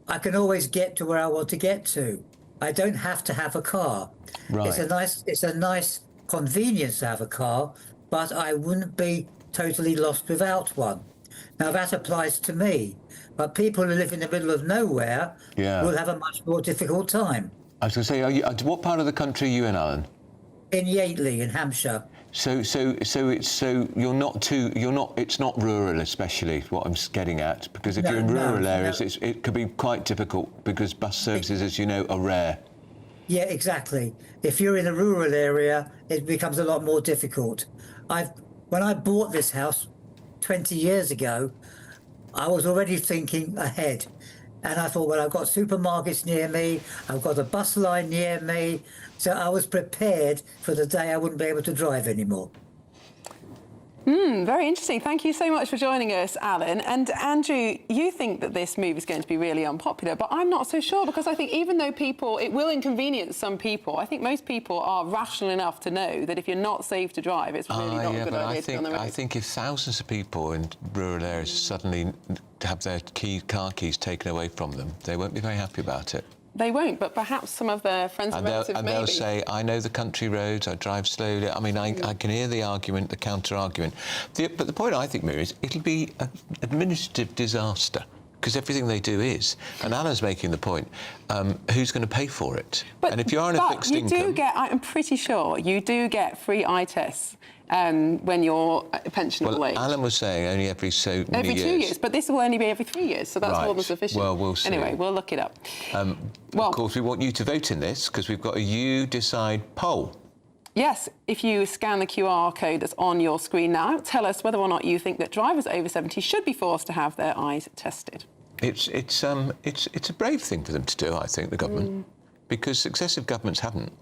[SPEAKER 9] I can always get to where I want to get to. I don't have to have a car.
[SPEAKER 5] Right.
[SPEAKER 9] It's a nice convenience to have a car, but I wouldn't be totally lost without one. Now, that applies to me, but people who live in the middle of nowhere will have a much more difficult time.
[SPEAKER 5] I was going to say, what part of the country are you in, Alan?
[SPEAKER 9] In Yateley, in Hampshire.
[SPEAKER 5] So it's not rural, especially, what I'm getting at, because if you're in rural areas, it could be quite difficult, because bus services, as you know, are rare.
[SPEAKER 9] Yeah, exactly. If you're in a rural area, it becomes a lot more difficult. When I bought this house 20 years ago, I was already thinking ahead. And I thought, well, I've got supermarkets near me, I've got a bus line near me, so I was prepared for the day I wouldn't be able to drive anymore.
[SPEAKER 6] Very interesting. Thank you so much for joining us, Alan. And Andrew, you think that this move is going to be really unpopular, but I'm not so sure, because I think even though it will inconvenience some people, I think most people are rational enough to know that if you're not safe to drive, it's really not a good idea to be on the road.
[SPEAKER 5] I think if thousands of people in rural areas suddenly have their car keys taken away from them, they won't be very happy about it.
[SPEAKER 6] They won't, but perhaps some of their friends and relatives
[SPEAKER 5] maybe. And they'll say, I know the country roads, I drive slowly. I mean, I can hear the argument, the counter-argument. But the point, I think, Mary, is it'll be an administrative disaster, because everything they do is. And Anna's making the point, who's going to pay for it? And if you are in a fixed income...
[SPEAKER 6] you do get, I'm pretty sure, you do get free eye tests when you're a pensionable age.
[SPEAKER 5] Alan was saying only every so many years.
[SPEAKER 6] Every 2 years, but this will only be every 3 years, so that's more than sufficient.
[SPEAKER 5] Well, we'll see.
[SPEAKER 6] Anyway, we'll look it up.
[SPEAKER 5] Of course, we want you to vote in this, because we've got a You Decide poll.
[SPEAKER 6] Yes, if you scan the QR code that's on your screen now, tell us whether or not you think that drivers over 70 should be forced to have their eyes tested.
[SPEAKER 5] It's a brave thing for them to do, I think, the government, because successive governments haven't.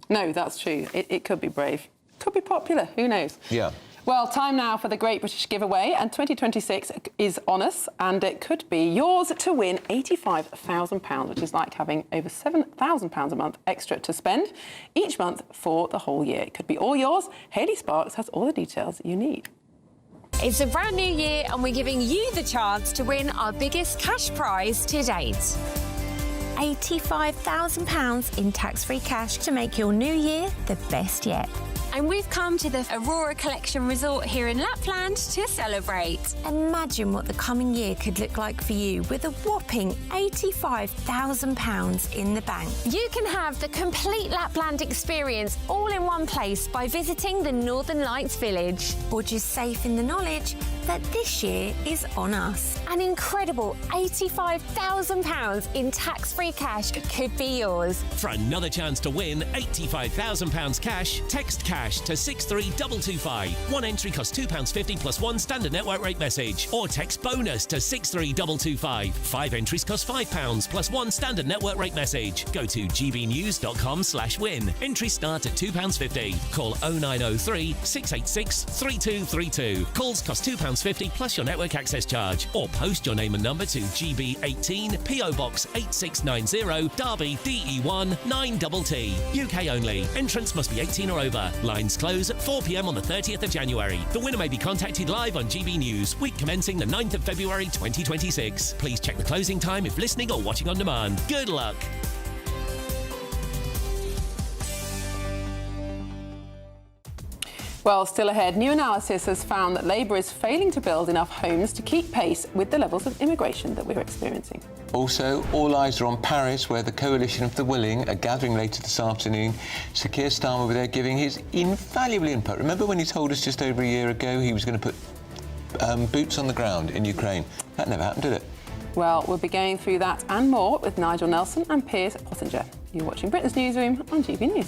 [SPEAKER 6] No, that's true. It could be brave. Could be popular, who knows?
[SPEAKER 5] Yeah.
[SPEAKER 6] Well, time now for the Great British Giveaway, and 2026 is on us, and it could be yours to win £85,000, which is like having over £7,000 a month extra to spend each month for the whole year. It could be all yours. Hayley Sparks has all the details you need.
[SPEAKER 1] It's a brand new year, and we're giving you the chance to win our biggest cash prize to date. £85,000 in tax-free cash to make your new year the best yet. And we've come to the Aurora Collection Resort here in Lapland to celebrate. Imagine what the coming year could look like for you with a whopping £85,000 in the bank. You can have the complete Lapland experience all in one place by visiting the Northern Lights Village, or just safe in the knowledge that this year is on us. An incredible £85,000 in tax-free cash could be yours.
[SPEAKER 7] For another chance to win £85,000 cash, text cash to 63225. One entry costs £2.50 plus one standard network rate message, or text bonus to 63225. 5 entries cost £5 plus one standard network rate message. Go to gbnews.com/win. Entries start at £2.50. Call 0903 686 3232. Calls cost £2.50 plus your network access charge, or post your name and number to GB18 PO Box 8690 Derby DE1 9TT. UK only. Entrance must be 18 or over. Lines close at 4 p.m. on the 30th of January. The winner may be contacted live on GB News, week commencing the 9th of February 2026. Please check the closing time if listening or watching on demand. Good luck.
[SPEAKER 6] Well, still ahead, new analysis has found that Labour is failing to build enough homes to keep pace with the levels of immigration that we're experiencing.
[SPEAKER 5] Also, all eyes are on Paris, where the Coalition of the Willing are gathering later this afternoon. Sir Keir Starmer was there giving his invaluable input. Remember when he told us just over a year ago he was going to put boots on the ground in Ukraine? That never happened, did it?
[SPEAKER 6] Well, we'll be going through that and more with Nigel Nelson and Piers Pottinger. You're watching Britain's Newsroom on GB News.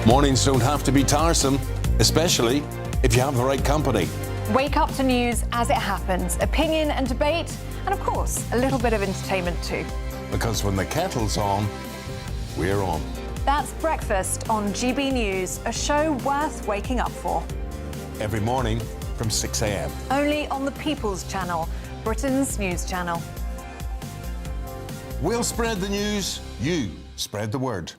[SPEAKER 16] Mornings don't have to be tiresome, especially if you have the right company.
[SPEAKER 17] Wake up to news as it happens, opinion and debate, and of course, a little bit of entertainment too.
[SPEAKER 16] Because when the kettle's on, we're on.
[SPEAKER 17] That's Breakfast on GB News, a show worth waking up for.
[SPEAKER 16] Every morning from 6 a.m.
[SPEAKER 17] Only on the People's Channel, Britain's news channel.
[SPEAKER 16] We'll spread the news, you spread the word.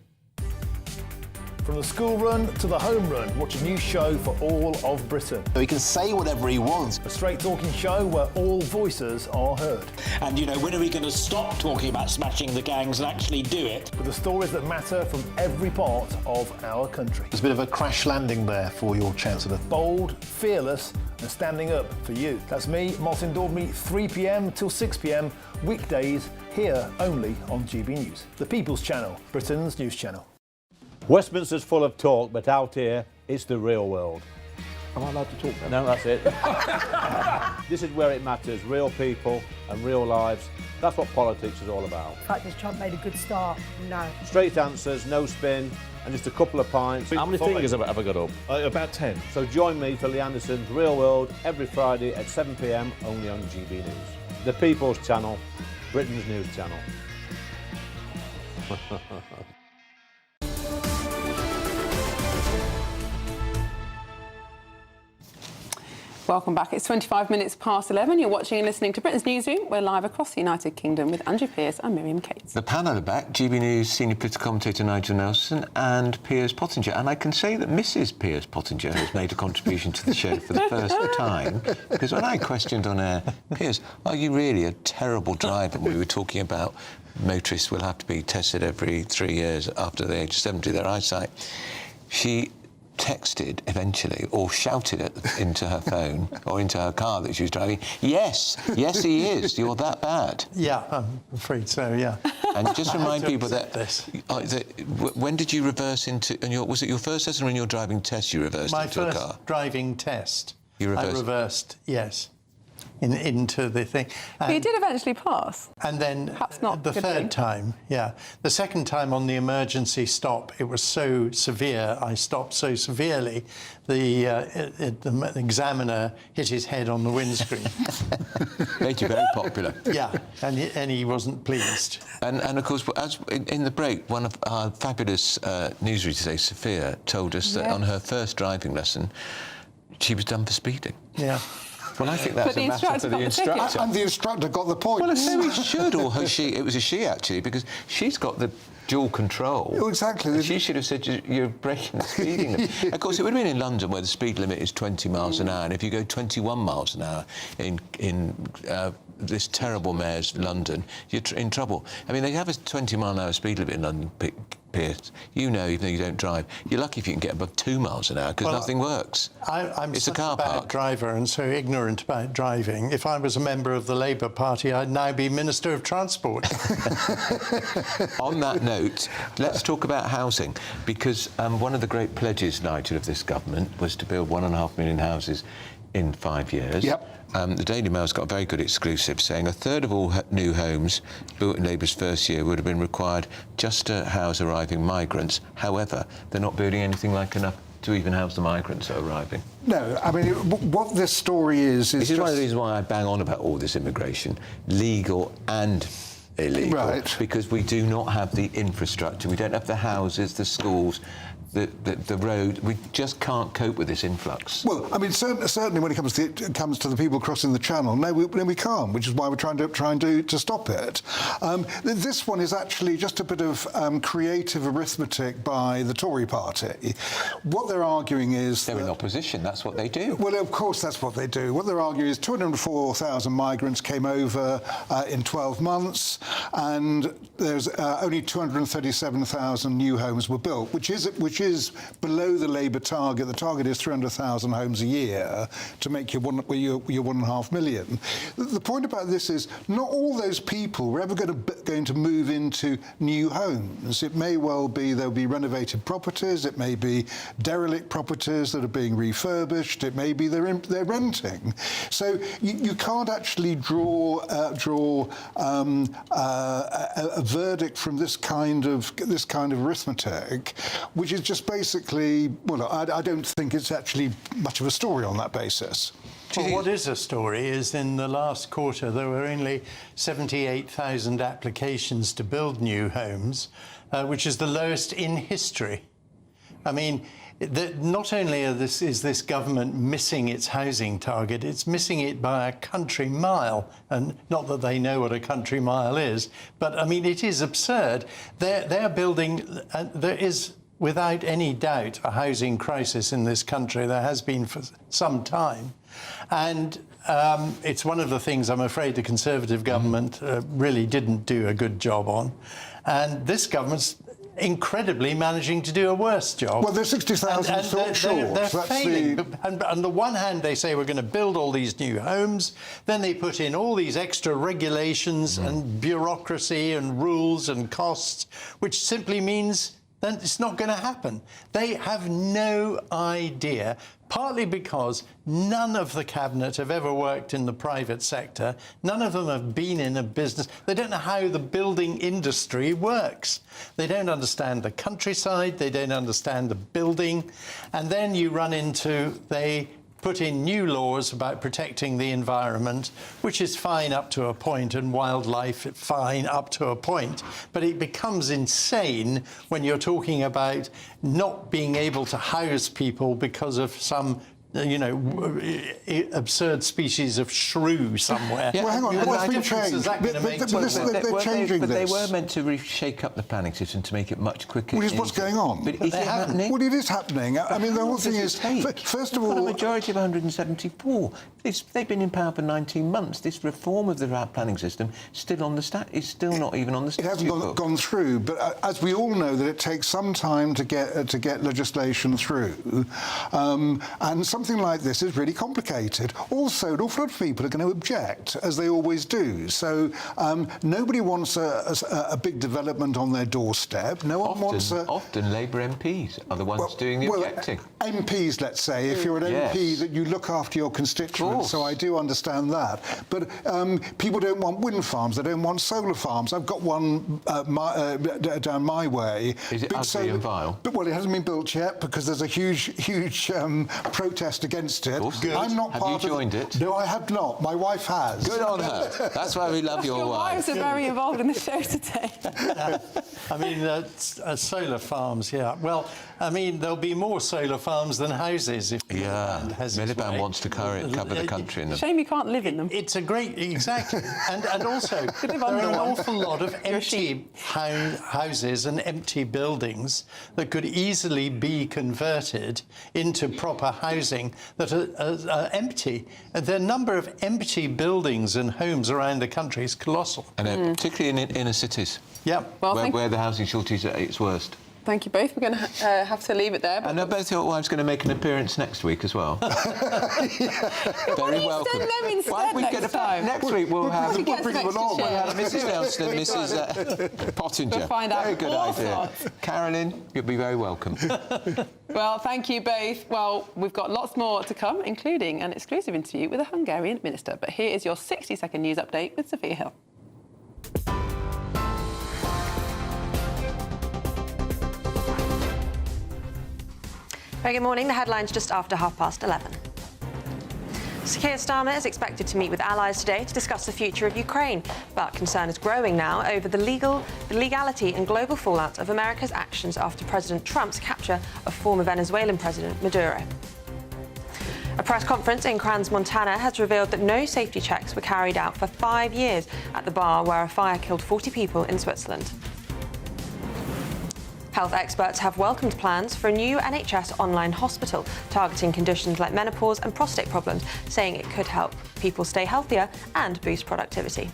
[SPEAKER 18] From the school run to the home run, watch a new show for all of Britain.
[SPEAKER 20] He can say whatever he wants.
[SPEAKER 18] A straight talking show where all voices are heard.
[SPEAKER 21] And, you know, when are we going to stop talking about smashing the gangs and actually do it?
[SPEAKER 18] With the stories that matter from every part of our country.
[SPEAKER 20] There's a bit of a crash landing there for your Chancellor.
[SPEAKER 18] Bold, fearless and standing up for you. That's me, Martin Daubney, 3 p.m. till 6 p.m, weekdays, here only on GB News. The People's Channel, Britain's news channel.
[SPEAKER 22] Westminster's full of talk, but out here, it's the real world.
[SPEAKER 20] Am I allowed to talk then?
[SPEAKER 22] No, that's it. This is where it matters, real people and real lives. That's what politics is all about.
[SPEAKER 24] The fact has Trump made a good start? No.
[SPEAKER 22] Straight answers, no spin, and just a couple of pints. How many fingers have I got up? About 10. So join me for Lee Anderson's Real World every Friday at 7 p.m, only on GB News. The People's Channel, Britain's news channel.
[SPEAKER 6] Welcome back. It's 25 minutes past 11. You're watching and listening to Britain's Newsroom. We're live across the United Kingdom with Andrew Pearce and Miriam Cates.
[SPEAKER 5] The panel are back. GB News senior political commentator Nigel Nelson and Piers Pottinger. And I can say that Mrs. Piers Pottinger has made a contribution to the show for the first time. Because when I questioned on air, Piers, are you really a terrible driver? We were talking about motorists will have to be tested every 3 years after the age of 70, their eyesight. She texted eventually or shouted into her phone or into her car that she was driving, yes he is, you're that bad.
[SPEAKER 25] Yeah, I'm afraid so, yeah.
[SPEAKER 5] And just remind people that when did you reverse into, was it your first test or in your driving test you reversed into a car?
[SPEAKER 25] My first driving test.
[SPEAKER 5] You reversed?
[SPEAKER 25] I reversed, yes, into the thing.
[SPEAKER 6] But you did eventually pass.
[SPEAKER 25] And then
[SPEAKER 6] perhaps not
[SPEAKER 25] the third time, yeah. The second time on the emergency stop, it was so severe, I stopped so severely, the examiner hit his head on the windscreen.
[SPEAKER 5] Made you very popular.
[SPEAKER 25] Yeah, and he wasn't pleased.
[SPEAKER 5] And of course, as in the break, one of our fabulous newsreaders today, Sophia, told us that on her first driving lesson, she was done for speeding.
[SPEAKER 25] Yeah.
[SPEAKER 5] Well, I think that's a matter for the instructor.
[SPEAKER 25] And the instructor got the point.
[SPEAKER 5] Well, so he should, or she. It was a she, actually, because she's got the dual control.
[SPEAKER 25] Oh, exactly.
[SPEAKER 5] And she should have said, you're breaking the speeding limit. Of course, it would have been in London, where the speed limit is 20 miles an hour, and if you go 21 miles an hour in this terrible mayor's London, you're in trouble. I mean, they have a 20-mile-an-hour speed limit in London, Piers. You know, even though you don't drive, you're lucky if you can get above 2 miles an hour, because nothing works.
[SPEAKER 25] I'm
[SPEAKER 5] it's
[SPEAKER 25] such
[SPEAKER 5] a car
[SPEAKER 25] bad
[SPEAKER 5] park.
[SPEAKER 25] driver and so ignorant about driving. If I was a member of the Labour Party, I'd now be Minister of Transport.
[SPEAKER 5] On that note, let's talk about housing, because one of the great pledges, Nigel, of this government was to build 1.5 million houses in 5 years.
[SPEAKER 25] Yep.
[SPEAKER 5] The Daily Mail's got a very good exclusive saying a third of all new homes built in Labour's first year would have been required just to house arriving migrants. However, they're not building anything like enough to even house the migrants that are arriving.
[SPEAKER 25] No, I mean, what this story is...
[SPEAKER 5] This is one of the reasons why I bang on about all this immigration, legal and illegal.
[SPEAKER 25] Right.
[SPEAKER 5] Because we do not have the infrastructure, we don't have the houses, the schools, the road. We just can't cope with this influx.
[SPEAKER 25] Well, I mean, certainly when it comes to the people crossing the channel, no, we can't, which is why we're trying to stop it. This one is actually just a bit of creative arithmetic by the Tory party. What they're arguing is...
[SPEAKER 5] They're in opposition, that's what they do.
[SPEAKER 25] Well, of course that's what they do. What they're arguing is 204,000 migrants came over in 12 months, and there's only 237,000 new homes were built, which is below the Labour target. The target is 300,000 homes a year to make your 1.5 million. The point about this is not all those people were ever going to move into new homes. It may well be there'll be renovated properties. It may be derelict properties that are being refurbished. It may be they're renting. So you can't actually draw a verdict from this kind of arithmetic, which is just basically, well, I don't think it's actually much of a story on that basis. Well, what is a story is in the last quarter there were only 78,000 applications to build new homes, which is the lowest in history. I mean, not only is this government missing its housing target, it's missing it by a country mile. And not that they know what a country mile is, but I mean, it is absurd. They're building, there is
[SPEAKER 2] without any doubt a housing crisis in this country. There has been for some time. And it's one of the things I'm afraid the Conservative government really didn't do a good job on. And this government's incredibly managing to do a worse job.
[SPEAKER 25] Well, they're 60,000 short.
[SPEAKER 2] They're failing. And on the one hand, they say we're going to build all these new homes. Then they put in all these extra regulations and bureaucracy and rules and costs, which simply means that it's not going to happen. They have no idea, partly because none of the cabinet have ever worked in the private sector. None of them have been in a business. They don't know how the building industry works. They don't understand the countryside. They don't understand the building. And then you run into, they put in new laws about protecting the environment, which is fine up to a point, and wildlife fine up to a point. But it becomes insane when you're talking about not being able to house people because of some absurd species of shrew somewhere.
[SPEAKER 5] Yeah.
[SPEAKER 25] Well, hang on, what's been changed? They're changing
[SPEAKER 5] but
[SPEAKER 25] this.
[SPEAKER 5] they were meant to shake up the planning system to make it much quicker.
[SPEAKER 25] Which is what's going on.
[SPEAKER 5] But is it happening?
[SPEAKER 25] Well, it is happening. I mean, the whole thing is, first of all,
[SPEAKER 5] a majority of 174. They've been in power for 19 months. This reform of the planning system still on the is still not even on the statute.
[SPEAKER 25] It hasn't gone through, but as we all know, that it takes some time to get legislation through, and something like this is really complicated. Also, an awful lot of people are going to object, as they always do. So nobody wants a big development on their doorstep. No one wants
[SPEAKER 5] often Labour MPs are the ones doing the objecting.
[SPEAKER 25] MPs, let's say, if you're an MP, that you look after your constituents. So I do understand that. But people don't want wind farms. They don't want solar farms. I've got one down my way.
[SPEAKER 5] Is it ugly and vile?
[SPEAKER 25] Well, it hasn't been built yet because there's a huge protest against it.
[SPEAKER 5] Good.
[SPEAKER 25] I'm not
[SPEAKER 5] Have
[SPEAKER 25] part
[SPEAKER 5] you joined
[SPEAKER 25] of
[SPEAKER 5] it?
[SPEAKER 25] No, I have not. My wife has.
[SPEAKER 5] Good on her. That's why we love your wife.
[SPEAKER 6] Wives are very involved in the show today.
[SPEAKER 2] I mean, solar farms, yeah. Well, I mean, there'll be more solar farms than houses if
[SPEAKER 5] Miliband wants to cover the country in them.
[SPEAKER 6] Shame you can't live in them.
[SPEAKER 2] It's a great, exactly. and also, there are an awful lot of empty houses and empty buildings that could easily be converted into proper housing that are empty. The number of empty buildings and homes around the country is colossal.
[SPEAKER 5] And particularly in inner cities.
[SPEAKER 2] Yeah.
[SPEAKER 6] Well,
[SPEAKER 5] where the housing shortage is at its worst.
[SPEAKER 6] Thank you both. We're going to have to leave it there.
[SPEAKER 5] I know both your wives going to make an appearance next week as well. Very welcome.
[SPEAKER 6] Send them instead next time.
[SPEAKER 5] Next week we'll have
[SPEAKER 6] Mrs.
[SPEAKER 5] Nelson, Mrs. Pottinger.
[SPEAKER 6] We'll find out
[SPEAKER 5] very good idea. Carolyn, you'll be very welcome.
[SPEAKER 6] Well, thank you both. Well, we've got lots more to come, including an exclusive interview with a Hungarian minister. But here is your 60-second news update with Sophia Hill.
[SPEAKER 13] Very good morning. The headlines just after 11:30. Sir Keir Starmer is expected to meet with allies today to discuss the future of Ukraine, but concern is growing now over the legality and global fallout of America's actions after President Trump's capture of former Venezuelan President Maduro. A press conference in Crans, Montana has revealed that no safety checks were carried out for 5 years at the bar where a fire killed 40 people in Switzerland. Health experts have welcomed plans for a new NHS online hospital targeting conditions like menopause and prostate problems, saying it could help people stay healthier and boost productivity.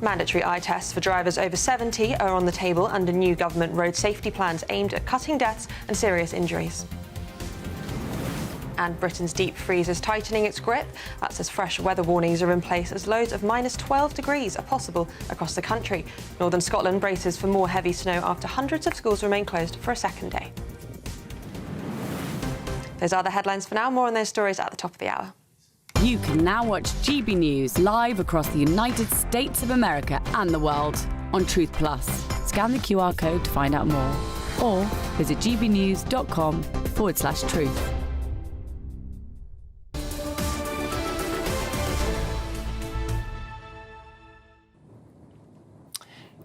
[SPEAKER 13] Mandatory eye tests for drivers over 70 are on the table under new government road safety plans aimed at cutting deaths and serious injuries. And Britain's deep freeze is tightening its grip. That's as fresh weather warnings are in place as lows of minus 12 degrees are possible across the country. Northern Scotland braces for more heavy snow after hundreds of schools remain closed for a second day. Those are the headlines for now. More on those stories at the top of the hour.
[SPEAKER 10] You can now watch GB News live across the United States of America and the world on Truth Plus. Scan the QR code to find out more or visit gbnews.com/truth.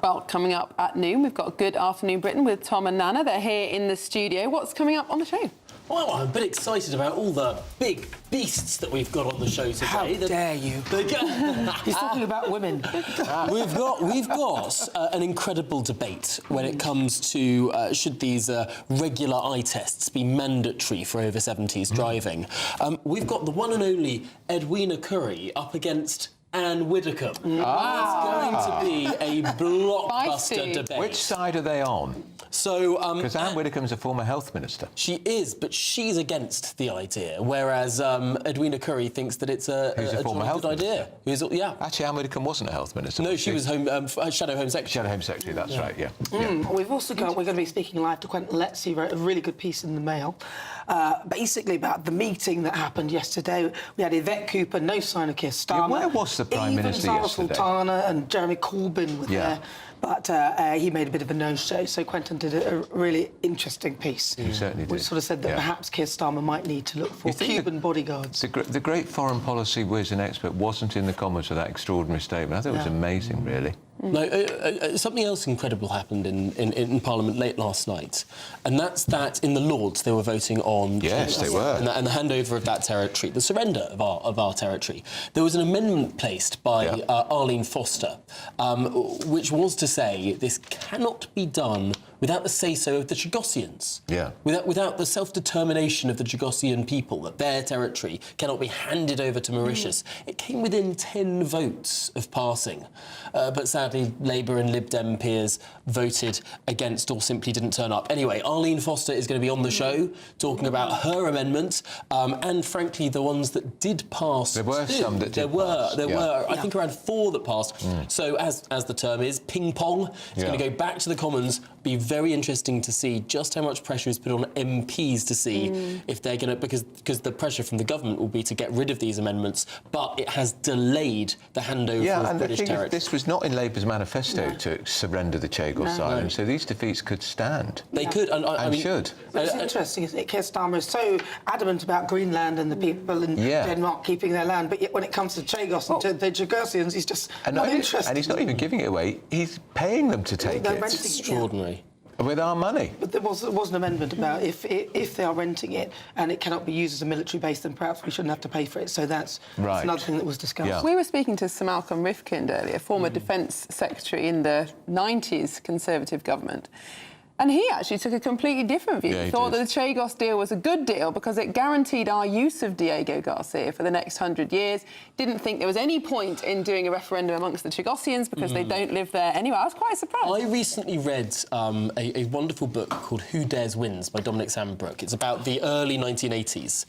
[SPEAKER 6] Well, coming up at noon, we've got Good Afternoon Britain with Tom and Nana. They're here in the studio. What's coming up on the show?
[SPEAKER 4] Well, I'm a bit excited about all the big beasts that we've got on the show today.
[SPEAKER 11] How dare you? He's talking about women. We've got an incredible debate when it comes to should these regular eye tests be mandatory for over 70s driving. We've got the one and only Edwina Currie up against Anne Widdecombe. It's going to be a blockbuster debate.
[SPEAKER 5] Which side are they on?
[SPEAKER 11] So,
[SPEAKER 5] because Anne Widdecombe's a former health minister.
[SPEAKER 11] She is, but she's against the idea, whereas Edwina Currie thinks that it's a
[SPEAKER 5] former health
[SPEAKER 11] good idea.
[SPEAKER 5] Actually, Anne Widdecombe wasn't a health minister.
[SPEAKER 11] No, she was Shadow Home Secretary.
[SPEAKER 5] Shadow Home Secretary, that's right, yeah.
[SPEAKER 15] We've also got, we're going to be speaking live to Quentin Letzi, wrote a really good piece in the Mail, basically about the meeting that happened yesterday. We had Yvette Cooper, no sign of Keir Starmer.
[SPEAKER 5] Where was the Prime Minister
[SPEAKER 15] Zara
[SPEAKER 5] yesterday?
[SPEAKER 15] Sultana and Jeremy Corbyn were there. But he made a bit of a no-show, so Quentin did a really interesting piece.
[SPEAKER 5] He certainly did.
[SPEAKER 15] Which sort of said that perhaps Keir Starmer might need to look for Cuban bodyguards.
[SPEAKER 5] The great foreign policy whiz and expert wasn't in the comments of that extraordinary statement. I thought it was amazing, really.
[SPEAKER 11] No, something else incredible happened in Parliament late last night, and that's that in the Lords they were voting on...
[SPEAKER 5] Yes, they were.
[SPEAKER 11] And the handover of that territory, the surrender of our territory. There was an amendment placed by Arlene Foster, which was to say this cannot be done without the say-so of the Chagossians.
[SPEAKER 5] Yeah.
[SPEAKER 11] Without the self-determination of the Chagossian people, that their territory cannot be handed over to Mauritius. It came within 10 votes of passing, but sadly Labour and Lib Dem peers voted against or simply didn't turn up. Anyway, Arlene Foster is going to be on the show talking about her amendment and, frankly, the ones that did pass.
[SPEAKER 5] There were some that did pass.
[SPEAKER 11] There were, I think, around 4 that passed. So, as the term is, ping-pong. It's going to go back to the Commons, be very interesting to see just how much pressure is put on MPs to see if they're going to... Because the pressure from the government will be to get rid of these amendments, but it has delayed the handover of British territory.
[SPEAKER 5] This was not in Labour's manifesto to surrender the Chagos Islands, so these defeats could stand.
[SPEAKER 11] They could, and
[SPEAKER 5] should.
[SPEAKER 15] But it's interesting, isn't it? Keir Starmer is so adamant about Greenland and the people in Denmark keeping their land, but yet when it comes to Chagos and to the Chagossians, he's just not interested.
[SPEAKER 5] And he's not even giving it away, he's paying them to take it.
[SPEAKER 11] It's extraordinary.
[SPEAKER 5] With our money.
[SPEAKER 15] But there was an amendment about if they are renting it and it cannot be used as a military base, then perhaps we shouldn't have to pay for it. So that's another thing that was discussed.
[SPEAKER 6] Yeah. We were speaking to Sir Malcolm Rifkind earlier, former Defence Secretary in the 90s Conservative government. And he actually took a completely different view. He thought that the Chagos deal was a good deal because it guaranteed our use of Diego Garcia for the next 100 years. Didn't think there was any point in doing a referendum amongst the Chagossians because they don't live there anyway. I was quite surprised.
[SPEAKER 11] I recently read a wonderful book called Who Dares Wins by Dominic Sandbrook. It's about the early 1980s.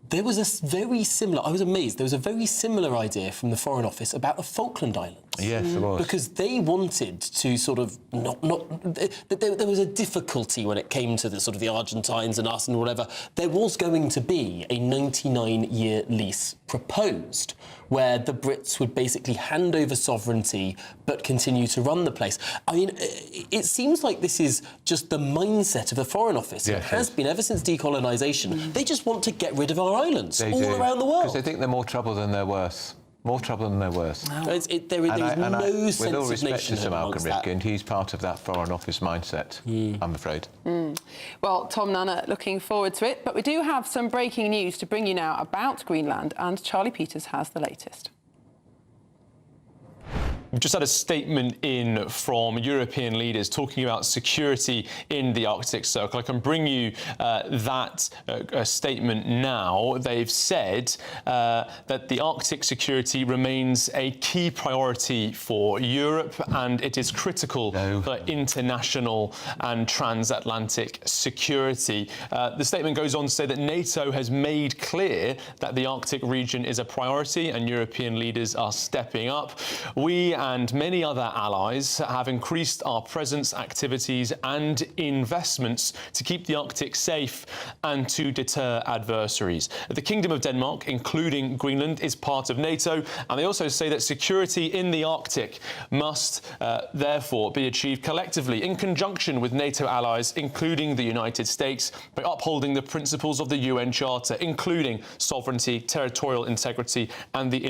[SPEAKER 11] There was a very similar... I was amazed. There was a very similar idea from the Foreign Office about the Falkland Islands.
[SPEAKER 5] Yes, there was.
[SPEAKER 11] Because they wanted to sort of there was a difficulty when it came to the sort of the Argentines and us and whatever. There was going to be a 99-year lease proposed where the Brits would basically hand over sovereignty but continue to run the place. I mean, it seems like this is just the mindset of the Foreign Office. It has been ever since decolonisation. They just want to get rid of our islands around the world.
[SPEAKER 5] Because they think they're more trouble than they're worth. More trouble than they're worth.
[SPEAKER 11] Wow. There is no sense of nation.
[SPEAKER 5] With all respect to Sir Malcolm Rifkind, he's part of that Foreign Office mindset, I'm afraid.
[SPEAKER 6] Well, Tom Nana, looking forward to it. But we do have some breaking news to bring you now about Greenland, and Charlie Peters has the latest.
[SPEAKER 12] We've just had a statement in from European leaders talking about security in the Arctic Circle. I can bring you that statement now. They've said that the Arctic security remains a key priority for Europe and it is critical for international and transatlantic security. The statement goes on to say that NATO has made clear that the Arctic region is a priority and European leaders are stepping up. We and many other allies have increased our presence, activities and investments to keep the Arctic safe and to deter adversaries. The Kingdom of Denmark, including Greenland, is part of NATO, and they also say that security in the Arctic must therefore be achieved collectively in conjunction with NATO allies, including the United States, by upholding the principles of the UN Charter, including sovereignty, territorial integrity and the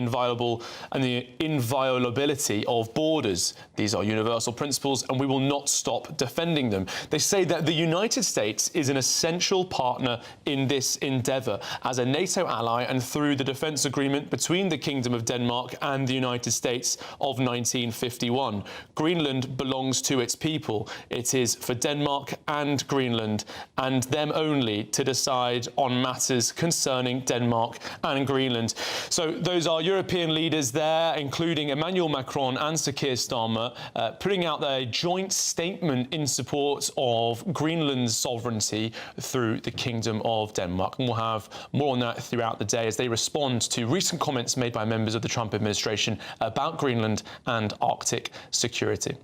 [SPEAKER 12] inviolability security of borders. These are universal principles, and we will not stop defending them. They say that the United States is an essential partner in this endeavour as a NATO ally and through the defence agreement between the Kingdom of Denmark and the United States of 1951. Greenland belongs to its people. It is for Denmark and Greenland and them only to decide on matters concerning Denmark and Greenland. So those are European leaders there, including Emmanuel Macron and Sir Keir Starmer, putting out their joint statement in support of Greenland's sovereignty through the Kingdom of Denmark. And we'll have more on that throughout the day as they respond to recent comments made by members of the Trump administration about Greenland and Arctic security.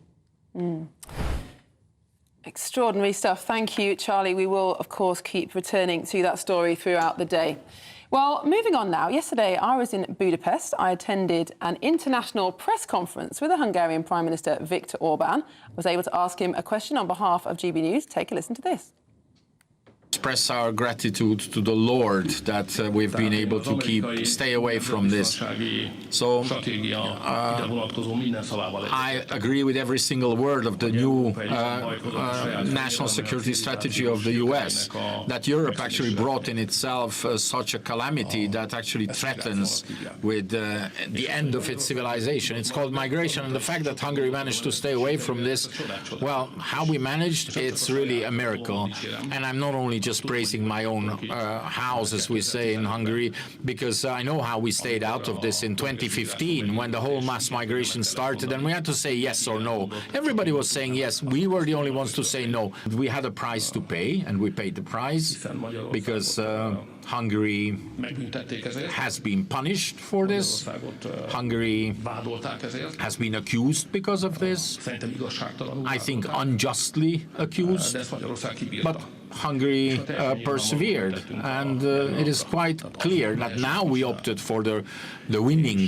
[SPEAKER 6] Extraordinary stuff. Thank you, Charlie. We will, of course, keep returning to that story throughout the day. Well, moving on now. Yesterday, I was in Budapest. I attended an international press conference with the Hungarian Prime Minister Viktor Orbán. I was able to ask him a question on behalf of GB News. Take a listen to this.
[SPEAKER 3] Express our gratitude to the Lord that we've been able to stay away from this. So I agree with every single word of the new national security strategy of the US, that Europe actually brought in itself such a calamity that actually threatens with the end of its civilization. It's called migration, and the fact that Hungary managed to stay away from this, well, how we managed, it's really a miracle. And I'm not only just praising my own house, as we say in Hungary, because I know how we stayed out of this in 2015 when the whole mass migration started, and we had to say yes or no. Everybody was saying yes. We were the only ones to say no. We had a price to pay, and we paid the price because Hungary has been punished for this. Hungary has been accused because of this. I think unjustly accused. But Hungary persevered, and it is quite clear that now we opted for the winning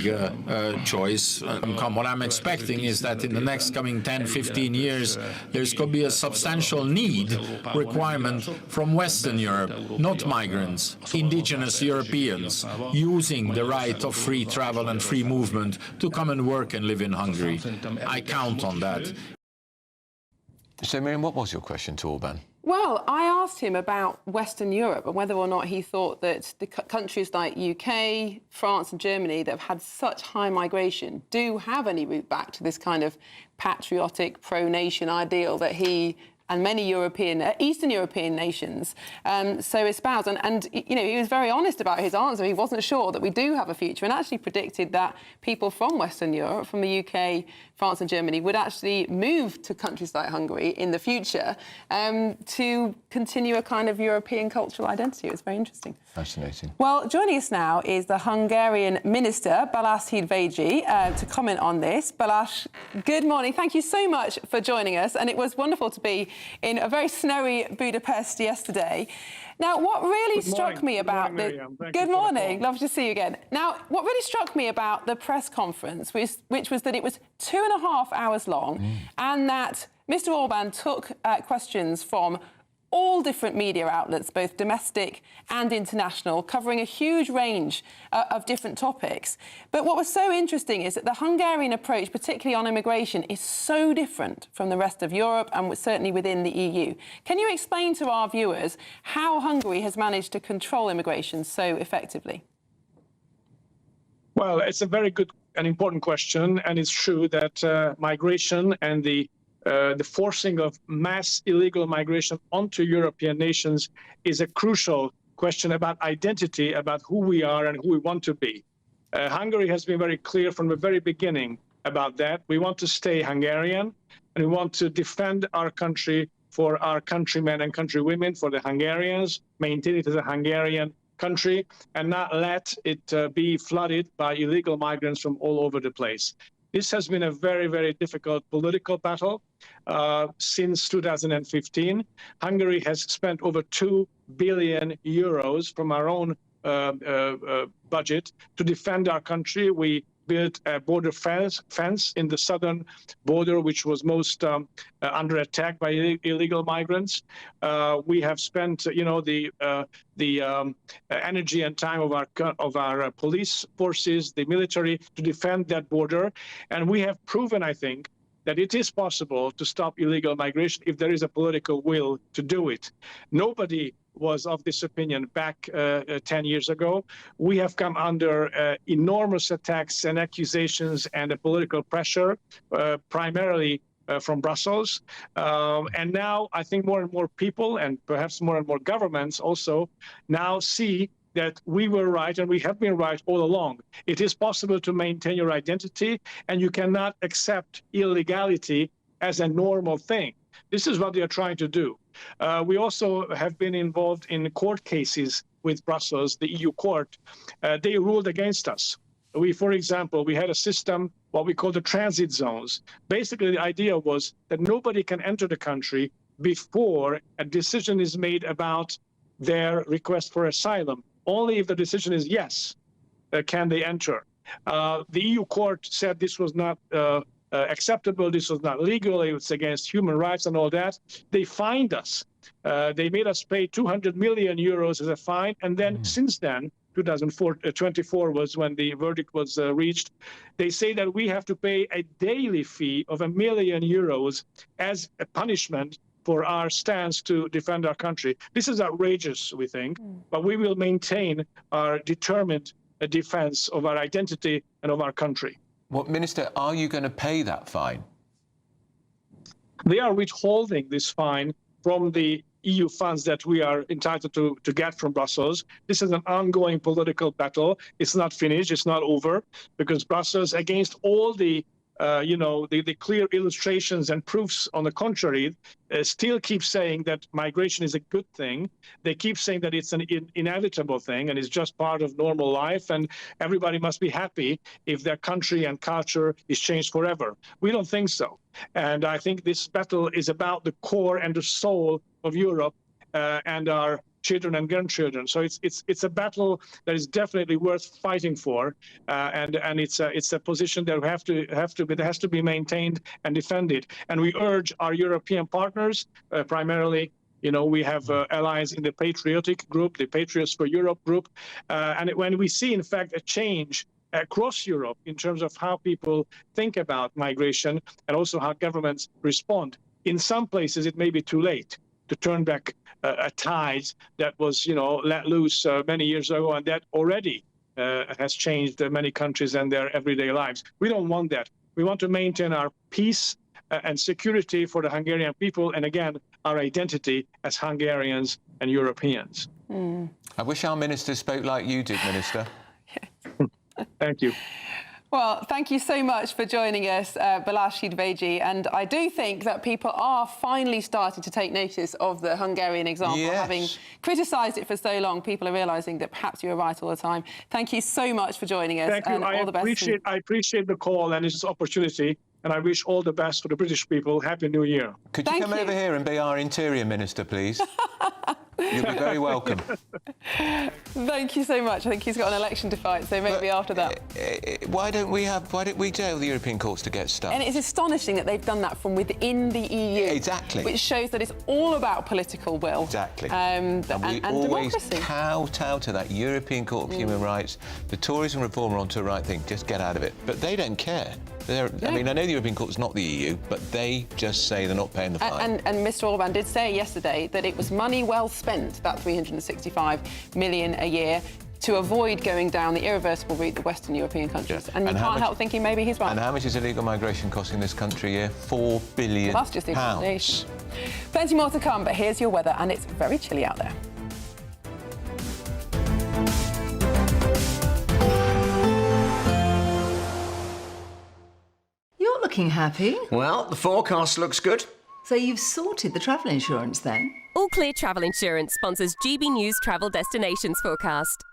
[SPEAKER 3] choice. What I'm expecting is that in the next coming 10-15 years, there's going to be a substantial requirement from Western Europe, not migrants, indigenous Europeans, using the right of free travel and free movement to come and work and live in Hungary. I count on that.
[SPEAKER 5] So, Miriam, what was your question to Orbán?
[SPEAKER 6] Well, I asked him about Western Europe and whether or not he thought that the countries like UK, France and Germany that have had such high migration do have any route back to this kind of patriotic, pro-nation ideal that he and many Eastern European nations so espouse. And, you know, he was very honest about his answer. He wasn't sure that we do have a future, and actually predicted that people from Western Europe, from the UK, France and Germany, would actually move to countries like Hungary in the future to continue a kind of European cultural identity. It was very interesting.
[SPEAKER 5] Fascinating.
[SPEAKER 6] Well, joining us now is the Hungarian Minister, Balázs Hidvégy, to comment on this. Balázs, good morning. Thank you so much for joining us. And it was wonderful to be in a very snowy Budapest yesterday. Now, what really struck me about the... Good morning. Lovely to see you again. Now, what really struck me about the press conference, which was that it was 2.5 hours long, and that Mr. Orbán took questions from all different media outlets, both domestic and international, covering a huge range of different topics. But what was so interesting is that the Hungarian approach, particularly on immigration, is so different from the rest of Europe and certainly within the EU. Can you explain to our viewers how Hungary has managed to control immigration so effectively?
[SPEAKER 8] Well, it's a very good and important question, and it's true that migration and the forcing of mass illegal migration onto European nations is a crucial question about identity, about who we are and who we want to be. Hungary has been very clear from the very beginning about that. We want to stay Hungarian, and we want to defend our country for our countrymen and countrywomen, for the Hungarians, maintain it as a Hungarian country, and not let it be flooded by illegal migrants from all over the place. This has been a very, very difficult political battle since 2015. Hungary has spent over 2 billion euros from our own budget to defend our country. We built a border fence in the southern border, which was most under attack by illegal migrants. We have spent, the energy and time of our police forces, the military, to defend that border, and we have proven, I think, that it is possible to stop illegal migration if there is a political will to do it. Nobody was of this opinion back 10 years ago. We have come under enormous attacks and accusations and a political pressure, primarily from Brussels. And now I think more and more people, and perhaps more and more governments also, now see that we were right and we have been right all along. It is possible to maintain your identity, and you cannot accept illegality as a normal thing. This is what they are trying to do. We also have been involved in court cases with Brussels, the EU court. They ruled against us. For example, we had a system, what we call the transit zones. Basically, the idea was that nobody can enter the country before a decision is made about their request for asylum. Only if the decision is yes, can they enter. The EU court said this was not acceptable, this was not legal, it was against human rights and all that. They fined us. They made us pay 200 million euros as a fine, and then since then, 2024 was when the verdict was reached. They say that we have to pay a daily fee of €1 million as a punishment for our stance to defend our country. This is outrageous, we think, but we will maintain our determined defense of our identity and of our country.
[SPEAKER 5] Well, Minister, are you going to pay that fine?
[SPEAKER 8] They are withholding this fine from the EU funds that we are entitled to get from Brussels. This is an ongoing political battle. It's not finished. It's not over, because Brussels, against all the the clear illustrations and proofs on the contrary, still keep saying that migration is a good thing. They keep saying that it's an inevitable thing and it's just part of normal life, and everybody must be happy if their country and culture is changed forever. We don't think so. And I think this battle is about the core and the soul of Europe and our children and grandchildren. So it's a battle that is definitely worth fighting for, and it's a position that has to be maintained and defended. And we urge our European partners, primarily, we have allies in the patriotic group, the Patriots for Europe group, and when we see, in fact, a change across Europe in terms of how people think about migration and also how governments respond, in some places it may be too late to turn back a tide that was, let loose many years ago, and that already has changed many countries and their everyday lives. We don't want that. We want to maintain our peace and security for the Hungarian people, and again, our identity as Hungarians and Europeans.
[SPEAKER 5] I wish our minister spoke like you did, Minister.
[SPEAKER 8] Thank you.
[SPEAKER 6] Well, thank you so much for joining us, Balázs Hidvégi. And I do think that people are finally starting to take notice of the Hungarian example.
[SPEAKER 5] Yes.
[SPEAKER 6] Having criticised it for so long, people are realising that perhaps you were right all the time. Thank you so much for joining us.
[SPEAKER 8] Thank you.
[SPEAKER 6] And all the best.
[SPEAKER 8] I appreciate the call and this opportunity, and I wish all the best for the British people. Happy New Year.
[SPEAKER 5] Could you come over here and be our Interior Minister, please? You'll be very welcome.
[SPEAKER 6] Thank you so much. I think he's got an election to fight, so maybe after that.
[SPEAKER 5] Why don't we tell the European courts to get stuck?
[SPEAKER 6] And it's astonishing that they've done that from within the EU.
[SPEAKER 5] Exactly.
[SPEAKER 6] Which shows that it's all about political will.
[SPEAKER 5] Exactly.
[SPEAKER 6] And
[SPEAKER 5] we always
[SPEAKER 6] democracy.
[SPEAKER 5] kowtow to that European Court of Human Rights. The Tories and Reform are onto the right thing. Just get out of it. But they don't care. I mean, I know the European Court's not the EU, but they just say they're not paying the fine.
[SPEAKER 6] And Mr. Orban did say yesterday that it was money well spent, that 365 million a year, to avoid going down the irreversible route that Western European countries. And you can't help thinking maybe he's right.
[SPEAKER 5] And how much is illegal migration costing this country a year? £4 billion.
[SPEAKER 6] Well, that's just the accommodation. Plenty more to come, but here's your weather, and it's very chilly out there.
[SPEAKER 1] You're looking happy.
[SPEAKER 9] Well, the forecast looks good.
[SPEAKER 1] So you've sorted the travel insurance then?
[SPEAKER 14] All Clear Travel Insurance sponsors GB News Travel Destinations Forecast.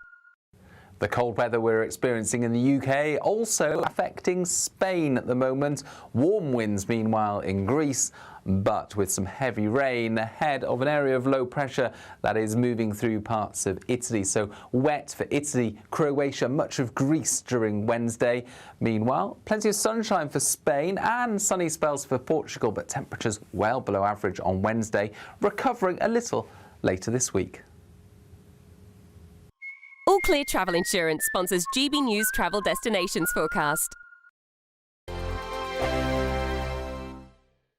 [SPEAKER 7] The cold weather we're experiencing in the UK also affecting Spain at the moment. Warm winds, meanwhile, in Greece, but with some heavy rain ahead of an area of low pressure that is moving through parts of Italy. So wet for Italy, Croatia, much of Greece during Wednesday. Meanwhile, plenty of sunshine for Spain and sunny spells for Portugal, but temperatures well below average on Wednesday, recovering a little later this week.
[SPEAKER 14] All Clear Travel Insurance sponsors GB News Travel Destinations Forecast.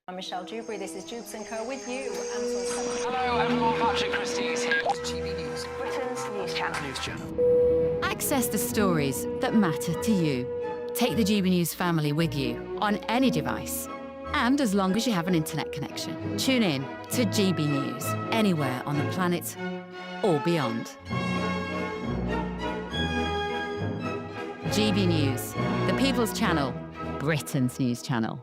[SPEAKER 17] I'm Michelle Dewberry, this is Jubes & Co with you.
[SPEAKER 19] Hello everyone, Patrick Christie is here. GB News, Britain's news channel.
[SPEAKER 10] Access the stories that matter to you. Take the GB News family with you on any device. And as long as you have an internet connection, tune in to GB News anywhere on the planet or beyond. GB News, the People's Channel, Britain's news channel.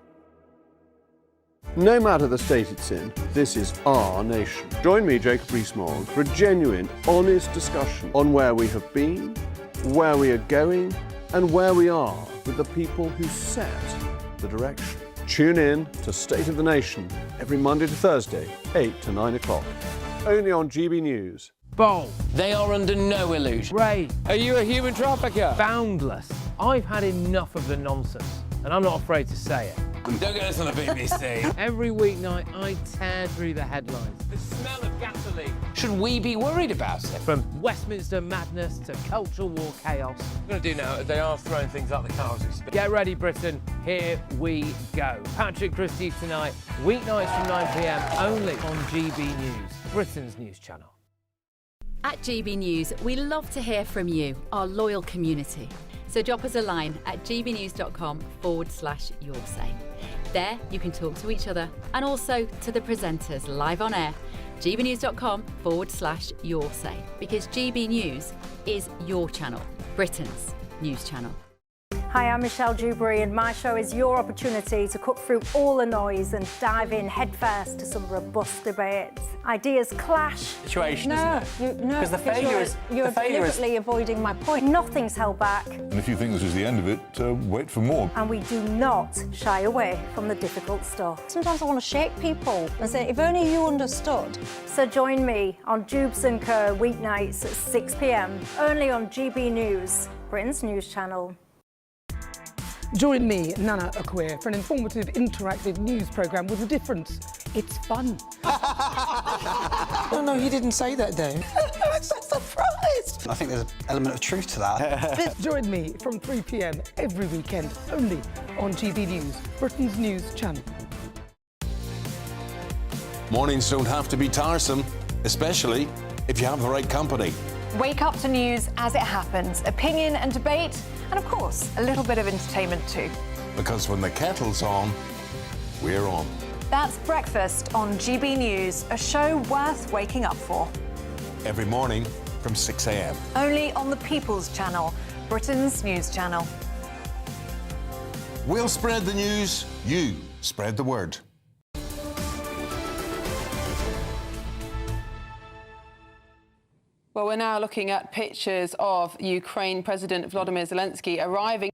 [SPEAKER 22] No matter the state it's in, this is our nation. Join me, Jacob Rees-Mogg, for a genuine, honest discussion on where we have been, where we are going, and where we are with the people who set the direction. Tune in to State of the Nation every Monday to Thursday, 8 to 9 o'clock. Only on GB News.
[SPEAKER 23] Bold. They are under no illusion. Brave. Are you a human trafficker? Boundless. I've had enough of the nonsense, and I'm not afraid to say it.
[SPEAKER 21] Don't get us on the BBC.
[SPEAKER 23] Every weeknight, I tear through the headlines.
[SPEAKER 21] The smell of gasoline. Should we be worried about it?
[SPEAKER 23] From Westminster madness to cultural war chaos.
[SPEAKER 21] What I'm going to do now, they are throwing things out the car as we speak.
[SPEAKER 23] Get ready, Britain. Here we go. Patrick Christie tonight, weeknights from 9 p.m, only on GB News, Britain's news channel.
[SPEAKER 10] At GB News, we love to hear from you, our loyal community. So drop us a line at gbnews.com/yoursay. There you can talk to each other and also to the presenters live on air. gbnews.com/yoursay, because GB News is your channel, Britain's news channel.
[SPEAKER 24] Hi, I'm Michelle Dewberry, and my show is your opportunity to cut through all the noise and dive in headfirst to some robust debates. Ideas clash.
[SPEAKER 21] Situation,
[SPEAKER 24] No,
[SPEAKER 21] isn't it?
[SPEAKER 24] no,
[SPEAKER 21] Because the failure is...
[SPEAKER 24] You're deliberately avoiding my point. Nothing's held back,
[SPEAKER 26] And if you think this is the end of it, wait for more.
[SPEAKER 24] and we do not shy away from the difficult stuff. Sometimes I want to shake people and say, if only you understood. So join me on Jubes & Co weeknights at 6 p.m, only on GB News, Britain's news channel.
[SPEAKER 15] Join me, Nana Akwe, for an informative, interactive news programme with a difference. It's fun.
[SPEAKER 27] No, he didn't say that, Dave.
[SPEAKER 15] I'm so surprised.
[SPEAKER 27] I think there's an element of truth to that.
[SPEAKER 15] Join me from 3 p.m. every weekend, only on GB News, Britain's news channel.
[SPEAKER 16] Mornings don't have to be tiresome, especially if you have the right company.
[SPEAKER 28] Wake up to news as it happens, opinion and debate, and of course, a little bit of entertainment too.
[SPEAKER 16] Because when the kettle's on, we're on.
[SPEAKER 28] That's Breakfast on GB News, a show worth waking up for.
[SPEAKER 16] Every morning from 6 a.m.
[SPEAKER 28] Only on the People's Channel, Britain's news channel.
[SPEAKER 16] We'll spread the news, you spread the word.
[SPEAKER 6] Well, we're now looking at pictures of Ukraine President Volodymyr Zelensky arriving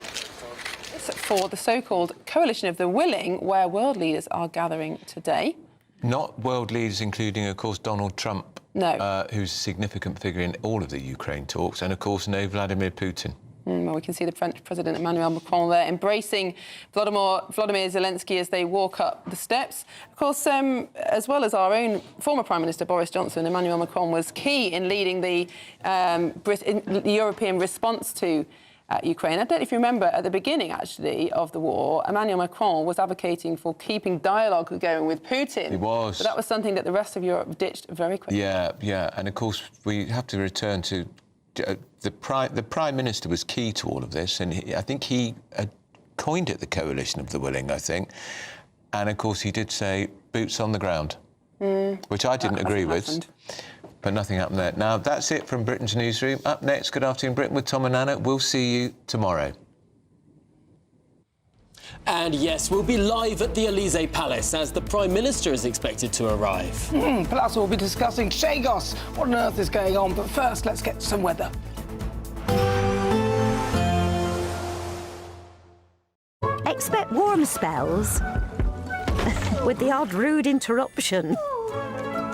[SPEAKER 6] for the so-called Coalition of the Willing, where world leaders are gathering today.
[SPEAKER 5] Not world leaders, including, of course, Donald Trump, who's a significant figure in all of the Ukraine talks, and, of course, no Vladimir Putin.
[SPEAKER 6] Well, we can see the French President Emmanuel Macron there embracing Volodymyr Zelensky as they walk up the steps. Of course, as well as our own former Prime Minister Boris Johnson, Emmanuel Macron was key in leading the European response to Ukraine. I don't know if you remember at the beginning, actually, of the war, Emmanuel Macron was advocating for keeping dialogue going with Putin.
[SPEAKER 5] He was.
[SPEAKER 6] But that was something that the rest of Europe ditched very quickly.
[SPEAKER 5] Yeah. And, of course, we have to return to... The Prime Minister was key to all of this, and I think he coined it the Coalition of the Willing, I think. And, of course, he did say, boots on the ground, which I didn't agree with. But nothing happened there. Now, that's it from Britain's Newsroom. Up next, Good Afternoon Britain with Tom and Anna. We'll see you tomorrow.
[SPEAKER 2] And yes, we'll be live at the Elysee Palace as the Prime Minister is expected to arrive.
[SPEAKER 15] Plus, we'll be discussing Chagos. What on earth is going on? But first, let's get some weather.
[SPEAKER 4] Expect warm spells with the odd rude interruption.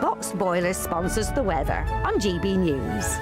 [SPEAKER 4] Box Boilers sponsors the weather on GB News.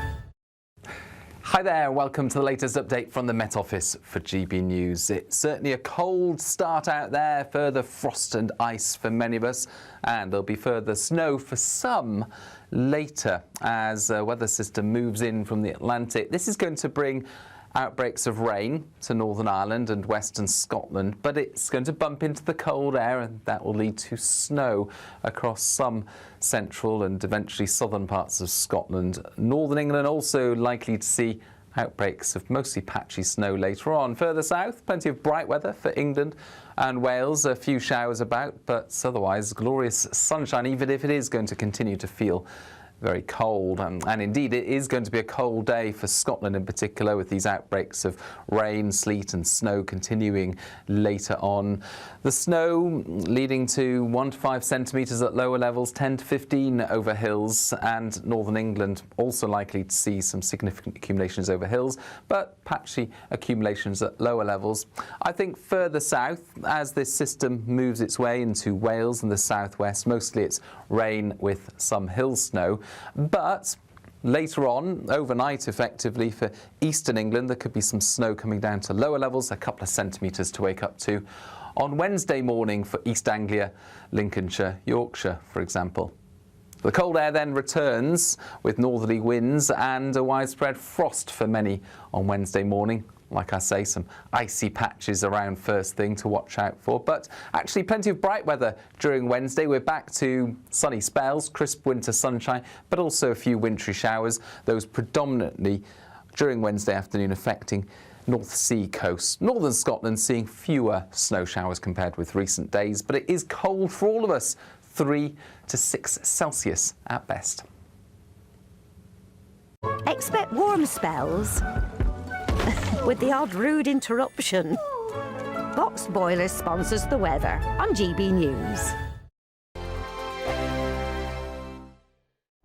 [SPEAKER 7] Hi there, welcome to the latest update from the Met Office for GB News. It's certainly a cold start out there, further frost and ice for many of us, and there'll be further snow for some later as a weather system moves in from the Atlantic. This is going to bring outbreaks of rain to Northern Ireland and Western Scotland, but it's going to bump into the cold air and that will lead to snow across some central and eventually southern parts of Scotland. Northern England also likely to see outbreaks of mostly patchy snow later on. Further south, plenty of bright weather for England and Wales, a few showers about, but otherwise glorious sunshine, even if it is going to continue to feel very cold, and indeed it is going to be a cold day for Scotland in particular, with these outbreaks of rain, sleet and snow continuing later on. The snow leading to 1 to 5 centimetres at lower levels, 10 to 15 over hills, and Northern England also likely to see some significant accumulations over hills, but patchy accumulations at lower levels. I think further south, as this system moves its way into Wales and the southwest, mostly it's rain with some hill snow. But later on, overnight effectively for eastern England, there could be some snow coming down to lower levels, a couple of centimetres to wake up to. On Wednesday morning for East Anglia, Lincolnshire, Yorkshire, for example. The cold air then returns with northerly winds and a widespread frost for many on Wednesday morning. Like I say, some icy patches around first thing to watch out for, but actually plenty of bright weather during Wednesday. We're back to sunny spells, crisp winter sunshine, but also a few wintry showers, those predominantly during Wednesday afternoon affecting North Sea coast. Northern Scotland seeing fewer snow showers compared with recent days, but it is cold for all of us, 3 to 6 Celsius at best.
[SPEAKER 4] Expect warm spells with the odd rude interruption. Box Boilers sponsors the weather on GB News.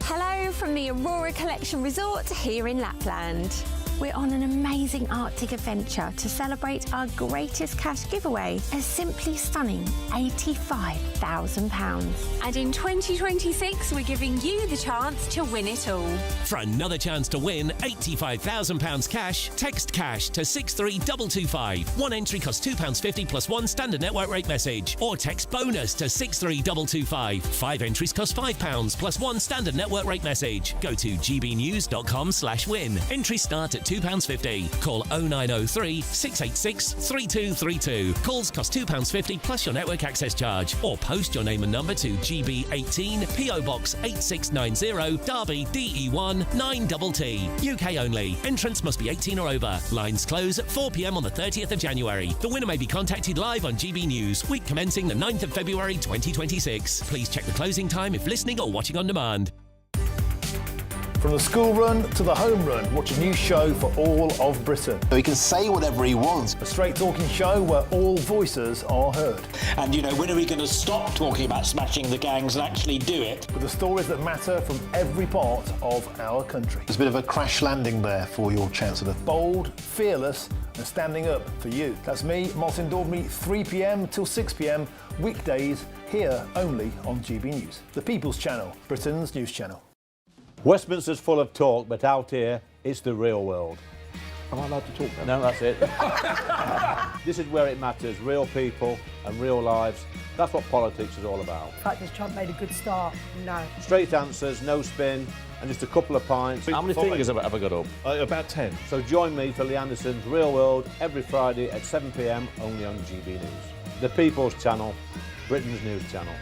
[SPEAKER 11] Hello from the Aurora Collection Resort here in Lapland. We're on an amazing Arctic adventure to celebrate our greatest cash giveaway, a simply stunning £85,000.
[SPEAKER 12] And in 2026, we're giving you the chance to win it all.
[SPEAKER 13] For another chance to win £85,000 cash, text cash to 63225. One entry costs £2.50 plus one standard network rate message. Or text bonus to 63225. 5 entries cost £5 plus one standard network rate message. Go to gbnews.com/win. Entries start at £2.50. Call 0903 686 3232. Calls cost £2.50 plus your network access charge. Or post your name and number to GB18 PO Box 8690 Derby DE1 9TT. UK only. Entrants must be 18 or over. Lines close at 4 p.m. on the 30th of January. The winner may be contacted live on GB News, week commencing the 9th of February 2026. Please check the closing time if listening or watching on demand.
[SPEAKER 18] From the school run to the home run, watch a new show for all of Britain.
[SPEAKER 20] He can say whatever he wants.
[SPEAKER 18] A straight talking show where all voices are heard.
[SPEAKER 21] And, you know, when are we going to stop talking about smashing the gangs and actually do it?
[SPEAKER 18] With the stories that matter from every part of our country.
[SPEAKER 20] There's a bit of a crash landing there for your Chancellor.
[SPEAKER 18] Bold, fearless and standing up for you. That's me, Martin Daubney, 3 p.m. till 6 p.m, weekdays, here only on GB News. The People's Channel, Britain's news channel.
[SPEAKER 22] Westminster's full of talk, but out here, it's the real world. Am I allowed to talk now? No, that's it. This is where it matters, real people and real lives. That's what politics is all about.
[SPEAKER 25] In fact, has Trump made a good start? No.
[SPEAKER 22] Straight answers, no spin, and just a couple of pints. How many fingers have I got up? About 10. So join me for Lee Anderson's Real World every Friday at 7 p.m, only on GB News. The People's Channel, Britain's news channel.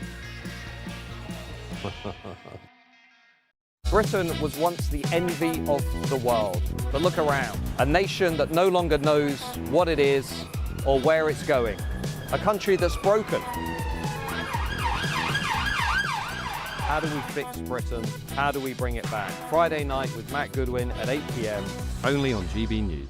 [SPEAKER 29] Britain was once the envy of the world. But look around. A nation that no longer knows what it is or where it's going. A country that's broken. How do we fix Britain? How do we bring it back? Friday night with Matt Goodwin at 8 p.m. only on GB News.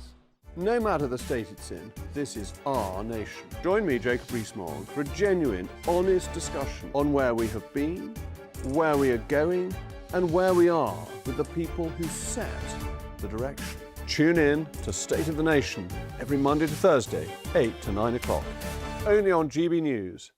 [SPEAKER 22] No matter the state it's in, this is our nation. Join me, Jacob Rees-Mogg, for a genuine, honest discussion on where we have been, where we are going, and where we are with the people who set the direction. Tune in to State of the Nation every Monday to Thursday, 8 to 9 o'clock, only on GB News.